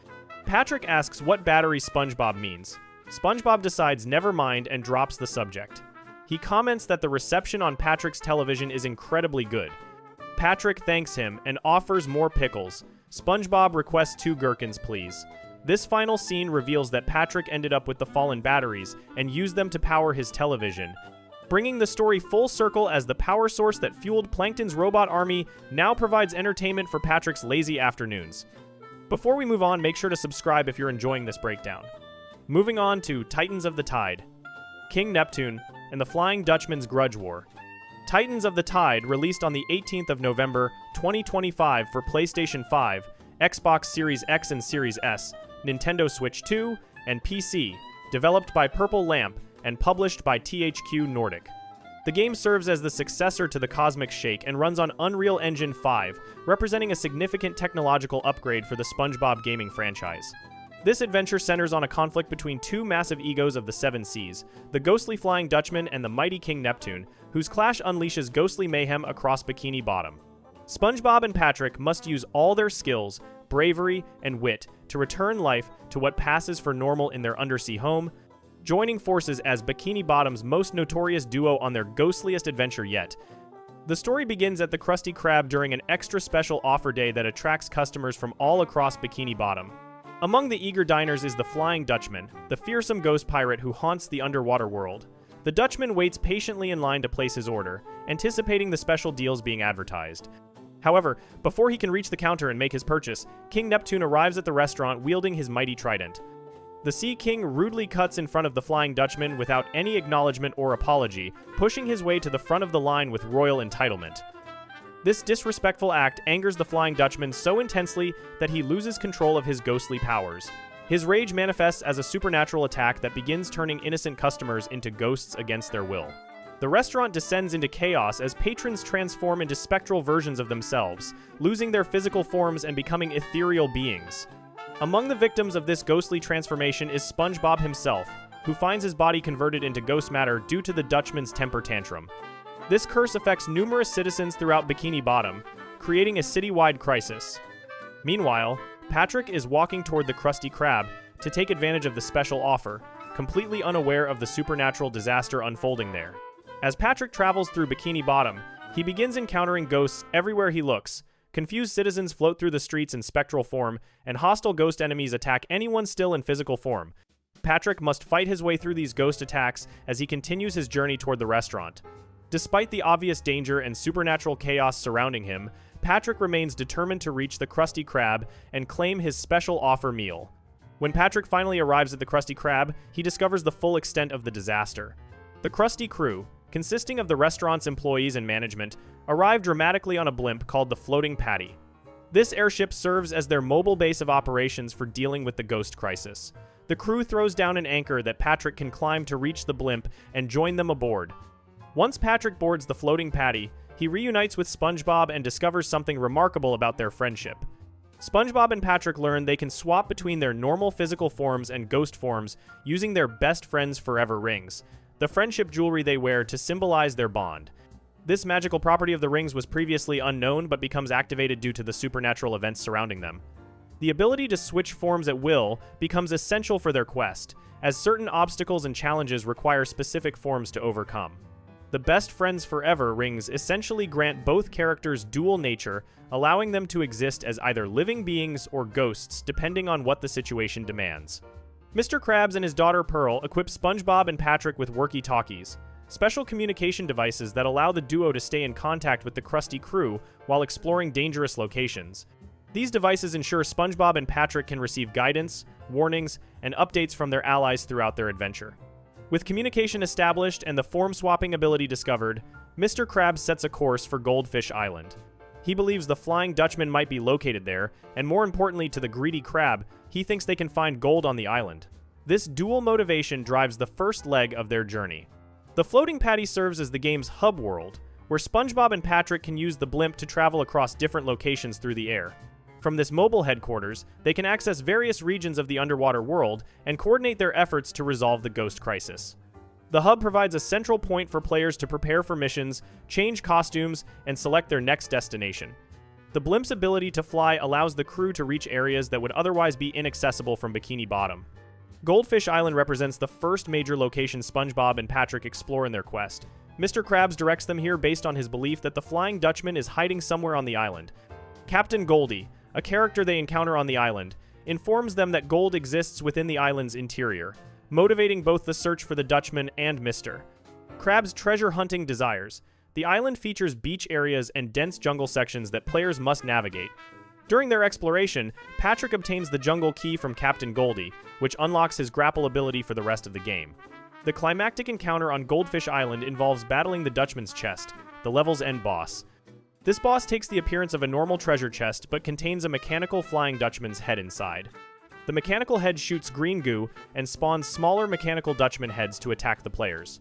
Patrick asks what battery SpongeBob means. SpongeBob decides never mind and drops the subject. He comments that the reception on Patrick's television is incredibly good. Patrick thanks him and offers more pickles. SpongeBob requests 2 gherkins, please. This final scene reveals that Patrick ended up with the fallen batteries and used them to power his television, bringing the story full circle as the power source that fueled Plankton's robot army now provides entertainment for Patrick's lazy afternoons. Before we move on, make sure to subscribe if you're enjoying this breakdown. Moving on to Titans of the Tide, King Neptune, and the Flying Dutchman's Grudge War. Titans of the Tide, released on the 18th of November, 2025 for PlayStation 5, Xbox Series X and Series S, Nintendo Switch 2, and PC, developed by Purple Lamp and published by THQ Nordic. The game serves as the successor to the Cosmic Shake and runs on Unreal Engine 5, representing a significant technological upgrade for the SpongeBob gaming franchise. This adventure centers on a conflict between 2 massive egos of the 7 seas, the ghostly Flying Dutchman and the mighty King Neptune, whose clash unleashes ghostly mayhem across Bikini Bottom. SpongeBob and Patrick must use all their skills, bravery, and wit to return life to what passes for normal in their undersea home, joining forces as Bikini Bottom's most notorious duo on their ghostliest adventure yet. The story begins at the Krusty Krab during an extra special offer day that attracts customers from all across Bikini Bottom. Among the eager diners is the Flying Dutchman, the fearsome ghost pirate who haunts the underwater world. The Dutchman waits patiently in line to place his order, anticipating the special deals being advertised. However, before he can reach the counter and make his purchase, King Neptune arrives at the restaurant wielding his mighty trident. The Sea King rudely cuts in front of the Flying Dutchman without any acknowledgement or apology, pushing his way to the front of the line with royal entitlement. This disrespectful act angers the Flying Dutchman so intensely that he loses control of his ghostly powers. His rage manifests as a supernatural attack that begins turning innocent customers into ghosts against their will. The restaurant descends into chaos as patrons transform into spectral versions of themselves, losing their physical forms and becoming ethereal beings. Among the victims of this ghostly transformation is SpongeBob himself, who finds his body converted into ghost matter due to the Dutchman's temper tantrum. This curse affects numerous citizens throughout Bikini Bottom, creating a citywide crisis. Meanwhile, Patrick is walking toward the Krusty Krab to take advantage of the special offer, completely unaware of the supernatural disaster unfolding there. As Patrick travels through Bikini Bottom, he begins encountering ghosts everywhere he looks. Confused citizens float through the streets in spectral form, and hostile ghost enemies attack anyone still in physical form. Patrick must fight his way through these ghost attacks as he continues his journey toward the restaurant. Despite the obvious danger and supernatural chaos surrounding him, Patrick remains determined to reach the Krusty Krab and claim his special offer meal. When Patrick finally arrives at the Krusty Krab, he discovers the full extent of the disaster. The Krusty crew, consisting of the restaurant's employees and management, arrive dramatically on a blimp called the Floating Patty. This airship serves as their mobile base of operations for dealing with the ghost crisis. The crew throws down an anchor that Patrick can climb to reach the blimp and join them aboard. Once Patrick boards the Floating Patty, he reunites with SpongeBob and discovers something remarkable about their friendship. SpongeBob and Patrick learn they can swap between their normal physical forms and ghost forms using their best friends forever rings, the friendship jewelry they wear to symbolize their bond. This magical property of the rings was previously unknown but becomes activated due to the supernatural events surrounding them. The ability to switch forms at will becomes essential for their quest, as certain obstacles and challenges require specific forms to overcome. The Best Friends Forever rings essentially grant both characters dual nature, allowing them to exist as either living beings or ghosts depending on what the situation demands. Mr. Krabs and his daughter Pearl equip SpongeBob and Patrick with walkie-talkies, special communication devices that allow the duo to stay in contact with the Krusty crew while exploring dangerous locations. These devices ensure SpongeBob and Patrick can receive guidance, warnings, and updates from their allies throughout their adventure. With communication established and the form-swapping ability discovered, Mr. Krabs sets a course for Goldfish Island. He believes the Flying Dutchman might be located there, and more importantly to the greedy crab, he thinks they can find gold on the island. This dual motivation drives the first leg of their journey. The Floating Patty serves as the game's hub world, where SpongeBob and Patrick can use the blimp to travel across different locations through the air. From this mobile headquarters, they can access various regions of the underwater world and coordinate their efforts to resolve the ghost crisis. The hub provides a central point for players to prepare for missions, change costumes, and select their next destination. The blimp's ability to fly allows the crew to reach areas that would otherwise be inaccessible from Bikini Bottom. Goldfish Island represents the first major location SpongeBob and Patrick explore in their quest. Mr. Krabs directs them here based on his belief that the Flying Dutchman is hiding somewhere on the island. Captain Goldie, a character they encounter on the island, informs them that gold exists within the island's interior, motivating both the search for the Dutchman and Mr. Krabs' treasure hunting desires. The island features beach areas and dense jungle sections that players must navigate. During their exploration, Patrick obtains the jungle key from Captain Goldie, which unlocks his grapple ability for the rest of the game. The climactic encounter on Goldfish Island involves battling the Dutchman's chest, the level's end boss. This boss takes the appearance of a normal treasure chest, but contains a mechanical Flying Dutchman's head inside. The mechanical head shoots green goo and spawns smaller mechanical Dutchman heads to attack the players.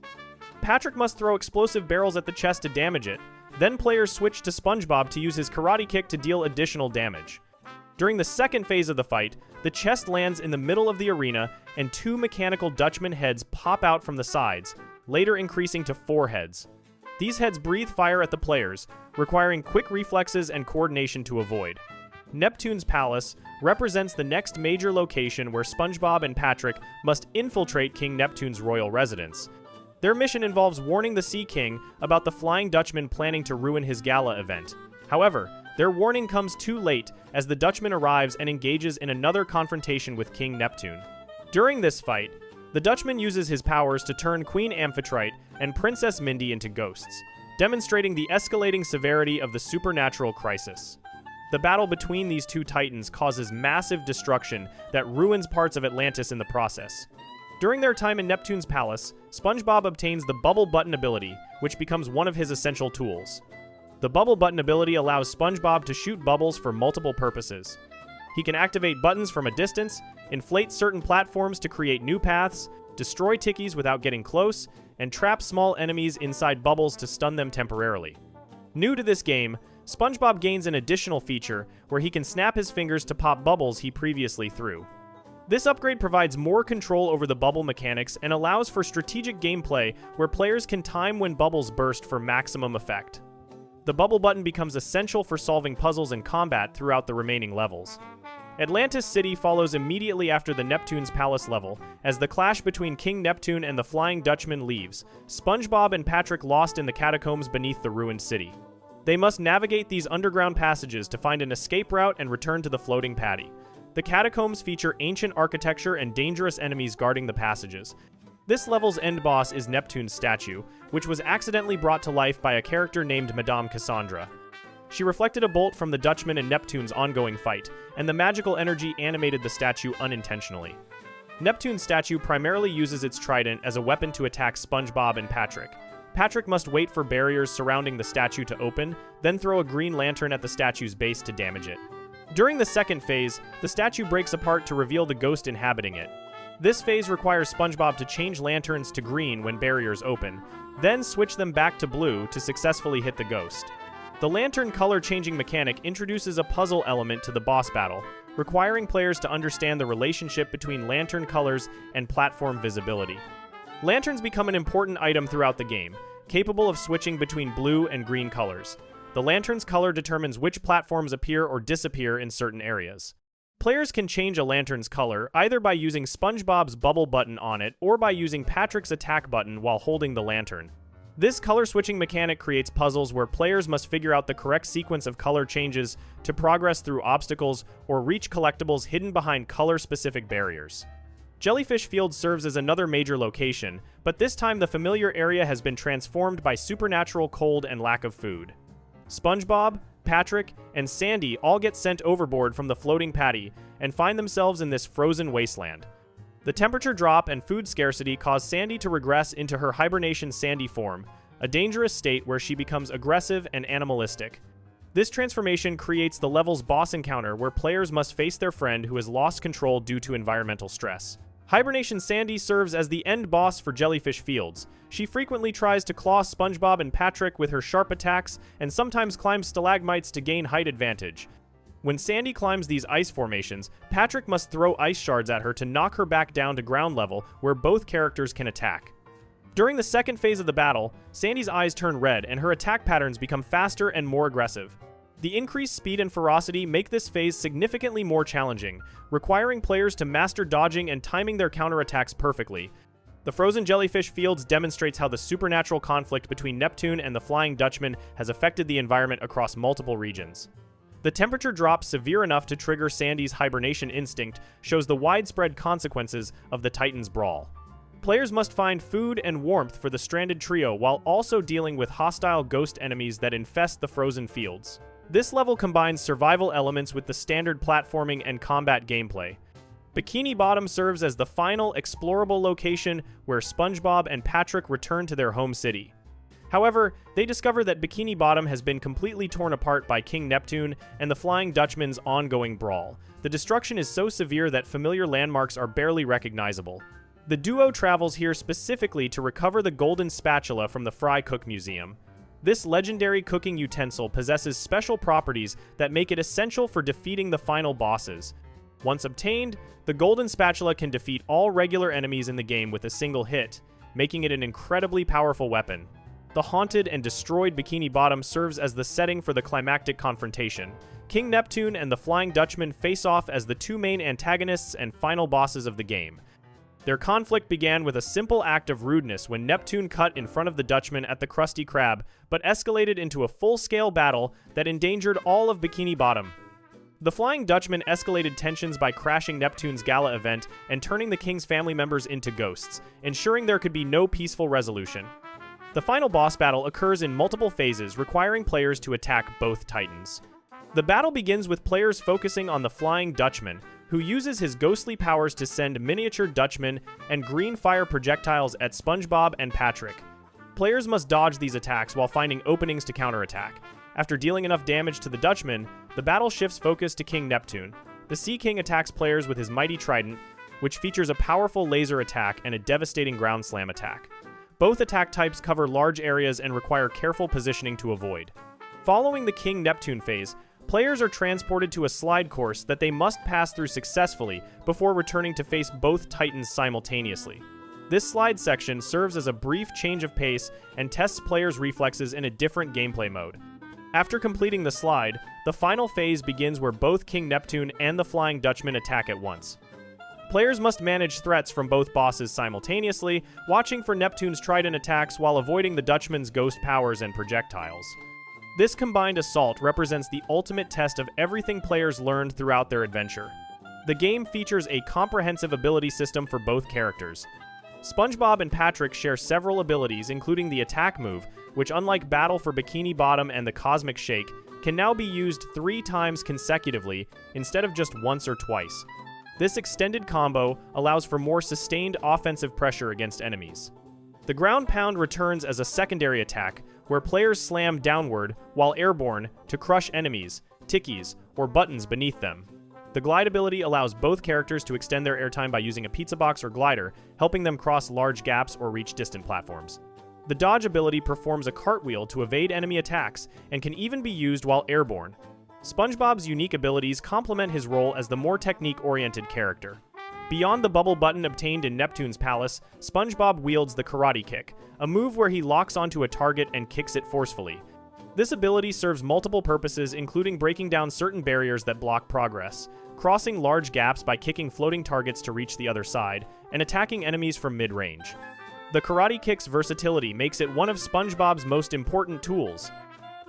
Patrick must throw explosive barrels at the chest to damage it. Then players switch to SpongeBob to use his karate kick to deal additional damage. During the second phase of the fight, the chest lands in the middle of the arena and 2 mechanical Dutchman heads pop out from the sides, later increasing to 4 heads. These heads breathe fire at the players, requiring quick reflexes and coordination to avoid. Neptune's Palace represents the next major location where SpongeBob and Patrick must infiltrate King Neptune's royal residence. Their mission involves warning the Sea King about the Flying Dutchman planning to ruin his gala event. However, their warning comes too late as the Dutchman arrives and engages in another confrontation with King Neptune. During this fight, the Dutchman uses his powers to turn Queen Amphitrite and Princess Mindy into ghosts, demonstrating the escalating severity of the supernatural crisis. The battle between these two titans causes massive destruction that ruins parts of Atlantis in the process. During their time in Neptune's palace, SpongeBob obtains the Bubble Button ability, which becomes one of his essential tools. The Bubble Button ability allows SpongeBob to shoot bubbles for multiple purposes. He can activate buttons from a distance, inflate certain platforms to create new paths, destroy tickies without getting close, and trap small enemies inside bubbles to stun them temporarily. New to this game, SpongeBob gains an additional feature where he can snap his fingers to pop bubbles he previously threw. This upgrade provides more control over the bubble mechanics and allows for strategic gameplay where players can time when bubbles burst for maximum effect. The bubble button becomes essential for solving puzzles and combat throughout the remaining levels. Atlantis City follows immediately after the Neptune's Palace level, as the clash between King Neptune and the Flying Dutchman leaves, SpongeBob and Patrick lost in the catacombs beneath the ruined city. They must navigate these underground passages to find an escape route and return to the floating patty. The catacombs feature ancient architecture and dangerous enemies guarding the passages. This level's end boss is Neptune's statue, which was accidentally brought to life by a character named Madame Cassandra. She reflected a bolt from the Dutchman and Neptune's ongoing fight, and the magical energy animated the statue unintentionally. Neptune's statue primarily uses its trident as a weapon to attack SpongeBob and Patrick. Patrick must wait for barriers surrounding the statue to open, then throw a green lantern at the statue's base to damage it. During the second phase, the statue breaks apart to reveal the ghost inhabiting it. This phase requires SpongeBob to change lanterns to green when barriers open, then switch them back to blue to successfully hit the ghost. The lantern color-changing mechanic introduces a puzzle element to the boss battle, requiring players to understand the relationship between lantern colors and platform visibility. Lanterns become an important item throughout the game, capable of switching between blue and green colors. The lantern's color determines which platforms appear or disappear in certain areas. Players can change a lantern's color either by using SpongeBob's bubble button on it or by using Patrick's attack button while holding the lantern. This color-switching mechanic creates puzzles where players must figure out the correct sequence of color changes to progress through obstacles or reach collectibles hidden behind color-specific barriers. Jellyfish Field serves as another major location, but this time the familiar area has been transformed by supernatural cold and lack of food. SpongeBob, Patrick, and Sandy all get sent overboard from the floating patty and find themselves in this frozen wasteland. The temperature drop and food scarcity cause Sandy to regress into her hibernation Sandy form, a dangerous state where she becomes aggressive and animalistic. This transformation creates the level's boss encounter where players must face their friend who has lost control due to environmental stress. Hibernation Sandy serves as the end boss for Jellyfish Fields. She frequently tries to claw SpongeBob and Patrick with her sharp attacks and sometimes climbs stalagmites to gain height advantage. When Sandy climbs these ice formations, Patrick must throw ice shards at her to knock her back down to ground level where both characters can attack. During the second phase of the battle, Sandy's eyes turn red and her attack patterns become faster and more aggressive. The increased speed and ferocity make this phase significantly more challenging, requiring players to master dodging and timing their counterattacks perfectly. The Frozen Jellyfish Fields demonstrates how the supernatural conflict between Neptune and the Flying Dutchman has affected the environment across multiple regions. The temperature drop severe enough to trigger Sandy's hibernation instinct shows the widespread consequences of the Titans' brawl. Players must find food and warmth for the stranded trio while also dealing with hostile ghost enemies that infest the frozen fields. This level combines survival elements with the standard platforming and combat gameplay. Bikini Bottom serves as the final explorable location where SpongeBob and Patrick return to their home city. However, they discover that Bikini Bottom has been completely torn apart by King Neptune and the Flying Dutchman's ongoing brawl. The destruction is so severe that familiar landmarks are barely recognizable. The duo travels here specifically to recover the golden spatula from the Fry Cook Museum. This legendary cooking utensil possesses special properties that make it essential for defeating the final bosses. Once obtained, the golden spatula can defeat all regular enemies in the game with a single hit, making it an incredibly powerful weapon. The haunted and destroyed Bikini Bottom serves as the setting for the climactic confrontation. King Neptune and the Flying Dutchman face off as the two main antagonists and final bosses of the game. Their conflict began with a simple act of rudeness when Neptune cut in front of the Dutchman at the Krusty Krab, but escalated into a full-scale battle that endangered all of Bikini Bottom. The Flying Dutchman escalated tensions by crashing Neptune's gala event and turning the king's family members into ghosts, ensuring there could be no peaceful resolution. The final boss battle occurs in multiple phases, requiring players to attack both titans. The battle begins with players focusing on the Flying Dutchman, who uses his ghostly powers to send miniature Dutchmen and green fire projectiles at SpongeBob and Patrick. Players must dodge these attacks while finding openings to counterattack. After dealing enough damage to the Dutchman, the battle shifts focus to King Neptune. The Sea King attacks players with his mighty trident, which features a powerful laser attack and a devastating ground slam attack. Both attack types cover large areas and require careful positioning to avoid. Following the King Neptune phase, Players are transported to a slide course that they must pass through successfully before returning to face both Titans simultaneously. This slide section serves as a brief change of pace and tests players' reflexes in a different gameplay mode. After completing the slide, the final phase begins where both King Neptune and the Flying Dutchman attack at once. Players must manage threats from both bosses simultaneously, watching for Neptune's trident attacks while avoiding the Dutchman's ghost powers and projectiles. This combined assault represents the ultimate test of everything players learned throughout their adventure. The game features a comprehensive ability system for both characters. SpongeBob and Patrick share several abilities, including the attack move, which, unlike Battle for Bikini Bottom and the Cosmic Shake, can now be used 3 times consecutively instead of just once or twice. This extended combo allows for more sustained offensive pressure against enemies. The Ground Pound returns as a secondary attack, where players slam downward while airborne to crush enemies, tickies, or buttons beneath them. The Glide ability allows both characters to extend their airtime by using a pizza box or glider, helping them cross large gaps or reach distant platforms. The Dodge ability performs a cartwheel to evade enemy attacks and can even be used while airborne. SpongeBob's unique abilities complement his role as the more technique-oriented character. Beyond the bubble button obtained in Neptune's palace, SpongeBob wields the Karate Kick, a move where he locks onto a target and kicks it forcefully. This ability serves multiple purposes, including breaking down certain barriers that block progress, crossing large gaps by kicking floating targets to reach the other side, and attacking enemies from mid-range. The Karate Kick's versatility makes it one of SpongeBob's most important tools.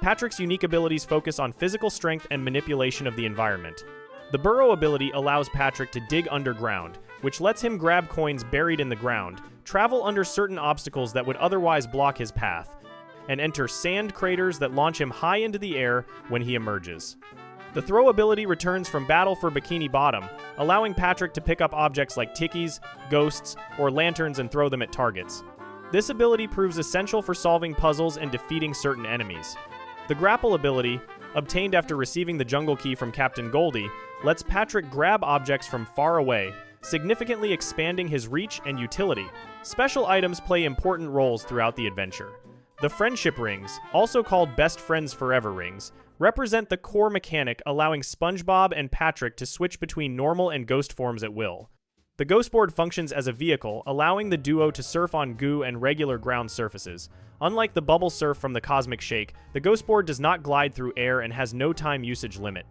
Patrick's unique abilities focus on physical strength and manipulation of the environment. The Burrow ability allows Patrick to dig underground, which lets him grab coins buried in the ground, travel under certain obstacles that would otherwise block his path, and enter sand craters that launch him high into the air when he emerges. The Throw ability returns from Battle for Bikini Bottom, allowing Patrick to pick up objects like tickies, ghosts, or lanterns and throw them at targets. This ability proves essential for solving puzzles and defeating certain enemies. The Grapple ability, obtained after receiving the Jungle Key from Captain Goldie, lets Patrick grab objects from far away, significantly expanding his reach and utility. Special items play important roles throughout the adventure. The Friendship Rings, also called Best Friends Forever rings, represent the core mechanic allowing SpongeBob and Patrick to switch between normal and ghost forms at will. The Ghost Board functions as a vehicle, allowing the duo to surf on goo and regular ground surfaces. Unlike the Bubble Surf from the Cosmic Shake, the Ghost Board does not glide through air and has no time usage limit.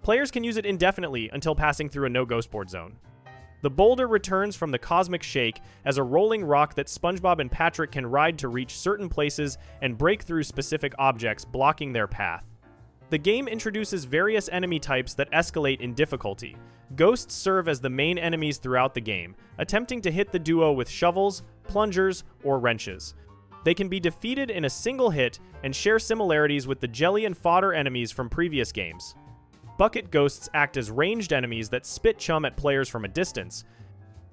Players can use it indefinitely until passing through a no Ghost Board zone. The Boulder returns from the Cosmic Shake as a rolling rock that SpongeBob and Patrick can ride to reach certain places and break through specific objects, blocking their path. The game introduces various enemy types that escalate in difficulty. Ghosts serve as the main enemies throughout the game, attempting to hit the duo with shovels, plungers, or wrenches. They can be defeated in a single hit and share similarities with the jelly and fodder enemies from previous games. Bucket ghosts act as ranged enemies that spit chum at players from a distance.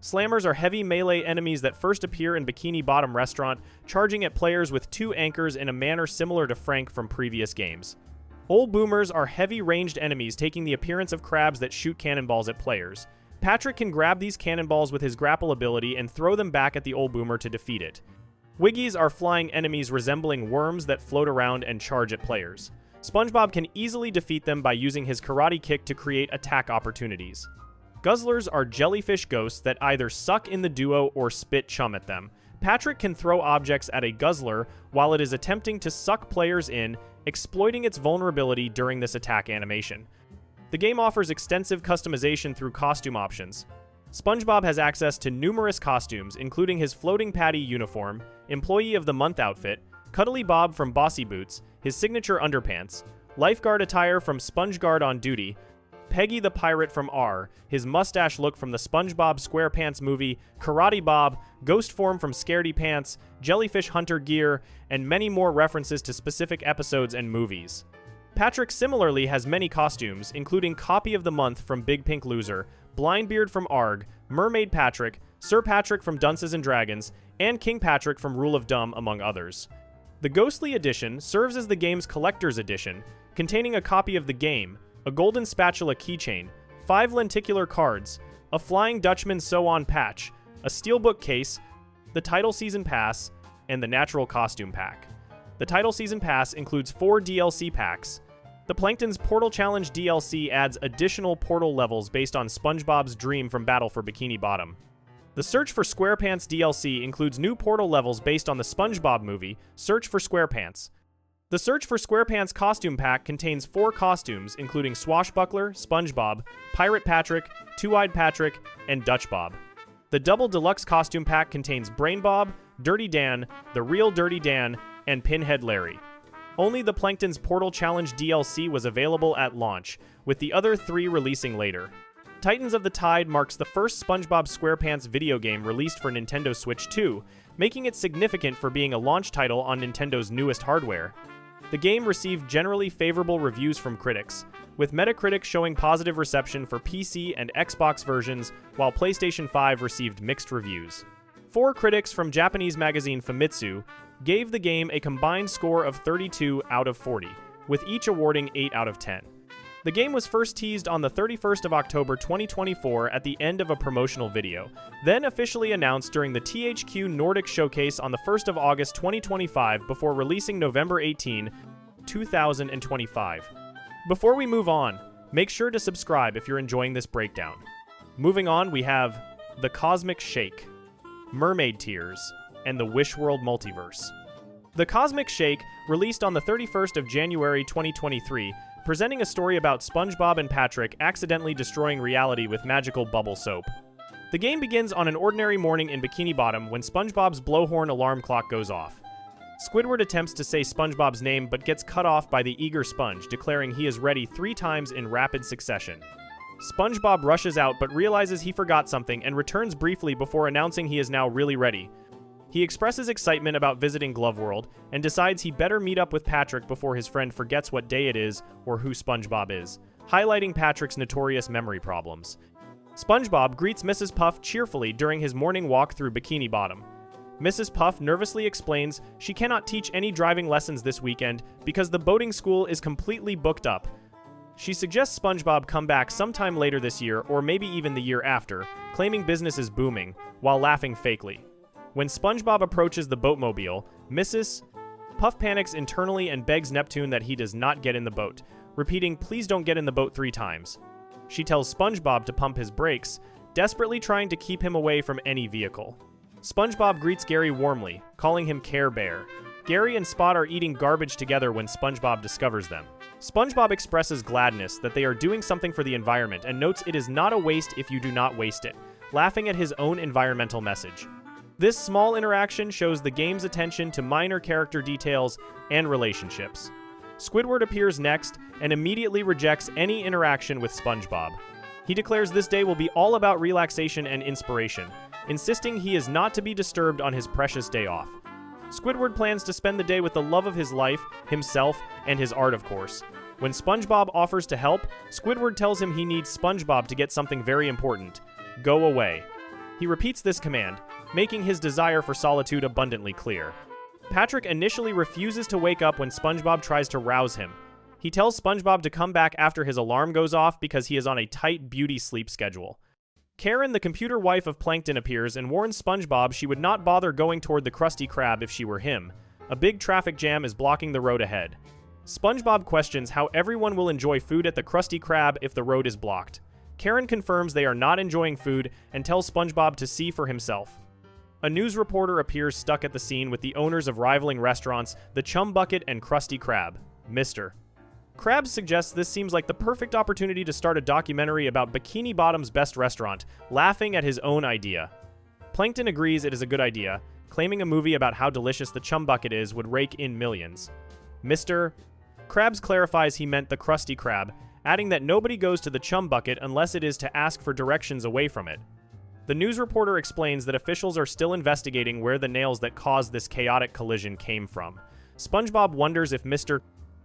Slammers are heavy melee enemies that first appear in Bikini Bottom Restaurant, charging at players with 2 anchors in a manner similar to Frank from previous games. Old Boomers are heavy ranged enemies taking the appearance of crabs that shoot cannonballs at players. Patrick can grab these cannonballs with his grapple ability and throw them back at the Old Boomer to defeat it. Wiggies are flying enemies resembling worms that float around and charge at players. SpongeBob can easily defeat them by using his Karate Kick to create attack opportunities. Guzzlers are jellyfish ghosts that either suck in the duo or spit chum at them. Patrick can throw objects at a guzzler while it is attempting to suck players in, exploiting its vulnerability during this attack animation. The game offers extensive customization through costume options. SpongeBob has access to numerous costumes, including his Floating Patty uniform, Employee of the Month outfit, Cuddly Bob from Bossy Boots, his signature underpants, lifeguard attire from SpongeGuard on Duty, Peggy the Pirate from R, his mustache look from the SpongeBob SquarePants movie, Karate Bob, ghost form from Scaredy Pants, Jellyfish Hunter gear, and many more references to specific episodes and movies. Patrick similarly has many costumes, including Copy of the Month from Big Pink Loser, Blindbeard from Arg, Mermaid Patrick, Sir Patrick from Dunces and Dragons, and King Patrick from Rule of Dumb, among others. The Ghostly Edition serves as the game's collector's edition, containing a copy of the game, a golden spatula keychain, 5 lenticular cards, a Flying Dutchman sew-on patch, a steelbook case, the Title Season Pass, and the Natural Costume Pack. The Title Season Pass includes 4 DLC packs, The Plankton's Portal Challenge DLC adds additional portal levels based on SpongeBob's dream from Battle for Bikini Bottom. The Search for Squarepants DLC includes new portal levels based on the SpongeBob movie, Search for Squarepants. The Search for Squarepants costume pack contains 4 costumes, including Swashbuckler, SpongeBob, Pirate Patrick, Two-Eyed Patrick, and Dutch Bob. The Double Deluxe costume pack contains Brain Bob, Dirty Dan, The Real Dirty Dan, and Pinhead Larry. Only the Plankton's Portal Challenge DLC was available at launch, with the other 3 releasing later. Titans of the Tide marks the first SpongeBob SquarePants video game released for Nintendo Switch 2, making it significant for being a launch title on Nintendo's newest hardware. The game received generally favorable reviews from critics, with Metacritic showing positive reception for PC and Xbox versions, while PlayStation 5 received mixed reviews. 4 critics from Japanese magazine Famitsu gave the game a combined score of 32 out of 40, with each awarding 8 out of 10. The game was first teased on the 31st of October 2024 at the end of a promotional video, then officially announced during the THQ Nordic Showcase on the 1st of August 2025 before releasing November 18, 2025. Before we move on, make sure to subscribe if you're enjoying this breakdown. Moving on, we have The Cosmic Shake, Mermaid Tears, and the Wish World Multiverse. The Cosmic Shake, released on the 31st of January 2023, presenting a story about SpongeBob and Patrick accidentally destroying reality with magical bubble soap. The game begins on an ordinary morning in Bikini Bottom when SpongeBob's blowhorn alarm clock goes off. Squidward attempts to say SpongeBob's name but gets cut off by the eager Sponge, declaring he is ready 3 times in rapid succession. SpongeBob rushes out but realizes he forgot something and returns briefly before announcing he is now really ready. He expresses excitement about visiting Glove World and decides he better meet up with Patrick before his friend forgets what day it is or who SpongeBob is, highlighting Patrick's notorious memory problems. SpongeBob greets Mrs. Puff cheerfully during his morning walk through Bikini Bottom. Mrs. Puff nervously explains she cannot teach any driving lessons this weekend because the boating school is completely booked up. She suggests SpongeBob come back sometime later this year or maybe even the year after, claiming business is booming, while laughing fakely. When SpongeBob approaches the boatmobile, Mrs. Puff panics internally and begs Neptune that he does not get in the boat, repeating, "Please don't get in the boat" 3 times. She tells SpongeBob to pump his brakes, desperately trying to keep him away from any vehicle. SpongeBob greets Gary warmly, calling him Care Bear. Gary and Spot are eating garbage together when SpongeBob discovers them. SpongeBob expresses gladness that they are doing something for the environment and notes it is not a waste if you do not waste it, laughing at his own environmental message. This small interaction shows the game's attention to minor character details and relationships. Squidward appears next and immediately rejects any interaction with SpongeBob. He declares this day will be all about relaxation and inspiration, insisting he is not to be disturbed on his precious day off. Squidward plans to spend the day with the love of his life, himself, and his art, of course. When SpongeBob offers to help, Squidward tells him he needs SpongeBob to get something very important: go away. He repeats this command, making his desire for solitude abundantly clear. Patrick initially refuses to wake up when SpongeBob tries to rouse him. He tells SpongeBob to come back after his alarm goes off because he is on a tight beauty sleep schedule. Karen, the computer wife of Plankton, appears and warns SpongeBob she would not bother going toward the Krusty Krab if she were him. A big traffic jam is blocking the road ahead. SpongeBob questions how everyone will enjoy food at the Krusty Krab if the road is blocked. Karen confirms they are not enjoying food and tells SpongeBob to see for himself. A news reporter appears stuck at the scene with the owners of rivaling restaurants, the Chum Bucket and Krusty Krab. Mr. Krabs suggests this seems like the perfect opportunity to start a documentary about Bikini Bottom's best restaurant, laughing at his own idea. Plankton agrees it is a good idea, claiming a movie about how delicious the Chum Bucket is would rake in millions. Mr. Krabs clarifies he meant the Krusty Krab, adding that nobody goes to the Chum Bucket unless it is to ask for directions away from it. The news reporter explains that officials are still investigating where the nails that caused this chaotic collision came from. SpongeBob wonders if Mr.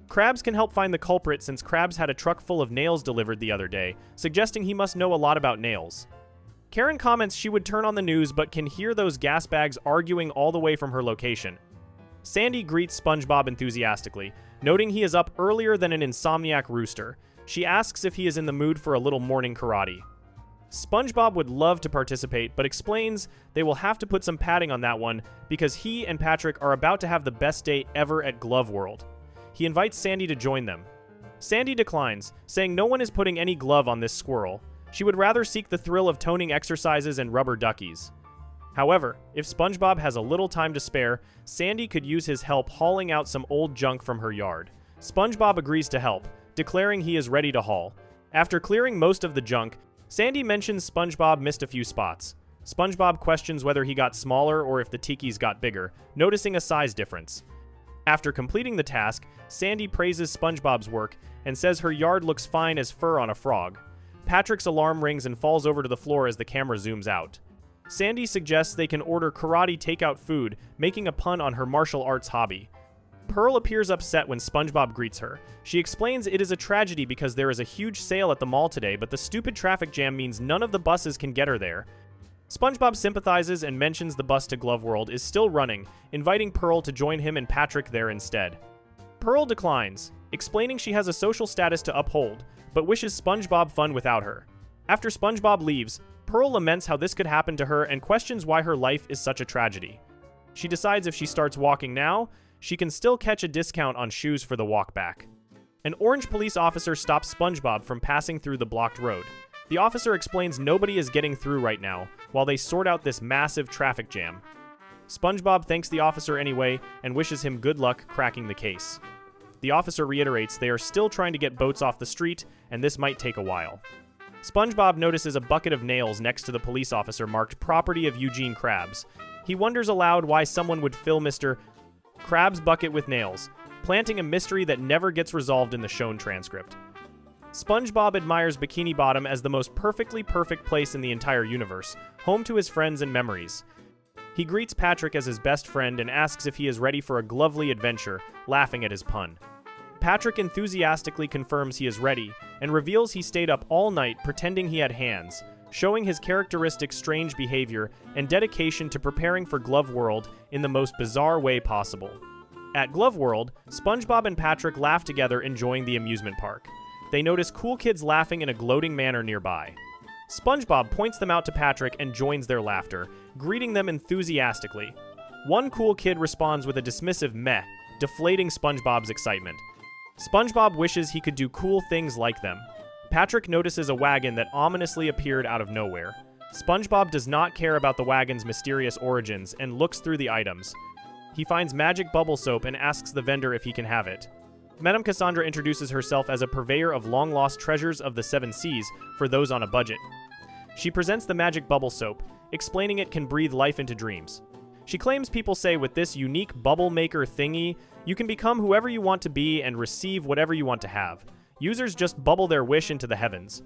Krabs can help find the culprit since Krabs had a truck full of nails delivered the other day, suggesting he must know a lot about nails. Karen comments she would turn on the news but can hear those gas bags arguing all the way from her location. Sandy greets SpongeBob enthusiastically, noting he is up earlier than an insomniac rooster. She asks if he is in the mood for a little morning karate. SpongeBob would love to participate, but explains they will have to put some padding on that one because he and Patrick are about to have the best day ever at Glove World. He invites Sandy to join them. Sandy declines, saying no one is putting any glove on this squirrel. She would rather seek the thrill of toning exercises and rubber duckies. However, if SpongeBob has a little time to spare, Sandy could use his help hauling out some old junk from her yard. SpongeBob agrees to help, declaring he is ready to haul. After clearing most of the junk, Sandy mentions SpongeBob missed a few spots. SpongeBob questions whether he got smaller or if the tikis got bigger, noticing a size difference. After completing the task, Sandy praises SpongeBob's work and says her yard looks fine as fur on a frog. Patrick's alarm rings and falls over to the floor as the camera zooms out. Sandy suggests they can order karate takeout food, making a pun on her martial arts hobby. Pearl appears upset when SpongeBob greets her. She explains it is a tragedy because there is a huge sale at the mall today, but the stupid traffic jam means none of the buses can get her there. SpongeBob sympathizes and mentions the bus to Glove World is still running, inviting Pearl to join him and Patrick there instead. Pearl declines, explaining she has a social status to uphold, but wishes SpongeBob fun without her. After SpongeBob leaves, Pearl laments how this could happen to her and questions why her life is such a tragedy. She decides if she starts walking now, she can still catch a discount on shoes for the walk back. An orange police officer stops SpongeBob from passing through the blocked road. The officer explains nobody is getting through right now, while they sort out this massive traffic jam. SpongeBob thanks the officer anyway and wishes him good luck cracking the case. The officer reiterates they are still trying to get boats off the street, and this might take a while. SpongeBob notices a bucket of nails next to the police officer marked property of Eugene Krabs. He wonders aloud why someone would fill Mr. Krabs' bucket with nails, planting a mystery that never gets resolved in the shown transcript. SpongeBob admires Bikini Bottom as the most perfectly perfect place in the entire universe, home to his friends and memories. He greets Patrick as his best friend and asks if he is ready for a glovely adventure, laughing at his pun. Patrick enthusiastically confirms he is ready, and reveals he stayed up all night pretending he had hands, showing his characteristic strange behavior and dedication to preparing for Glove World in the most bizarre way possible. At Glove World, SpongeBob and Patrick laugh together enjoying the amusement park. They notice cool kids laughing in a gloating manner nearby. SpongeBob points them out to Patrick and joins their laughter, greeting them enthusiastically. One cool kid responds with a dismissive meh, deflating SpongeBob's excitement. SpongeBob wishes he could do cool things like them. Patrick notices a wagon that ominously appeared out of nowhere. SpongeBob does not care about the wagon's mysterious origins and looks through the items. He finds magic bubble soap and asks the vendor if he can have it. Madame Cassandra introduces herself as a purveyor of long-lost treasures of the Seven Seas for those on a budget. She presents the magic bubble soap, explaining it can breathe life into dreams. She claims people say with this unique bubble maker thingy, you can become whoever you want to be and receive whatever you want to have. Users just bubble their wish into the heavens.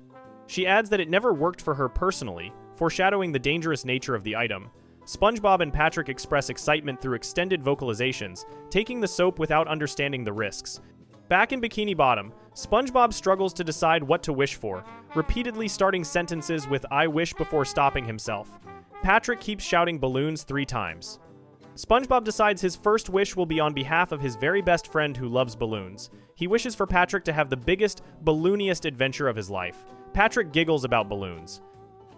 She adds that it never worked for her personally, foreshadowing the dangerous nature of the item. SpongeBob and Patrick express excitement through extended vocalizations, taking the soap without understanding the risks. Back in Bikini Bottom, SpongeBob struggles to decide what to wish for, repeatedly starting sentences with "I wish" before stopping himself. Patrick keeps shouting balloons 3 times. SpongeBob decides his first wish will be on behalf of his very best friend who loves balloons. He wishes for Patrick to have the biggest, ballooniest adventure of his life. Patrick giggles about balloons.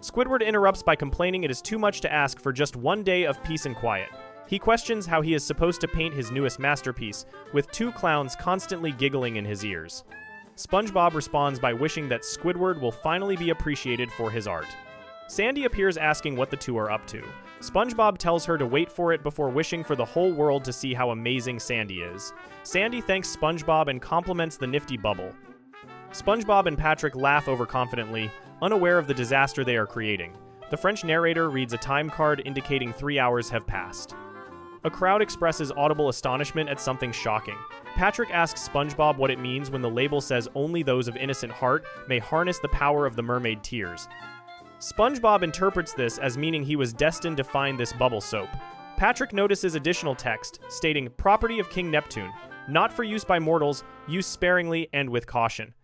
Squidward interrupts by complaining it is too much to ask for just one day of peace and quiet. He questions how he is supposed to paint his newest masterpiece, with 2 clowns constantly giggling in his ears. SpongeBob responds by wishing that Squidward will finally be appreciated for his art. Sandy appears asking what the 2 are up to. SpongeBob tells her to wait for it before wishing for the whole world to see how amazing Sandy is. Sandy thanks SpongeBob and compliments the nifty bubble. SpongeBob and Patrick laugh overconfidently, unaware of the disaster they are creating. The French narrator reads a time card indicating 3 hours have passed. A crowd expresses audible astonishment at something shocking. Patrick asks SpongeBob what it means when the label says only those of innocent heart may harness the power of the mermaid tears. SpongeBob interprets this as meaning he was destined to find this bubble soap. Patrick notices additional text, stating, "Property of King Neptune, not for use by mortals, use sparingly and with caution."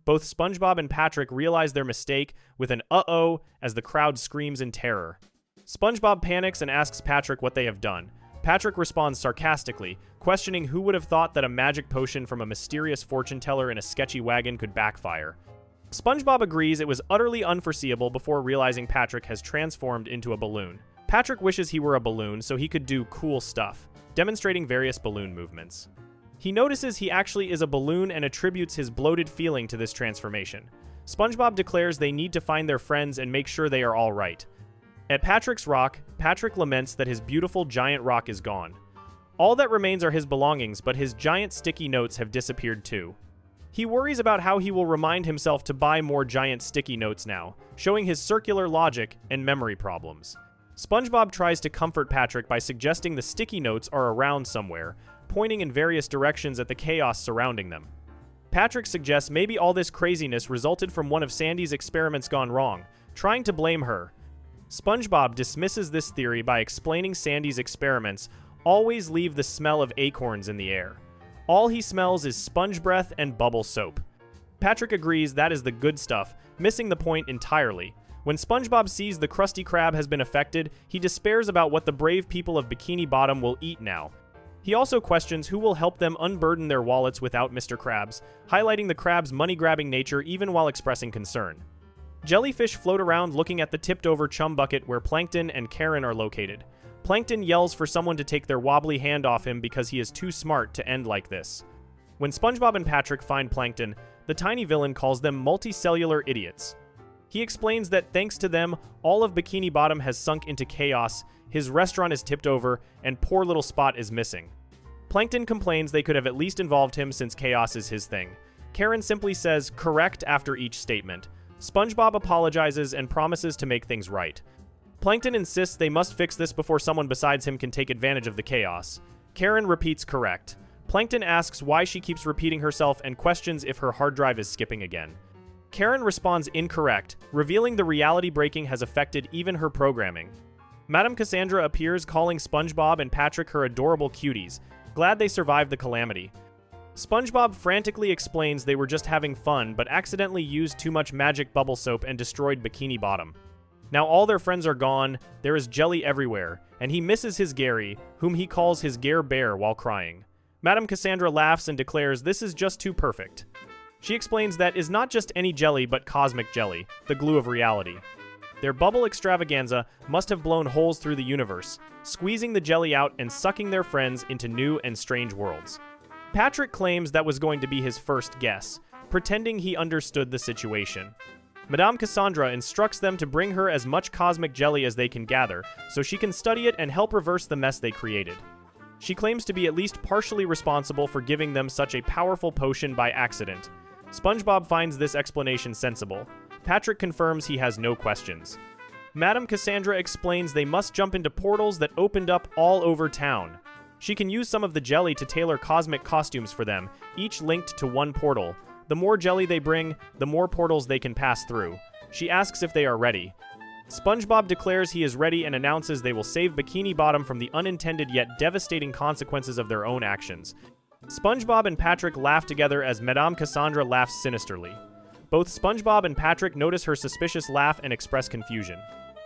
Both SpongeBob and Patrick realize their mistake with an "uh-oh" as the crowd screams in terror. SpongeBob panics and asks Patrick what they have done. Patrick responds sarcastically, questioning who would have thought that a magic potion from a mysterious fortune teller in a sketchy wagon could backfire. SpongeBob agrees it was utterly unforeseeable before realizing Patrick has transformed into a balloon. Patrick wishes he were a balloon so he could do cool stuff, demonstrating various balloon movements. He notices he actually is a balloon and attributes his bloated feeling to this transformation. SpongeBob declares they need to find their friends and make sure they are all right. At Patrick's rock, Patrick laments that his beautiful giant rock is gone. All that remains are his belongings, but his giant sticky notes have disappeared too. He worries about how he will remind himself to buy more giant sticky notes now, showing his circular logic and memory problems. SpongeBob tries to comfort Patrick by suggesting the sticky notes are around somewhere, pointing in various directions at the chaos surrounding them. Patrick suggests maybe all this craziness resulted from one of Sandy's experiments gone wrong, trying to blame her. SpongeBob dismisses this theory by explaining Sandy's experiments always leave the smell of acorns in the air. All he smells is sponge breath and bubble soap. Patrick agrees that is the good stuff, missing the point entirely. When SpongeBob sees the Krusty Krab has been affected, he despairs about what the brave people of Bikini Bottom will eat now. He also questions who will help them unburden their wallets without Mr. Krabs, highlighting the crab's money-grabbing nature even while expressing concern. Jellyfish float around looking at the tipped-over chum bucket where Plankton and Karen are located. Plankton yells for someone to take their wobbly hand off him because he is too smart to end like this. When SpongeBob and Patrick find Plankton, the tiny villain calls them multicellular idiots. He explains that thanks to them, all of Bikini Bottom has sunk into chaos, his restaurant is tipped over, and poor little Spot is missing. Plankton complains they could have at least involved him since chaos is his thing. Karen simply says correct after each statement. SpongeBob apologizes and promises to make things right. Plankton insists they must fix this before someone besides him can take advantage of the chaos. Karen repeats correct. Plankton asks why she keeps repeating herself and questions if her hard drive is skipping again. Karen responds incorrect, revealing the reality breaking has affected even her programming. Madame Cassandra appears calling SpongeBob and Patrick her adorable cuties, glad they survived the calamity. SpongeBob frantically explains they were just having fun but accidentally used too much magic bubble soap and destroyed Bikini Bottom. Now all their friends are gone, there is jelly everywhere, and he misses his Gary, whom he calls his Gare Bear while crying. Madame Cassandra laughs and declares this is just too perfect. She explains that is not just any jelly but cosmic jelly, the glue of reality. Their bubble extravaganza must have blown holes through the universe, squeezing the jelly out and sucking their friends into new and strange worlds. Patrick claims that was going to be his first guess, pretending he understood the situation. Madame Cassandra instructs them to bring her as much cosmic jelly as they can gather, so she can study it and help reverse the mess they created. She claims to be at least partially responsible for giving them such a powerful potion by accident. SpongeBob finds this explanation sensible. Patrick confirms he has no questions. Madame Cassandra explains they must jump into portals that opened up all over town. She can use some of the jelly to tailor cosmic costumes for them, each linked to one portal. The more jelly they bring, the more portals they can pass through. She asks if they are ready. SpongeBob declares he is ready and announces they will save Bikini Bottom from the unintended yet devastating consequences of their own actions. SpongeBob and Patrick laugh together as Madame Cassandra laughs sinisterly. Both SpongeBob and Patrick notice her suspicious laugh and express confusion.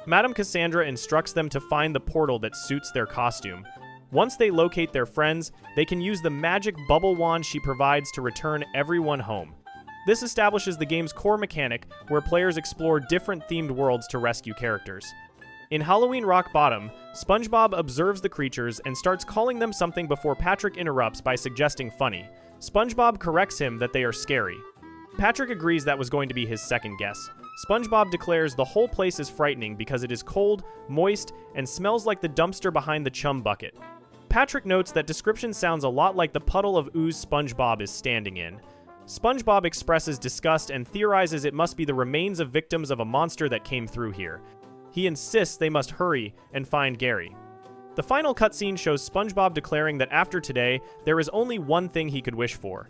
Madame Cassandra instructs them to find the portal that suits their costume. Once they locate their friends, they can use the magic bubble wand she provides to return everyone home. This establishes the game's core mechanic, where players explore different themed worlds to rescue characters. In Halloween Rock Bottom, SpongeBob observes the creatures and starts calling them something before Patrick interrupts by suggesting funny. SpongeBob corrects him that they are scary. Patrick agrees that was going to be his second guess. SpongeBob declares the whole place is frightening because it is cold, moist, and smells like the dumpster behind the chum bucket. Patrick notes that description sounds a lot like the puddle of ooze SpongeBob is standing in. SpongeBob expresses disgust and theorizes it must be the remains of victims of a monster that came through here. He insists they must hurry and find Gary. The final cutscene shows SpongeBob declaring that after today, there is only one thing he could wish for.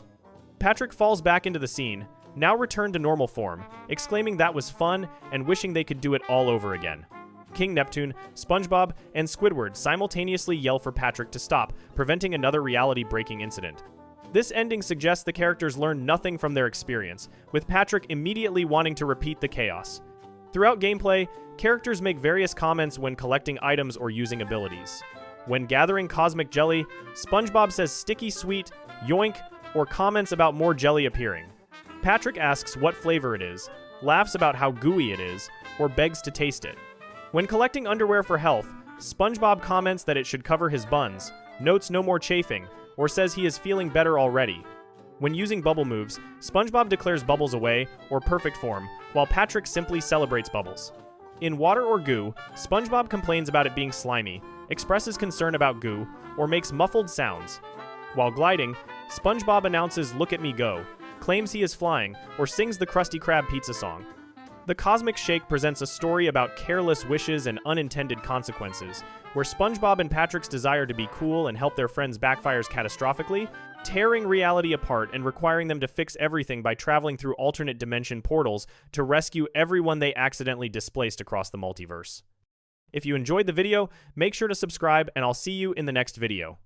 Patrick falls back into the scene, now returned to normal form, exclaiming that was fun and wishing they could do it all over again. King Neptune, SpongeBob, and Squidward simultaneously yell for Patrick to stop, preventing another reality-breaking incident. This ending suggests the characters learn nothing from their experience, with Patrick immediately wanting to repeat the chaos. Throughout gameplay, characters make various comments when collecting items or using abilities. When gathering cosmic jelly, SpongeBob says sticky sweet, yoink, or comments about more jelly appearing. Patrick asks what flavor it is, laughs about how gooey it is, or begs to taste it. When collecting underwear for health, SpongeBob comments that it should cover his buns, notes no more chafing, or says he is feeling better already. When using bubble moves, SpongeBob declares Bubbles away, or perfect form, while Patrick simply celebrates Bubbles. In Water or Goo, SpongeBob complains about it being slimy, expresses concern about goo, or makes muffled sounds. While gliding, SpongeBob announces "Look at me go," claims he is flying, or sings the Krusty Krab pizza song. The Cosmic Shake presents a story about careless wishes and unintended consequences, where SpongeBob and Patrick's desire to be cool and help their friends backfires catastrophically, tearing reality apart and requiring them to fix everything by traveling through alternate dimension portals to rescue everyone they accidentally displaced across the multiverse. If you enjoyed the video, make sure to subscribe, and I'll see you in the next video.